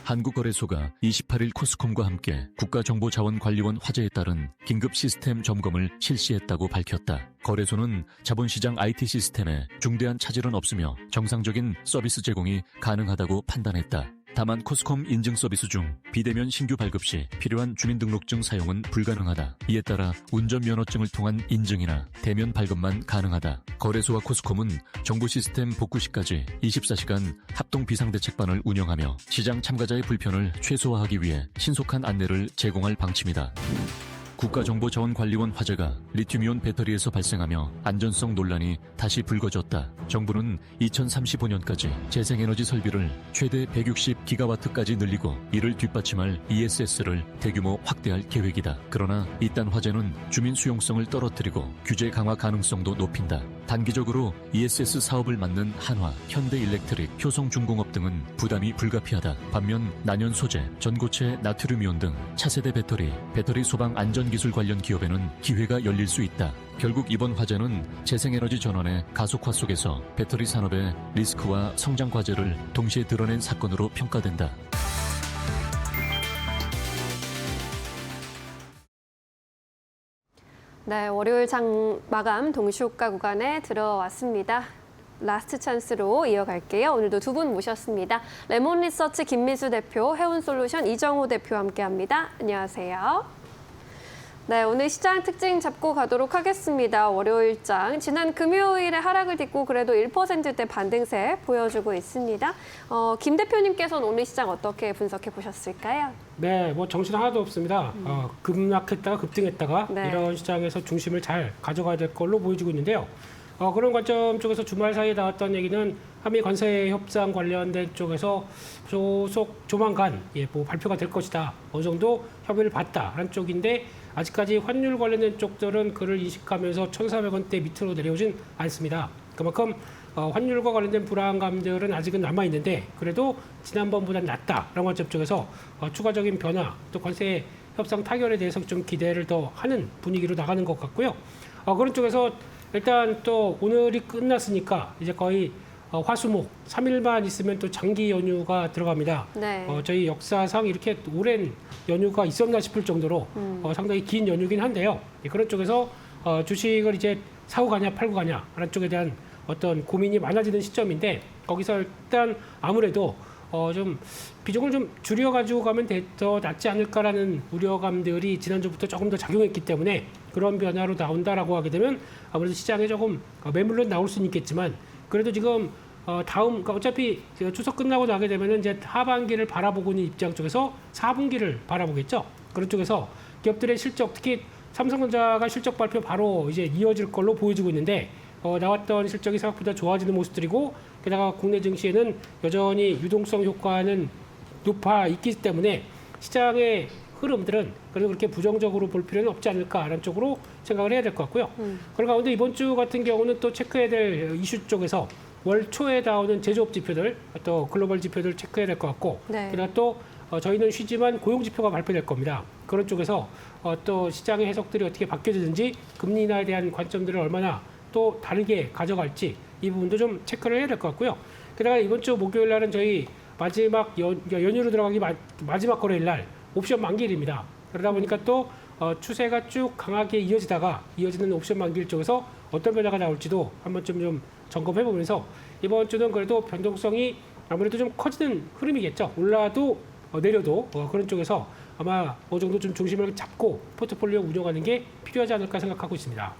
한국거래소가 28일 코스콤과 함께 국가정보자원관리원 화재에 따른 긴급 시스템 점검을 실시했다고 밝혔다. 거래소는 자본시장 IT 시스템에 중대한 차질은 없으며 정상적인 서비스 제공이 가능하다고 판단했다. 다만 코스콤 인증 서비스 중 비대면 신규 발급 시 필요한 주민등록증 사용은 불가능하다. 이에 따라 운전면허증을 통한 인증이나 대면 발급만 가능하다. 거래소와 코스콤은 정보 시스템 복구 시까지 24시간 합동 비상대책반을 운영하며 시장 참가자의 불편을 최소화하기 위해 신속한 안내를 제공할 방침이다. 국가정보자원관리원 화재가 리튬이온 배터리에서 발생하며 안전성 논란이 다시 불거졌다. 정부는 2035년까지 재생에너지 설비를 최대 160기가와트까지 늘리고 이를 뒷받침할 ESS를 대규모 확대할 계획이다. 그러나 이딴 화재는 주민 수용성을 떨어뜨리고 규제 강화 가능성도 높인다. 단기적으로 ESS 사업을 맡는 한화, 현대일렉트릭, 효성중공업 등은 부담이 불가피하다. 반면 난연 소재, 전고체 나트륨이온 등 차세대 배터리 소방 안전기술 관련 기업에는 기회가 열릴 수 있다. 결국 이번 화재는 재생에너지 전환의 가속화 속에서 배터리 산업의 리스크와 성장 과제를 동시에 드러낸 사건으로 평가된다. 네, 월요일 장 마감 동시호가 구간에 들어왔습니다. 라스트 찬스로 이어갈게요. 오늘도 두 분 모셨습니다. 레몬리서치 김미수 대표, 해운솔루션 이정호 대표와 함께합니다. 안녕하세요. 네, 오늘 시장 특징 잡고 가도록 하겠습니다. 월요일장 지난 금요일에 하락을 딛고 그래도 1%대 반등세 보여주고 있습니다. 김 대표님께서는 오늘 시장 어떻게 분석해 보셨을까요? 네, 뭐 정신 하나도 없습니다. 급락했다가 급등했다가 네. 이런 시장에서 중심을 잘 가져가야 될 걸로 보여지고 있는데요. 그런 관점 쪽에서 주말 사이에 나왔던 얘기는 한미 관세 협상 관련된 쪽에서 조만간 뭐 발표가 될 것이다. 어느 정도 협의를 봤다라는 쪽인데 아직까지 환율 관련된 쪽들은 그를 인식하면서 1,400원대 밑으로 내려오진 않습니다. 그만큼 환율과 관련된 불안감들은 아직은 남아있는데 그래도 지난번보다는 낫다라는 관점 쪽에서 추가적인 변화 또 관세 협상 타결에 대해서 좀 기대를 더 하는 분위기로 나가는 것 같고요. 그런 쪽에서 일단 또 오늘이 끝났으니까 이제 거의 화수목 3일만 있으면 또 장기 연휴가 들어갑니다. 네. 저희 역사상 이렇게 오랜 연휴가 있었나 싶을 정도로 상당히 긴 연휴긴 한데요. 그런 쪽에서 주식을 이제 사고 가냐 팔고 가냐라는 쪽에 대한 어떤 고민이 많아지는 시점인데 거기서 일단 아무래도 좀 비중을 좀 줄여가지고 가면 더 낫지 않을까라는 우려감들이 지난주부터 조금 더 작용했기 때문에 그런 변화로 나온다라고 하게 되면 아무래도 시장에 조금 매물로 나올 수는 있겠지만 그래도 지금 그러니까 어차피 추석 끝나고 나게 되면은 이제 하반기를 바라보고 있는 입장 쪽에서 4분기를 바라보겠죠. 그런 쪽에서 기업들의 실적, 특히 삼성전자가 실적 발표 바로 이제 이어질 걸로 보여지고 있는데 나왔던 실적이 생각보다 좋아지는 모습들이고 게다가 국내 증시에는 여전히 유동성 효과는 높아 있기 때문에 시장의 흐름들은 그래도 그렇게 부정적으로 볼 필요는 없지 않을까라는 쪽으로 생각을 해야 될 것 같고요. 그런 가운데 이번 주 같은 경우는 또 체크해야 될 이슈 쪽에서 월 초에 나오는 제조업 지표들, 또 글로벌 지표들 체크해야 될 것 같고, 네. 게다가 또 저희는 쉬지만 고용 지표가 발표될 겁니다. 그런 쪽에서 또 시장의 해석들이 어떻게 바뀌어지는지, 금리 인하에 대한 관점들을 얼마나 또 다르게 가져갈지 이 부분도 좀 체크를 해야 될 것 같고요. 게다가 이번 주 목요일 날은 저희 마지막 연휴로 들어가기 마지막 거래일 날 옵션 만기일입니다. 그러다 보니까 또 추세가 쭉 강하게 이어지는 옵션 만기일 쪽에서 어떤 변화가 나올지도 한 번쯤 좀 점검해 보면서 이번 주는 그래도 변동성이 아무래도 좀 커지는 흐름이겠죠. 올라도 내려도 그런 쪽에서 아마 어느 정도 좀 중심을 잡고 포트폴리오 운영하는 게 필요하지 않을까 생각하고 있습니다.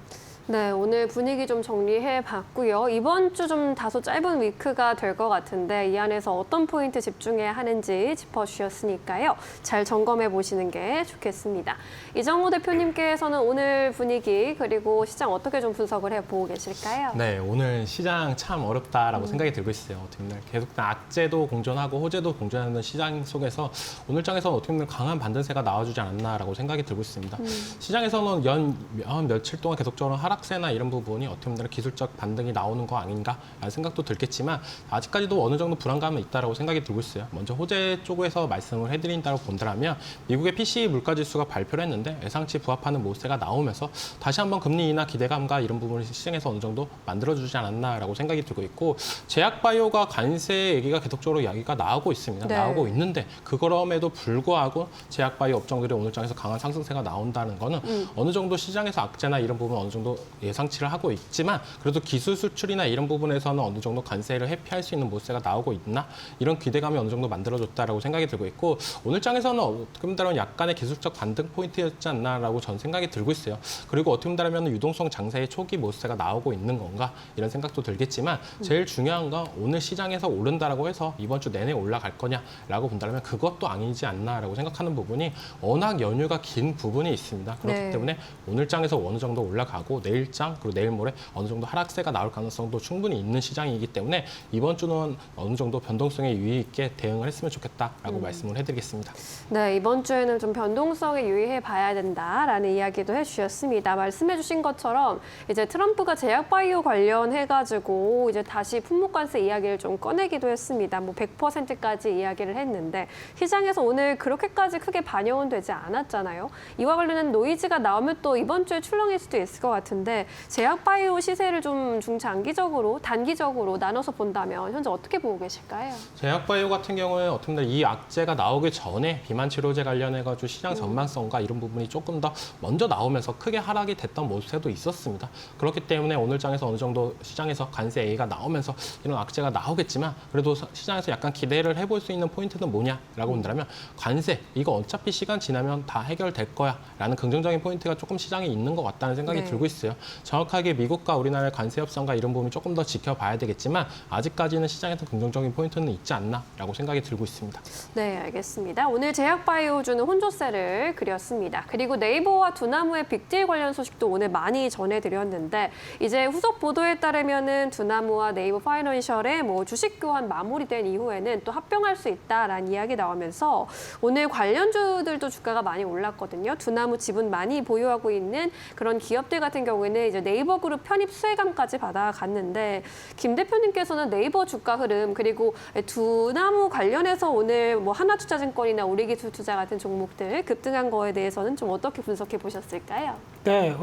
네, 오늘 분위기 좀 정리해 봤고요. 이번 주 좀 다소 짧은 위크가 될 것 같은데 이 안에서 어떤 포인트 집중해야 하는지 짚어주셨으니까요. 잘 점검해 보시는 게 좋겠습니다. 이정호 대표님께서는 오늘 분위기 그리고 시장 어떻게 좀 분석을 해보고 계실까요? 네, 오늘 시장 참 어렵다라고 생각이 들고 있어요. 어떻게 보면 계속 악재도 공존하고 호재도 공존하는 시장 속에서 오늘 장에서는 어떻게 보면 강한 반등세가 나와주지 않았나라고 생각이 들고 있습니다. 시장에서는 연 며칠 동안 계속적으로 하락세나 이런 부분이 어떻게 보면 기술적 반등이 나오는 거 아닌가라는 생각도 들겠지만 아직까지도 어느 정도 불안감은 있다라고 생각이 들고 있어요. 먼저 호재 쪽에서 말씀을 해드린다고 본다면 미국의 PCE 물가지수가 발표를 했는데 예상치 부합하는 모세가 나오면서 다시 한번 금리 인하 기대감과 이런 부분을 시장에서 어느 정도 만들어주지 않았나라고 생각이 들고 있고 제약바이오가 관세 얘기가 계속적으로 이야기가 나오고 있습니다. 네. 나오고 있는데 그럼에도 불구하고 제약바이오 업종들이 오늘 장에서 강한 상승세가 나온다는 거는 어느 정도 시장에서 악재나 이런 부분 어느 정도 예상치를 하고 있지만 그래도 기술 수출이나 이런 부분에서는 어느 정도 관세를 회피할 수 있는 모세가 나오고 있나 이런 기대감이 어느 정도 만들어졌다라고 생각이 들고 있고 오늘 장에서는 어떻게 보면 약간의 기술적 반등 포인트였지 않나라고 전 생각이 들고 있어요. 그리고 어떻게 보면 유동성 장세의 초기 모세가 나오고 있는 건가 이런 생각도 들겠지만 제일 중요한 건 오늘 시장에서 오른다라고 해서 이번 주 내내 올라갈 거냐라고 본다면 그것도 아니지 않나라고 생각하는 부분이 워낙 연휴가 긴 부분이 있습니다. 그렇기 네. 때문에 오늘 장에서 어느 정도 올라가고 내일 장 그리고 내일 모레 어느 정도 하락세가 나올 가능성도 충분히 있는 시장이기 때문에 이번 주는 어느 정도 변동성에 유의 있게 대응을 했으면 좋겠다라고 말씀을 해드리겠습니다. 네, 이번 주에는 좀 변동성에 유의해 봐야 된다라는 이야기도 해주셨습니다. 말씀해주신 것처럼 이제 트럼프가 제약바이오 관련해가지고 이제 다시 품목관세 이야기를 좀 꺼내기도 했습니다. 뭐 100%까지 이야기를 했는데 시장에서 오늘 그렇게까지 크게 반영은 되지 않았잖아요. 이와 관련된 노이즈가 나오면 또 이번 주에 출렁일 수도 있을 것 같은데 제약바이오 시세를 좀 중장기적으로 단기적으로 나눠서 본다면 현재 어떻게 보고 계실까요? 제약바이오 같은 경우에 어떻게 보면 이 악재가 나오기 전에 비만 치료제 관련해가지고 시장 전망성과 이런 부분이 조금 더 먼저 나오면서 크게 하락이 됐던 모습도 있었습니다. 그렇기 때문에 오늘 장에서 어느 정도 시장에서 관세 A가 나오면서 이런 악재가 나오겠지만 그래도 시장에서 약간 기대를 해볼 수 있는 포인트는 뭐냐라고 본다면 관세 이거 어차피 시간 지나면 다 해결될 거야라는 긍정적인 포인트가 조금 시장에 있는 것 같다는 생각이 네. 들고 있어요. 정확하게 미국과 우리나라의 관세 협상과 이런 부분이 조금 더 지켜봐야 되겠지만 아직까지는 시장에서 긍정적인 포인트는 있지 않나라고 생각이 들고 있습니다. 네, 알겠습니다. 오늘 제약바이오주는 혼조세를 그렸습니다. 그리고 네이버와 두나무의 빅딜 관련 소식도 오늘 많이 전해드렸는데 이제 후속 보도에 따르면은 두나무와 네이버 파이낸셜의 뭐 주식 교환 마무리된 이후에는 또 합병할 수 있다라는 이야기 나오면서 오늘 관련주들도 주가가 많이 올랐거든요. 두나무 지분 많이 보유하고 있는 그런 기업들 같은 경우에는 이제 네이버 그룹 편입 수혜감까지 받아갔는데 김 대표님께서는 네이버 주가 흐름 그리고 두나무 관련해서 오늘 뭐 하나투자증권이나 우리기술투자 같은 종목들 급등한 거에 대해서는 좀 어떻게 분석해 보셨을까요? 네,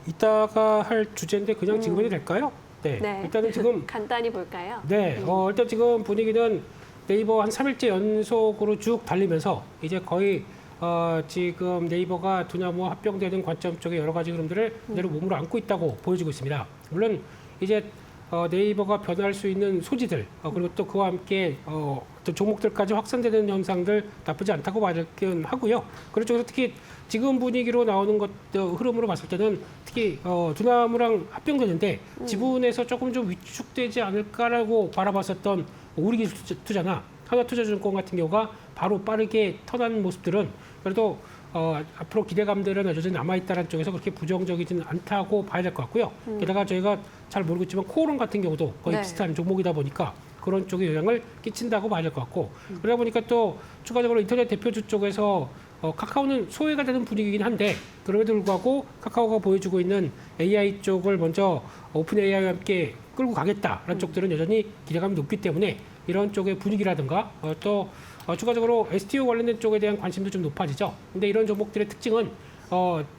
이따가 할 주제인데 그냥 지금 해도 될까요? 네, 네. 일단은 지금 간단히 볼까요? 네, 일단 지금 분위기는 네이버 한 3일째 연속으로 쭉 달리면서 이제 거의 지금 네이버가 두나무와 합병되는 관점 쪽에 여러 가지 흐름들을 그대로 몸으로 안고 있다고 보여지고 있습니다. 물론 이제 네이버가 변할 수 있는 소지들 그리고 또 그와 함께 또 종목들까지 확산되는 현상들 나쁘지 않다고 말하긴 하고요. 그런 쪽에서 특히 지금 분위기로 나오는 것 흐름으로 봤을 때는 특히 두나무랑 합병되는데 지분에서 조금 좀 위축되지 않을까라고 바라봤었던 우리기술투자나 하나투자증권 같은 경우가 바로 빠르게 턴한 모습들은 그래도 앞으로 기대감들은 여전히 남아있다는 쪽에서 그렇게 부정적이지는 않다고 봐야 될 것 같고요. 게다가 저희가 잘 모르겠지만 코오롱 같은 경우도 거의 네. 비슷한 종목이다 보니까 그런 쪽에 영향을 끼친다고 봐야 될 것 같고 그러다 보니까 또 추가적으로 인터넷 대표주 쪽에서 카카오는 소외가 되는 분위기이긴 한데 그럼에도 불구하고 카카오가 보여주고 있는 AI 쪽을 먼저 오픈 AI와 함께 끌고 가겠다라는 쪽들은 여전히 기대감이 높기 때문에 이런 쪽의 분위기라든가 또 추가적으로 STO 관련된 쪽에 대한 관심도 좀 높아지죠. 근데 이런 종목들의 특징은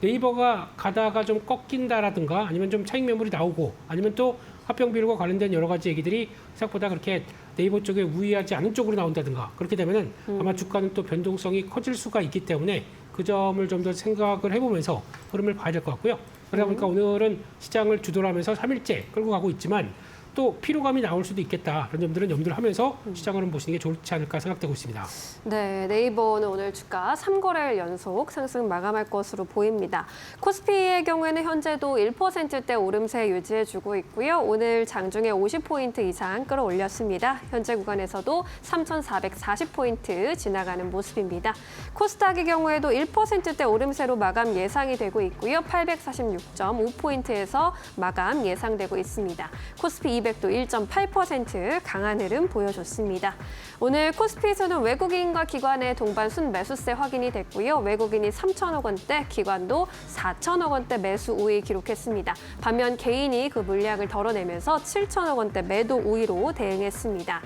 네이버가 가다가 좀 꺾인다라든가 아니면 좀 차익 매물이 나오고 아니면 또 합병 비율과 관련된 여러 가지 얘기들이 생각보다 그렇게 네이버 쪽에 우위하지 않은 쪽으로 나온다든가 그렇게 되면은 아마 주가는 또 변동성이 커질 수가 있기 때문에 그 점을 좀 더 생각을 해보면서 흐름을 봐야 될 것 같고요. 그러다 보니까 오늘은 시장을 주도하면서 3일째 끌고 가고 있지만 또 피로감이 나올 수도 있겠다. 그런 점들은 염두를 하면서 시장을 보시는 게 좋지 않을까 생각되고 있습니다. 네, 네이버는 오늘 주가 3거래일 연속 상승 마감할 것으로 보입니다. 코스피의 경우에는 현재도 1%대 오름세 유지해주고 있고요. 오늘 장중에 50포인트 이상 끌어올렸습니다. 현재 구간에서도 3,440포인트 지나가는 모습입니다. 코스닥의 경우에도 1%대 오름세로 마감 예상이 되고 있고요. 846.5포인트에서 마감 예상되고 있습니다. 코스피 200도 1.8% 강한 흐름 보여줬습니다. 오늘 코스피에서는 외국인과 기관의 동반 순매수세 확인이 됐고요. 외국인이 3천억 원대, 기관도 4천억 원대 매수 우위 기록했습니다. 반면 개인이 그 물량을 덜어내면서 7천억 원대 매도 우위로 대응했습니다.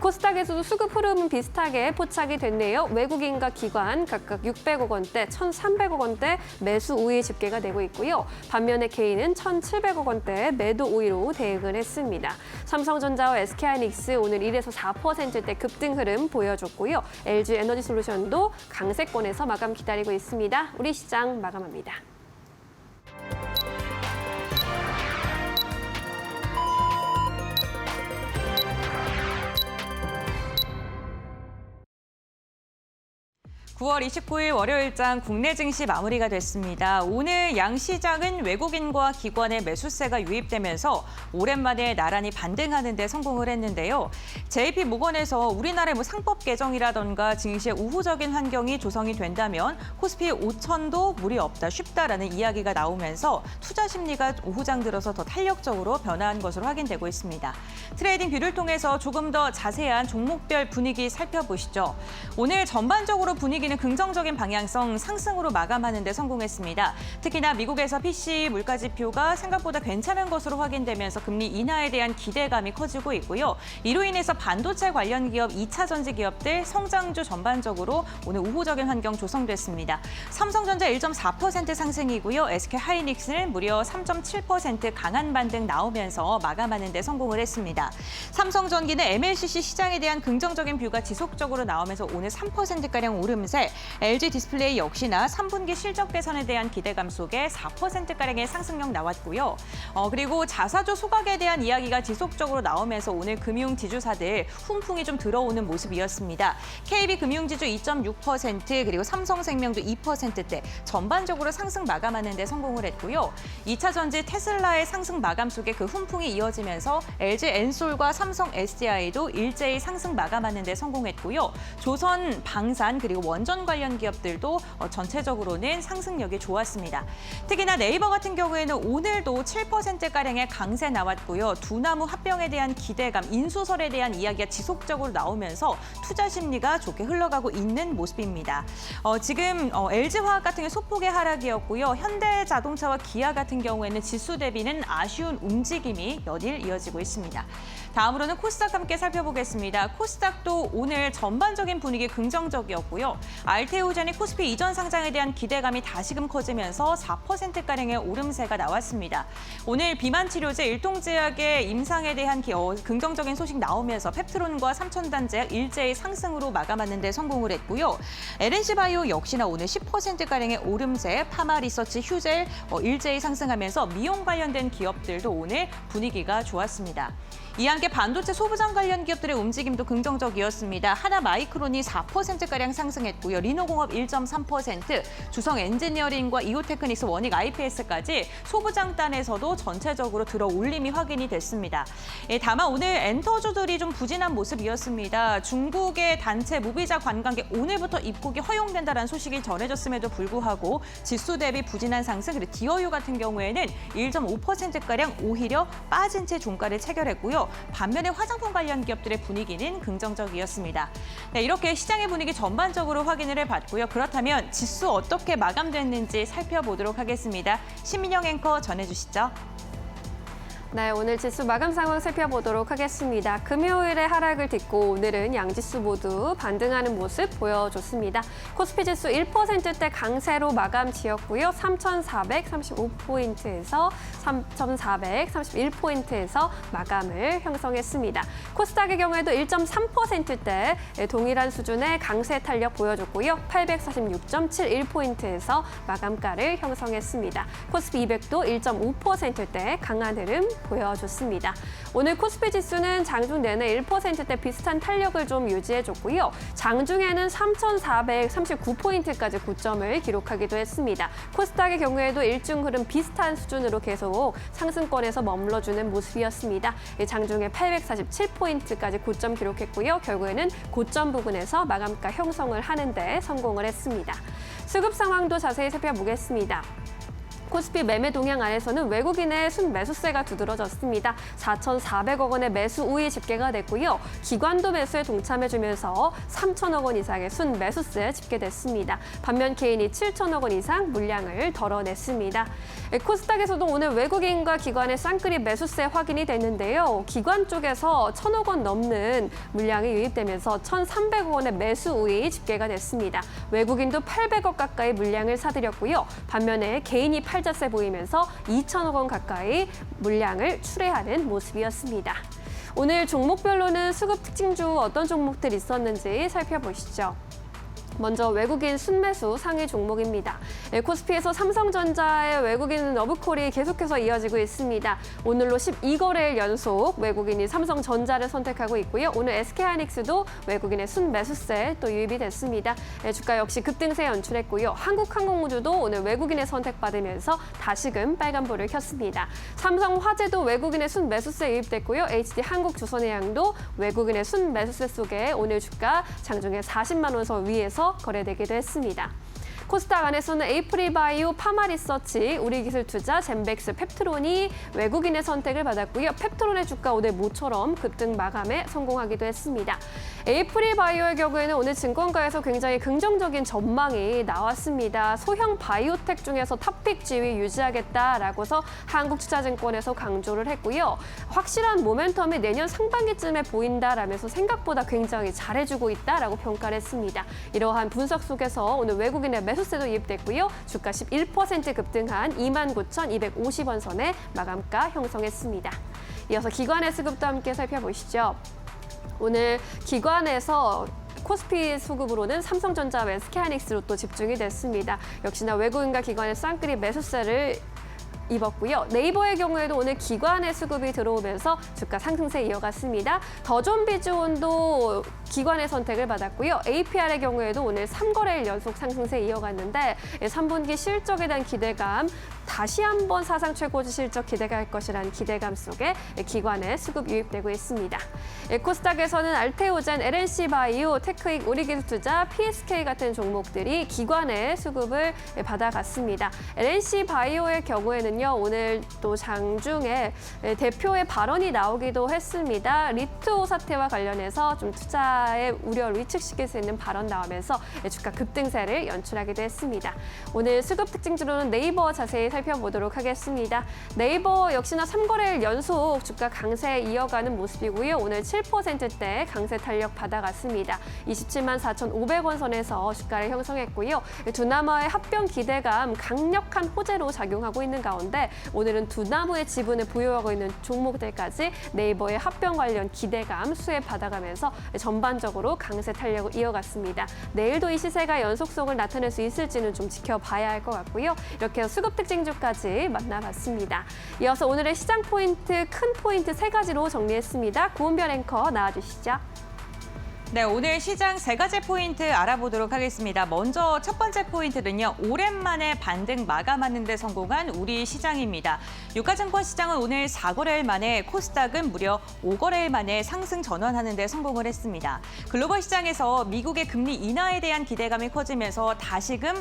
코스닥에서도 수급 흐름은 비슷하게 포착이 됐네요. 외국인과 기관 각각 600억 원대, 1,300억 원대 매수 우위 집계가 되고 있고요. 반면에 개인은 1,700억 원대 매도 우위로 대응을 했습니다. 삼성전자와 SK하이닉스 오늘 1에서 4%대 급등 흐름 보여줬고요. LG 에너지솔루션도 강세권에서 마감 기다리고 있습니다. 우리 시장 마감합니다. (9월 29일) 월요일장 국내 증시 마무리가 됐습니다. 오늘 양시장은 외국인과 기관의 매수세가 유입되면서 오랜만에 나란히 반등하는 데 성공을 했는데요. JP모건에서 우리나라의 상법 개정이라던가 증시의 우호적인 환경이 조성이 된다면 코스피 5천도 무리 없다, 쉽다라는 이야기가 나오면서 투자 심리가 오후장 들어서 더 탄력적으로 변화한 것으로 확인되고 있습니다. 트레이딩 뷰를 통해서 조금 더 자세한 종목별 분위기 살펴보시죠. 오늘 전반적으로 분위기는 긍정적인 방향성 상승으로 마감하는 데 성공했습니다. 특히나 미국에서 PCE 물가지표가 생각보다 괜찮은 것으로 확인되면서 금리 인하에 대한 기대감이 커지고 있고요. 이로 인해서 반도체 관련 기업, 2차 전지 기업들 성장주 전반적으로 오늘 우호적인 환경 조성됐습니다. 삼성전자 1.4% 상승이고요. SK하이닉스는 무려 3.7% 강한 반등 나오면서 마감하는 데 성공을 했습니다. 삼성전기는 MLCC 시장에 대한 긍정적인 뷰가 지속적으로 나오면서 오늘 3%가량 오름세, LG 디스플레이 역시나 3분기 실적 개선에 대한 기대감 속에 4%가량의 상승력 나왔고요. 그리고 자사주 소각에 대한 이야기가 지속적으로 나오면서 오늘 금융 지주사들 훈풍이 좀 들어오는 모습이었습니다. KB금융지주 2.6%, 그리고 삼성생명도 2%대 전반적으로 상승 마감하는 데 성공을 했고요. 2차 전지 테슬라의 상승 마감 속에 그 훈풍이 이어지면서 LG 엔솔과 삼성 SDI도 일제히 상승 마감하는 데 성공했고요. 조선 방산 그리고 원전 관련 기업들도 전체적으로는 상승력이 좋았습니다. 특히나 네이버 같은 경우에는 오늘도 7%가량의 강세 나왔고요. 두나무 합병에 대한 기대감, 인수설에 대한 이야기가 지속적으로 나오면서 투자 심리가 좋게 흘러가고 있는 모습입니다. 지금 LG화학 같은 경우 소폭의 하락이었고요. 현대자동차와 기아 같은 경우에는 지수 대비는 아쉬운 움직임이 연일 이어지고 있습니다. 다음으로는 코스닥 함께 살펴보겠습니다. 코스닥도 오늘 전반적인 분위기 긍정적이었고요. 알테오젠이 코스피 이전 상장에 대한 기대감이 다시금 커지면서 4%가량의 오름세가 나왔습니다. 오늘 비만 치료제 일통제약의 임상에 대한 긍정적인 소식 나오면서 펩트론과 삼천단제약 일제히 상승으로 마감하는 데 성공을 했고요. LNC바이오 역시나 오늘 10%가량의 오름세, 파마리서치, 휴젤 일제히 상승하면서 미용 관련된 기업들도 오늘 분위기가 좋았습니다. 이와 함께 함께 반도체 소부장 관련 기업들의 움직임도 긍정적이었습니다. 하나마이크론이 4%가량 상승했고요. 리노공업 1.3%, 주성 엔지니어링과 이오테크닉스, 원익 IPS까지 소부장단에서도 전체적으로 들어 올림이 확인이 됐습니다. 다만 오늘 엔터주들이 좀 부진한 모습이었습니다. 중국의 단체 무비자 관광객 오늘부터 입국이 허용된다는 소식이 전해졌음에도 불구하고 지수 대비 부진한 상승, 그리고 디어유 같은 경우에는 1.5%가량 오히려 빠진 채 종가를 체결했고요. 반면에 화장품 관련 기업들의 분위기는 긍정적이었습니다. 네, 이렇게 시장의 분위기 전반적으로 확인을 해봤고요. 그렇다면 지수 어떻게 마감됐는지 살펴보도록 하겠습니다. 신민영 앵커 전해주시죠. 네, 오늘 지수 마감 상황 살펴보도록 하겠습니다. 금요일의 하락을 딛고 오늘은 양지수 모두 반등하는 모습 보여줬습니다. 코스피 지수 1%대 강세로 마감 지었고요. 3,435포인트에서 3,431포인트에서 마감을 형성했습니다. 코스닥의 경우에도 1.3%대 동일한 수준의 강세 탄력 보여줬고요. 846.71포인트에서 마감가를 형성했습니다. 코스피 200도 1.5%대 강한 흐름 보여줬습니다. 오늘 코스피 지수는 장중 내내 1%대 비슷한 탄력을 좀 유지해줬고요. 장중에는 3,439포인트까지 고점을 기록하기도 했습니다. 코스닥의 경우에도 일중 흐름 비슷한 수준으로 계속 상승권에서 머물러주는 모습이었습니다. 장중에 847포인트까지 고점 기록했고요. 결국에는 고점 부근에서 마감가 형성을 하는 데 성공을 했습니다. 수급 상황도 자세히 살펴보겠습니다. 코스피 매매 동향 안에서는 외국인의 순매수세가 두드러졌습니다. 4,400억 원의 매수 우위 집계가 됐고요. 기관도 매수에 동참해주면서 3천억 원 이상의 순매수세 집계됐습니다. 반면 개인이 7천억 원 이상 물량을 덜어냈습니다. 코스닥에서도 오늘 외국인과 기관의 쌍끌이 매수세 확인이 됐는데요. 기관 쪽에서 1,000억 원 넘는 물량이 유입되면서 1,300억 원의 매수 우위 집계가 됐습니다. 외국인도 800억 가까이 물량을 사들였고요. 반면에 개인이 팔자세 보이면서 2천억 원 가까이 물량을 출회하는 모습이었습니다. 오늘 종목별로는 수급 특징주 어떤 종목들이 있었는지 살펴보시죠. 먼저 외국인 순매수 상위 종목입니다. 코스피에서 삼성전자의 외국인 러브콜이 계속해서 이어지고 있습니다. 오늘로 12거래일 연속 외국인이 삼성전자를 선택하고 있고요. 오늘 SK하이닉스도 외국인의 순매수세 또 유입이 됐습니다. 주가 역시 급등세 연출했고요. 한국항공우주도 오늘 외국인의 선택받으면서 다시금 빨간불을 켰습니다. 삼성화재도 외국인의 순매수세 유입됐고요. HD한국조선해양도 외국인의 순매수세 속에 오늘 주가 장중에 40만 원 선 위에서 거래되기도 했습니다. 코스닥 안에서는 에이프릴바이오, 파마리서치, 우리기술투자, 젠백스, 펩트론이 외국인의 선택을 받았고요. 펩트론의 주가 오늘 모처럼 급등 마감에 성공하기도 했습니다. 에이프릴바이오의 경우에는 오늘 증권가에서 굉장히 긍정적인 전망이 나왔습니다. 소형 바이오텍 중에서 탑픽 지위 유지하겠다라고서 한국투자증권에서 강조를 했고요. 확실한 모멘텀이 내년 상반기쯤에 보인다라면서 생각보다 굉장히 잘해주고 있다라고 평가를 했습니다. 이러한 분석 속에서 오늘 외국인의 매수세도 유입됐고요. 주가 11% 급등한 29,250원 선에 마감가 형성했습니다. 이어서 기관의 수급도 함께 살펴보시죠. 오늘 기관에서 코스피 수급으로는 삼성전자와 SK하이닉스로 또 집중이 됐습니다. 역시나 외국인과 기관의 쌍끌이 매수세를 입었고요. 네이버의 경우에도 오늘 기관의 수급이 들어오면서 주가 상승세 이어갔습니다. 더존비주온도 기관의 선택을 받았고요. APR의 경우에도 오늘 3거래일 연속 상승세 이어갔는데 3분기 실적에 대한 기대감, 다시 한번 사상 최고치 실적 기대할 것이라는 기대감 속에 기관의 수급 유입되고 있습니다. 코스닥에서는 알테오젠, LNC바이오, 테크익, 우리기술투자, PSK 같은 종목들이 기관의 수급을 받아갔습니다. LNC바이오의 경우에는요, 오늘 또 장중에 대표의 발언이 나오기도 했습니다. 리투오 사태와 관련해서 좀 투자의 우려를 위축시킬 수 있는 발언 나오면서 주가 급등세를 연출하기도 했습니다. 오늘 수급 특징주로는 네이버 자세히 살펴보도록 하겠습니다. 네이버 역시나 3거래일 연속 주가 강세 이어가는 모습이고요. 오늘 7%대 강세 탄력 받아갔습니다. 27만 4,500원 선에서 주가를 형성했고요. 두나무의 합병 기대감 강력한 호재로 작용하고 있는 가운데 오늘은 두나무의 지분을 보유하고 있는 종목들까지 네이버의 합병 관련 기대감 수혜 받아가면서 전반 전반적으로 강세 탄력을 이어갔습니다. 내일도 이 시세가 연속성을 나타낼 수 있을지는 좀 지켜봐야 할 것 같고요. 이렇게 해서 수급 특징주까지 만나봤습니다. 이어서 오늘의 시장 포인트, 큰 포인트 3가지로 정리했습니다. 고은별 앵커 나와주시죠. 네, 오늘 시장 3가지 포인트 알아보도록 하겠습니다. 먼저 첫 번째 포인트는요. 오랜만에 반등 마감하는 데 성공한 우리 시장입니다. 유가증권 시장은 오늘 4거래일 만에, 코스닥은 무려 5거래일 만에 상승 전환하는 데 성공을 했습니다. 글로벌 시장에서 미국의 금리 인하에 대한 기대감이 커지면서 다시금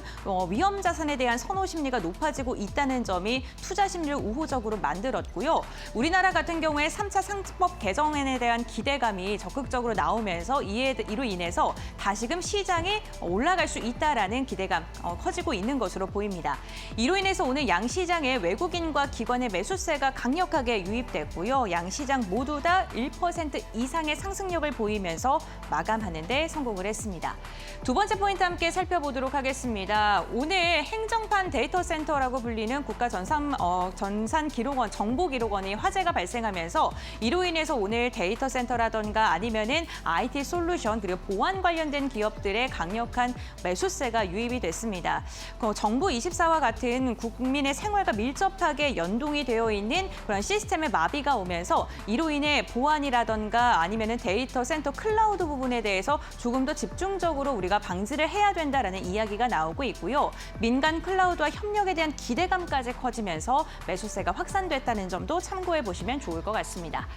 위험 자산에 대한 선호 심리가 높아지고 있다는 점이 투자 심리를 우호적으로 만들었고요. 우리나라 같은 경우에 3차 상법 개정안에 대한 기대감이 적극적으로 나오면서 이로 인해서 다시금 시장이 올라갈 수 있다라는 기대감 커지고 있는 것으로 보입니다. 이로 인해서 오늘 양시장에 외국인과 기관의 매수세가 강력하게 유입됐고요. 양시장 모두 다 1% 이상의 상승력을 보이면서 마감하는 데 성공을 했습니다. 두 번째 포인트 함께 살펴보도록 하겠습니다. 오늘 행정판 데이터 센터라고 불리는 국가 전산 기록원, 정보 기록원이 화재가 발생하면서 이로 인해서 오늘 데이터 센터라던가 아니면은 IT 솔루션 그리고 보안 관련된 기업들의 강력한 매수세가 유입이 됐습니다. 정부24와 같은 국민의 생활과 밀접하게 연동이 되어 있는 그런 시스템의 마비가 오면서 이로 인해 보안이라던가 아니면은 데이터 센터 클라우드 부분에 대해서 조금 더 집중적으로 우리가 방지를 해야 된다라는 이야기가 나오고 있고요. 민간 클라우드와 협력에 대한 기대감까지 커지면서 매수세가 확산됐다는 점도 참고해 보시면 좋을 것 같습니다.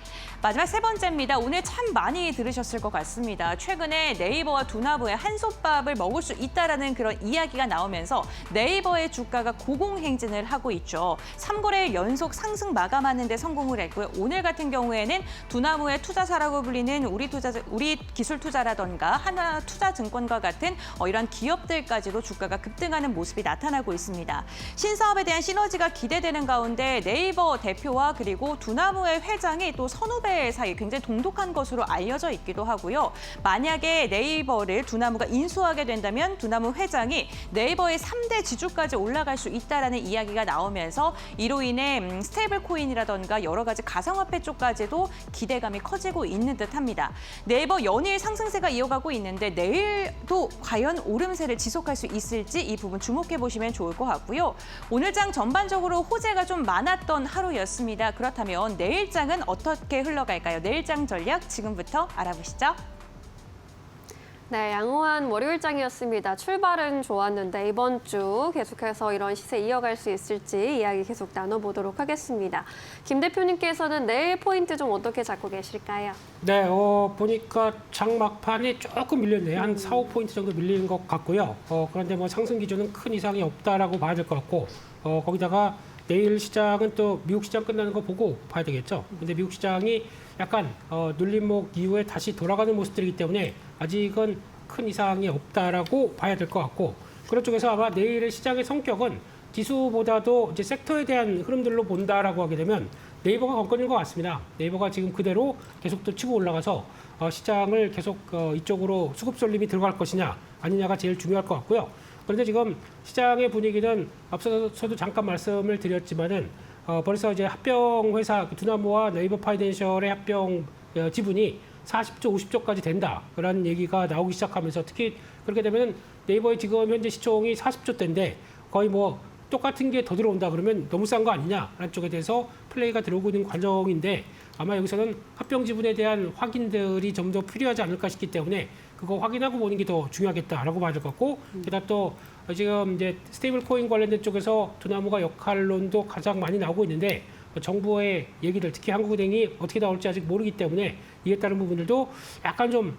마지막 세 번째입니다. 오늘 참 많이 들으셨을 것 같습니다. 최근에 네이버와 두나무의 한솥밥을 먹을 수 있다라는 그런 이야기가 나오면서 네이버의 주가가 고공행진을 하고 있죠. 3거래일 연속 상승 마감하는 데 성공을 했고요. 오늘 같은 경우에는 두나무의 투자사라고 불리는 우리기술투자라던가 하나투자증권과 같은 이런 기업들까지도 주가가 급등하는 모습이 나타나고 있습니다. 신사업에 대한 시너지가 기대되는 가운데 네이버 대표와 그리고 두나무의 회장이 또 선후배 사이 굉장히 동독한 것으로 알려져 있기도 하고요. 만약에 네이버를 두나무가 인수하게 된다면 두나무 회장이 네이버의 3대 지주까지 올라갈 수 있다라는 이야기가 나오면서 이로 인해 스테이블 코인이라던가 여러 가지 가상화폐 쪽까지도 기대감이 커지고 있는 듯합니다. 네이버 연일 상승세가 이어가고 있는데 내일도 과연 오름세를 지속할 수 있을지 이 부분 주목해 보시면 좋을 것 같고요. 오늘 장 전반적으로 호재가 좀 많았던 하루였습니다. 그렇다면 내일장은 어떻게 흘러갈까요? 내일장 전략 지금부터 알아보시죠. 네, 양호한 월요일장이었습니다. 출발은 좋았는데 이번 주 계속해서 이런 시세 이어갈 수 있을지 이야기 계속 나눠보도록 하겠습니다. 김 대표님께서는 내일 포인트 좀 어떻게 잡고 계실까요? 네, 보니까 장 막판이 조금 밀렸네요. 한 4, 5포인트 정도 밀린 것 같고요. 그런데 뭐 상승 기조는 큰 이상이 없다라고 봐야 될 것 같고 거기다가 내일 시장은 또 미국 시장 끝나는 거 보고 봐야 되겠죠. 근데 미국 시장이 약간 눌림목 이후에 다시 돌아가는 모습들이기 때문에 아직은 큰 이상이 없다라고 봐야 될 것 같고 그런 쪽에서 아마 내일의 시장의 성격은 지수보다도 이제 섹터에 대한 흐름들로 본다라고 하게 되면 네이버가 관건인 것 같습니다. 네이버가 지금 그대로 계속 또 치고 올라가서 시장을 계속 이쪽으로 수급 쏠림이 들어갈 것이냐 아니냐가 제일 중요할 것 같고요. 그런데 지금 시장의 분위기는 앞서서도 잠깐 말씀을 드렸지만은 벌써 이제 합병 회사 두나무와 네이버 파이낸셜의 합병 지분이 40조, 50조까지 된다라는 얘기가 나오기 시작하면서 특히 그렇게 되면 네이버의 지금 현재 시총이 40조대인데 거의 뭐 똑같은 게 더 들어온다 그러면 너무 싼 거 아니냐라는 쪽에 대해서 플레이가 들어오고 있는 과정인데 아마 여기서는 합병 지분에 대한 확인들이 좀 더 필요하지 않을까 싶기 때문에 그거 확인하고 보는 게 더 중요하겠다라고 봐야 될 것 같고 게다가 또 지금 이제 스테이블 코인 관련된 쪽에서 두나무가 역할론도 가장 많이 나오고 있는데 정부의 얘기들 특히 한국은행이 어떻게 나올지 아직 모르기 때문에 이에 따른 부분들도 약간 좀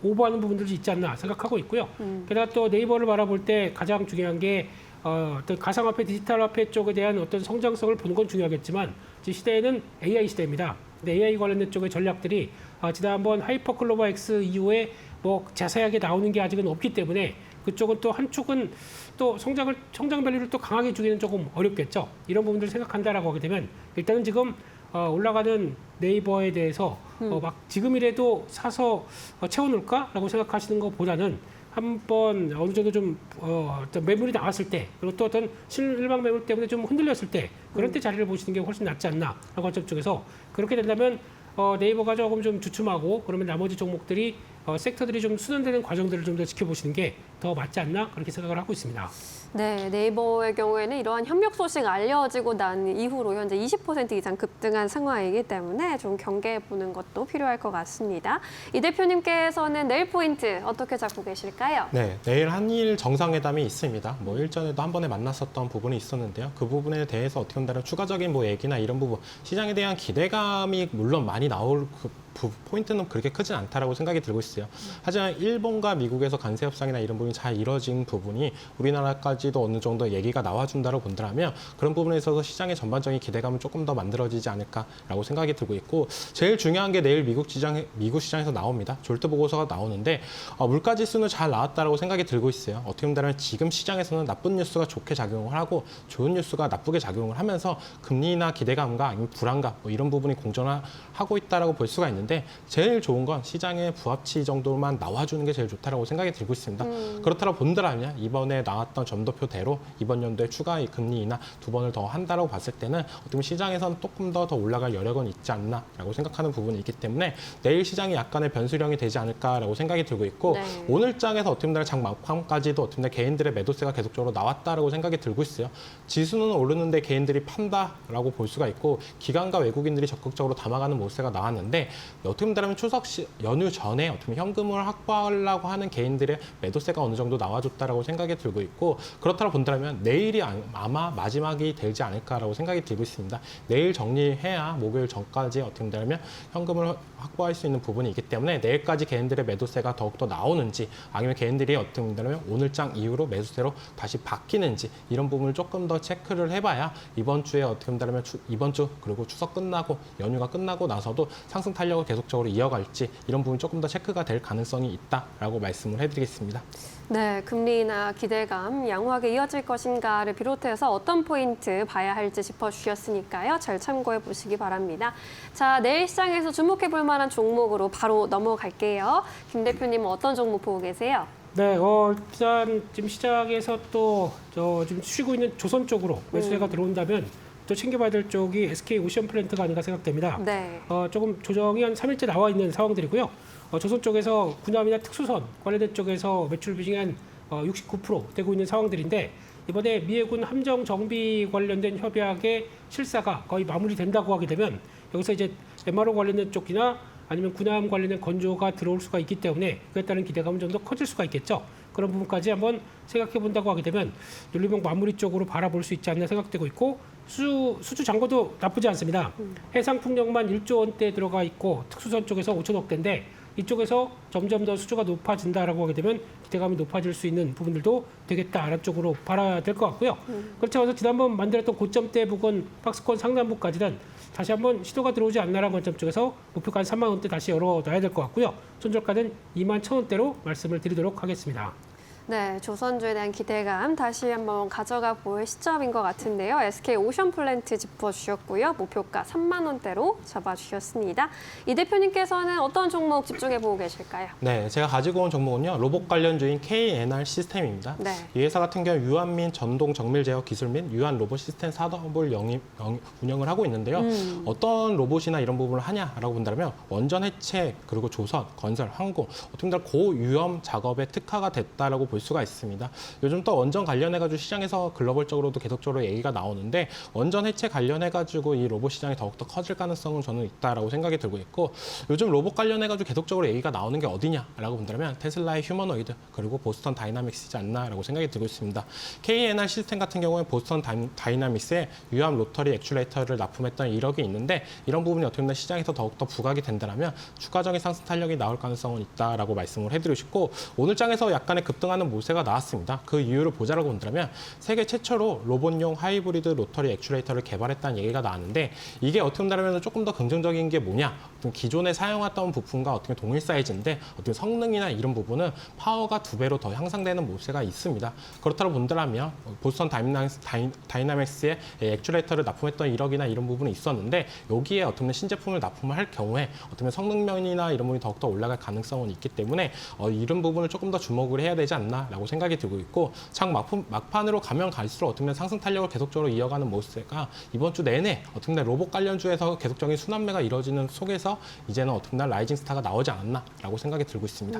오버하는 부분들도 있지 않나 생각하고 있고요. 게다가 또 네이버를 바라볼 때 가장 중요한 게 어떤 가상화폐, 디지털화폐 쪽에 대한 어떤 성장성을 보는 건 중요하겠지만 시대에는 AI 시대입니다. 근데 AI 관련된 쪽의 전략들이 지난번 하이퍼클로버 X 이후에 뭐 자세하게 나오는 게 아직은 없기 때문에 그쪽은 또 한쪽은 또 성장 밸류를 또 강하게 주기는 조금 어렵겠죠. 이런 부분들을 생각한다라고 하게 되면 일단은 지금 올라가는 네이버에 대해서 막 지금이라도 사서 채워놓을까라고 생각하시는 것보다는 한번 어느 정도 좀 어떤 매물이 나왔을 때 그리고 또 어떤 실망 매물 때문에 좀 흔들렸을 때 그런 때 자리를 보시는 게 훨씬 낫지 않나라는 관점 쪽에서 그렇게 된다면 네이버가 조금 좀 주춤하고 그러면 나머지 종목들이 섹터들이 좀 순환되는 과정들을 좀 더 지켜보시는 게 더 맞지 않나 그렇게 생각을 하고 있습니다. 네, 네이버의 경우에는 이러한 협력 소식 알려지고 난 이후로 현재 20% 이상 급등한 상황이기 때문에 좀 경계해 보는 것도 필요할 것 같습니다. 이 대표님께서는 내일 포인트 어떻게 잡고 계실까요? 네, 내일 한일 정상회담이 있습니다. 뭐 일전에도 한 번에 만났었던 부분이 있었는데요. 그 부분에 대해서 어떻게 본다면 추가적인 뭐 얘기나 이런 부분, 시장에 대한 기대감이 물론 많이 나올 포인트는 그렇게 크진 않다라고 생각이 들고 있어요. 하지만 일본과 미국에서 관세 협상이나 이런 부분이 잘 이뤄진 부분이 우리나라까지도 어느 정도 얘기가 나와준다고 본다면 그런 부분에 있어서 시장의 전반적인 기대감은 조금 더 만들어지지 않을까라고 생각이 들고 있고, 제일 중요한 게 내일 미국 시장에서 나옵니다. 졸트 보고서가 나오는데 물가 지수는 잘 나왔다라고 생각이 들고 있어요. 어떻게 보면 지금 시장에서는 나쁜 뉴스가 좋게 작용을 하고 좋은 뉴스가 나쁘게 작용을 하면서 금리나 기대감과 아니면 불안감 뭐 이런 부분이 공존하고 있다라고 볼 수가 있는데, 제일 좋은 건 시장의 부합치 정도만 나와주는 게 제일 좋다라고 생각이 들고 있습니다. 그렇다고 본다면 이번에 나왔던 점도표대로 이번 연도에 추가 금리 인하 2번을 더 한다라고 봤을 때는 어떻게 보면 시장에서는 조금 더 올라갈 여력은 있지 않나라고 생각하는 부분이 있기 때문에 내일 시장이 약간의 변수령이 되지 않을까라고 생각이 들고 있고, 네. 오늘 장에서 어떻게 보면 장 막판까지도 어떻게 보면 개인들의 매도세가 계속적으로 나왔다라고 생각이 들고 있어요. 지수는 오르는데 개인들이 판다라고 볼 수가 있고, 기관과 외국인들이 적극적으로 담아가는 모세가 나왔는데, 어떻게 보면 추석 연휴 전에 어떻게 보면 현금을 확보하려고 하는 개인들의 매도세가 어느 정도 나와줬다라고 생각이 들고 있고, 그렇다고 본다면 내일이 아마 마지막이 되지 않을까라고 생각이 들고 있습니다. 내일 정리해야 목요일 전까지 어떻게 보면 현금을 확보할 수 있는 부분이 있기 때문에 내일까지 개인들의 매도세가 더욱더 나오는지, 아니면 개인들이 어떻게 보면 오늘 장 이후로 매수세로 다시 바뀌는지, 이런 부분을 조금 더 체크를 해봐야 이번 주에 어떻게 보면 이번 주 그리고 추석 끝나고 연휴가 끝나고 나서도 상승 탄력을 계속적으로 이어갈지, 이런 부분이 조금 더 체크가 될 가능성이 있다라고 말씀을 해드리겠습니다. 네, 금리나 기대감 양호하게 이어질 것인가를 비롯해서 어떤 포인트 봐야 할지 짚어주셨으니까요. 잘 참고해 보시기 바랍니다. 자, 내일 시장에서 주목해 볼 만한 종목으로 바로 넘어갈게요. 김 대표님은 어떤 종목 보고 계세요? 네, 일단 지금 시장에서 또 지금 쉬고 있는 조선 쪽으로 매수세가 들어온다면 또 챙겨봐야 될 쪽이 SK 오션플랜트가 아닌가 생각됩니다. 네. 조금 조정이 한 3일째 나와 있는 상황들이고요. 조선 쪽에서 군함이나 특수선 관련된 쪽에서 매출 비중이 한 69% 되고 있는 상황들인데, 이번에 미해군 함정 정비 관련된 협약의 실사가 거의 마무리된다고 하게 되면 여기서 이제 MRO 관련된 쪽이나 아니면 군함 관련된 건조가 들어올 수가 있기 때문에 그에 따른 기대감은 좀 더 커질 수가 있겠죠. 그런 부분까지 한번 생각해 본다고 하게 되면 윤리병 마무리 쪽으로 바라볼 수 있지 않나 생각되고 있고, 수주 잔고도 나쁘지 않습니다. 해상 풍력만 1조 원대 들어가 있고 특수선 쪽에서 5천억 대인데, 이쪽에서 점점 더 수주가 높아진다라고 하게 되면 기대감이 높아질 수 있는 부분들도 되겠다라는 쪽으로 봐야 될 것 같고요. 그렇지 않아서 지난번 만들었던 고점대 부근 박스권 상단부까지는 다시 한번 시도가 들어오지 않나라는 관점 쪽에서 목표가 한 3만 원대 다시 열어놔야 될 것 같고요. 손절가는 2만 1,000원대로 말씀을 드리도록 하겠습니다. 네, 조선주에 대한 기대감 다시 한번 가져가 볼 시점인 것 같은데요. SK 오션플랜트 짚어주셨고요. 목표가 3만 원대로 잡아주셨습니다. 이 대표님께서는 어떤 종목 집중해 보고 계실까요? 네, 제가 가지고 온 종목은요, 로봇 관련주인 KNR 시스템입니다. 네. 이 회사 같은 경우 유한 및 전동 정밀 제어 기술 및 유한 로봇 시스템 사업을 운영을 하고 있는데요. 어떤 로봇이나 이런 부분을 하냐라고 본다면 원전 해체, 그리고 조선, 건설, 항공, 어떻게 보면 고위험 작업에 특화가 됐다라고 볼 수가 있습니다. 요즘 또 원전 관련해가지고 시장에서 글로벌적으로도 계속적으로 얘기가 나오는데, 원전 해체 관련해가지고 이 로봇 시장이 더욱더 커질 가능성은 저는 있다라고 생각이 들고 있고, 요즘 로봇 관련해가지고 계속적으로 얘기가 나오는 게 어디냐라고 본다면 테슬라의 휴머노이드, 그리고 보스턴 다이나믹스지 않나라고 생각이 들고 있습니다. KNR 시스템 같은 경우에 보스턴 다이나믹스에 유압 로터리 액츄레이터를 납품했던 이력이 있는데, 이런 부분이 어떻게 보면 시장에서 더욱더 부각이 된다면 추가적인 상승 탄력이 나올 가능성은 있다라고 말씀을 해드리고 싶고, 오늘 장에서 약간의 급등하는 모세가 나왔습니다. 그 이유를 보자라고 본다면 세계 최초로 로봇용 하이브리드 로터리 액츄레이터를 개발했다는 얘기가 나왔는데, 이게 어떻게 본다면 조금 더 긍정적인 게 뭐냐, 기존에 사용했던 부품과 어떻게 동일 사이즈인데 어떻게 성능이나 이런 부분은 파워가 2배로 더 향상되는 모세가 있습니다. 그렇다고 본다면 보스턴 다이나믹스의 액츄레이터를 납품했던 이력이나 이런 부분이 있었는데, 여기에 어떻게 보면 신제품을 납품을 할 경우에 어떻게 보면 성능면이나 이런 부분이 더욱더 올라갈 가능성은 있기 때문에 이런 부분을 조금 더 주목을 해야 되지 않나라고 생각이 들고 있고, 장 막판으로 가면 갈수록 어떻게 보면 상승 탄력을 계속적으로 이어가는 모세가 이번 주 내내 어떻게 보면 로봇 관련주에서 계속적인 순환매가 이루어지는 속에서 통해서 이제는 어떻게 보면 라이징 스타가 나오지 않았나라고 생각이 들고 있습니다.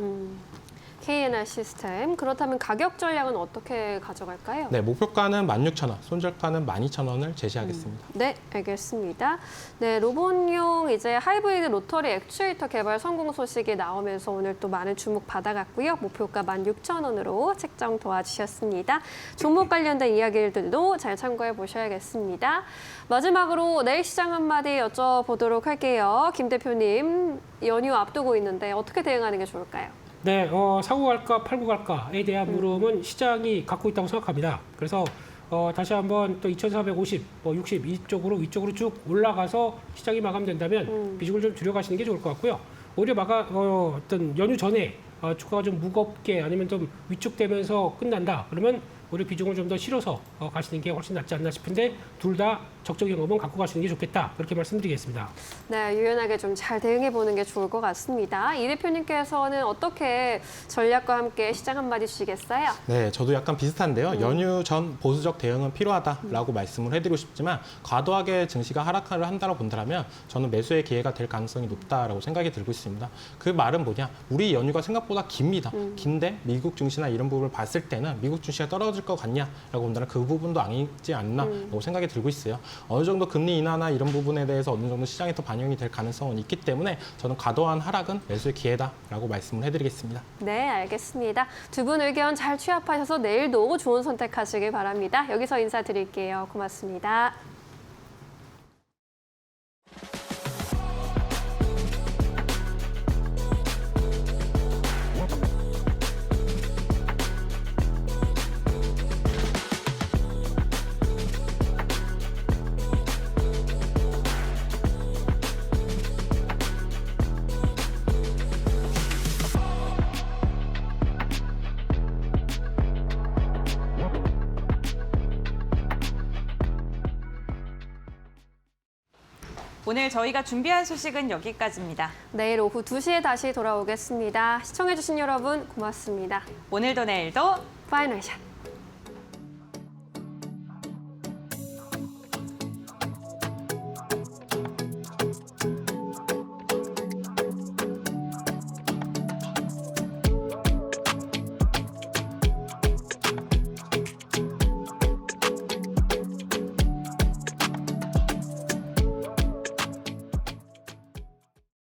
KNR 시스템, 그렇다면 가격 전략은 어떻게 가져갈까요? 네, 목표가는 16,000원, 손절가는 12,000원을 제시하겠습니다. 네, 알겠습니다. 네, 로봇용 이제 하이브리드 로터리 액추에이터 개발 성공 소식이 나오면서 오늘 또 많은 주목 받아갔고요. 목표가 16,000원으로 책정 도와주셨습니다. 종목 관련된 이야기들도 잘 참고해 보셔야겠습니다. 마지막으로 내일 시장 한마디 여쭤보도록 할게요. 김 대표님, 연휴 앞두고 있는데 어떻게 대응하는 게 좋을까요? 네, 사고 갈까 팔고 갈까에 대한 물음은 시장이 갖고 있다고 생각합니다. 그래서 다시 한번 또 2,450, 60 위쪽으로 쭉 올라가서 시장이 마감된다면 비중을 좀 줄여가시는 게 좋을 것 같고요. 오히려 어떤 연휴 전에 주가가 좀 무겁게 아니면 좀 위축되면서 끝난다. 그러면 오히려 비중을 좀 더 실어서 가시는 게 훨씬 낫지 않나 싶은데 둘 다 적정 경험은 갖고 가시는 게 좋겠다. 그렇게 말씀드리겠습니다. 네, 유연하게 좀 잘 대응해 보는 게 좋을 것 같습니다. 이 대표님께서는 어떻게 전략과 함께 시장 한마디 주시겠어요? 네, 저도 약간 비슷한데요. 연휴 전 보수적 대응은 필요하다라고 말씀을 해드리고 싶지만 과도하게 증시가 하락을 한다고 본다면 저는 매수의 기회가 될 가능성이 높다라고 생각이 들고 있습니다. 그 말은 뭐냐? 우리 연휴가 생각보다 깁니다. 긴데 미국 증시나 이런 부분을 봤을 때는 미국 증시가 떨어질 것 같냐라고 본다면 그 부분도 아니지 않나라고 생각이 들고 있어요. 어느 정도 금리 인하나 이런 부분에 대해서 어느 정도 시장에 더 반영이 될 가능성은 있기 때문에 저는 과도한 하락은 매수의 기회다라고 말씀을 해드리겠습니다. 네, 알겠습니다. 두 분 의견 잘 취합하셔서 내일도 좋은 선택하시길 바랍니다. 여기서 인사드릴게요. 고맙습니다. 오늘 저희가 준비한 소식은 여기까지입니다. 내일 오후 2시에 다시 돌아오겠습니다. 시청해주신 여러분 고맙습니다. 오늘도 내일도 파이널 샷.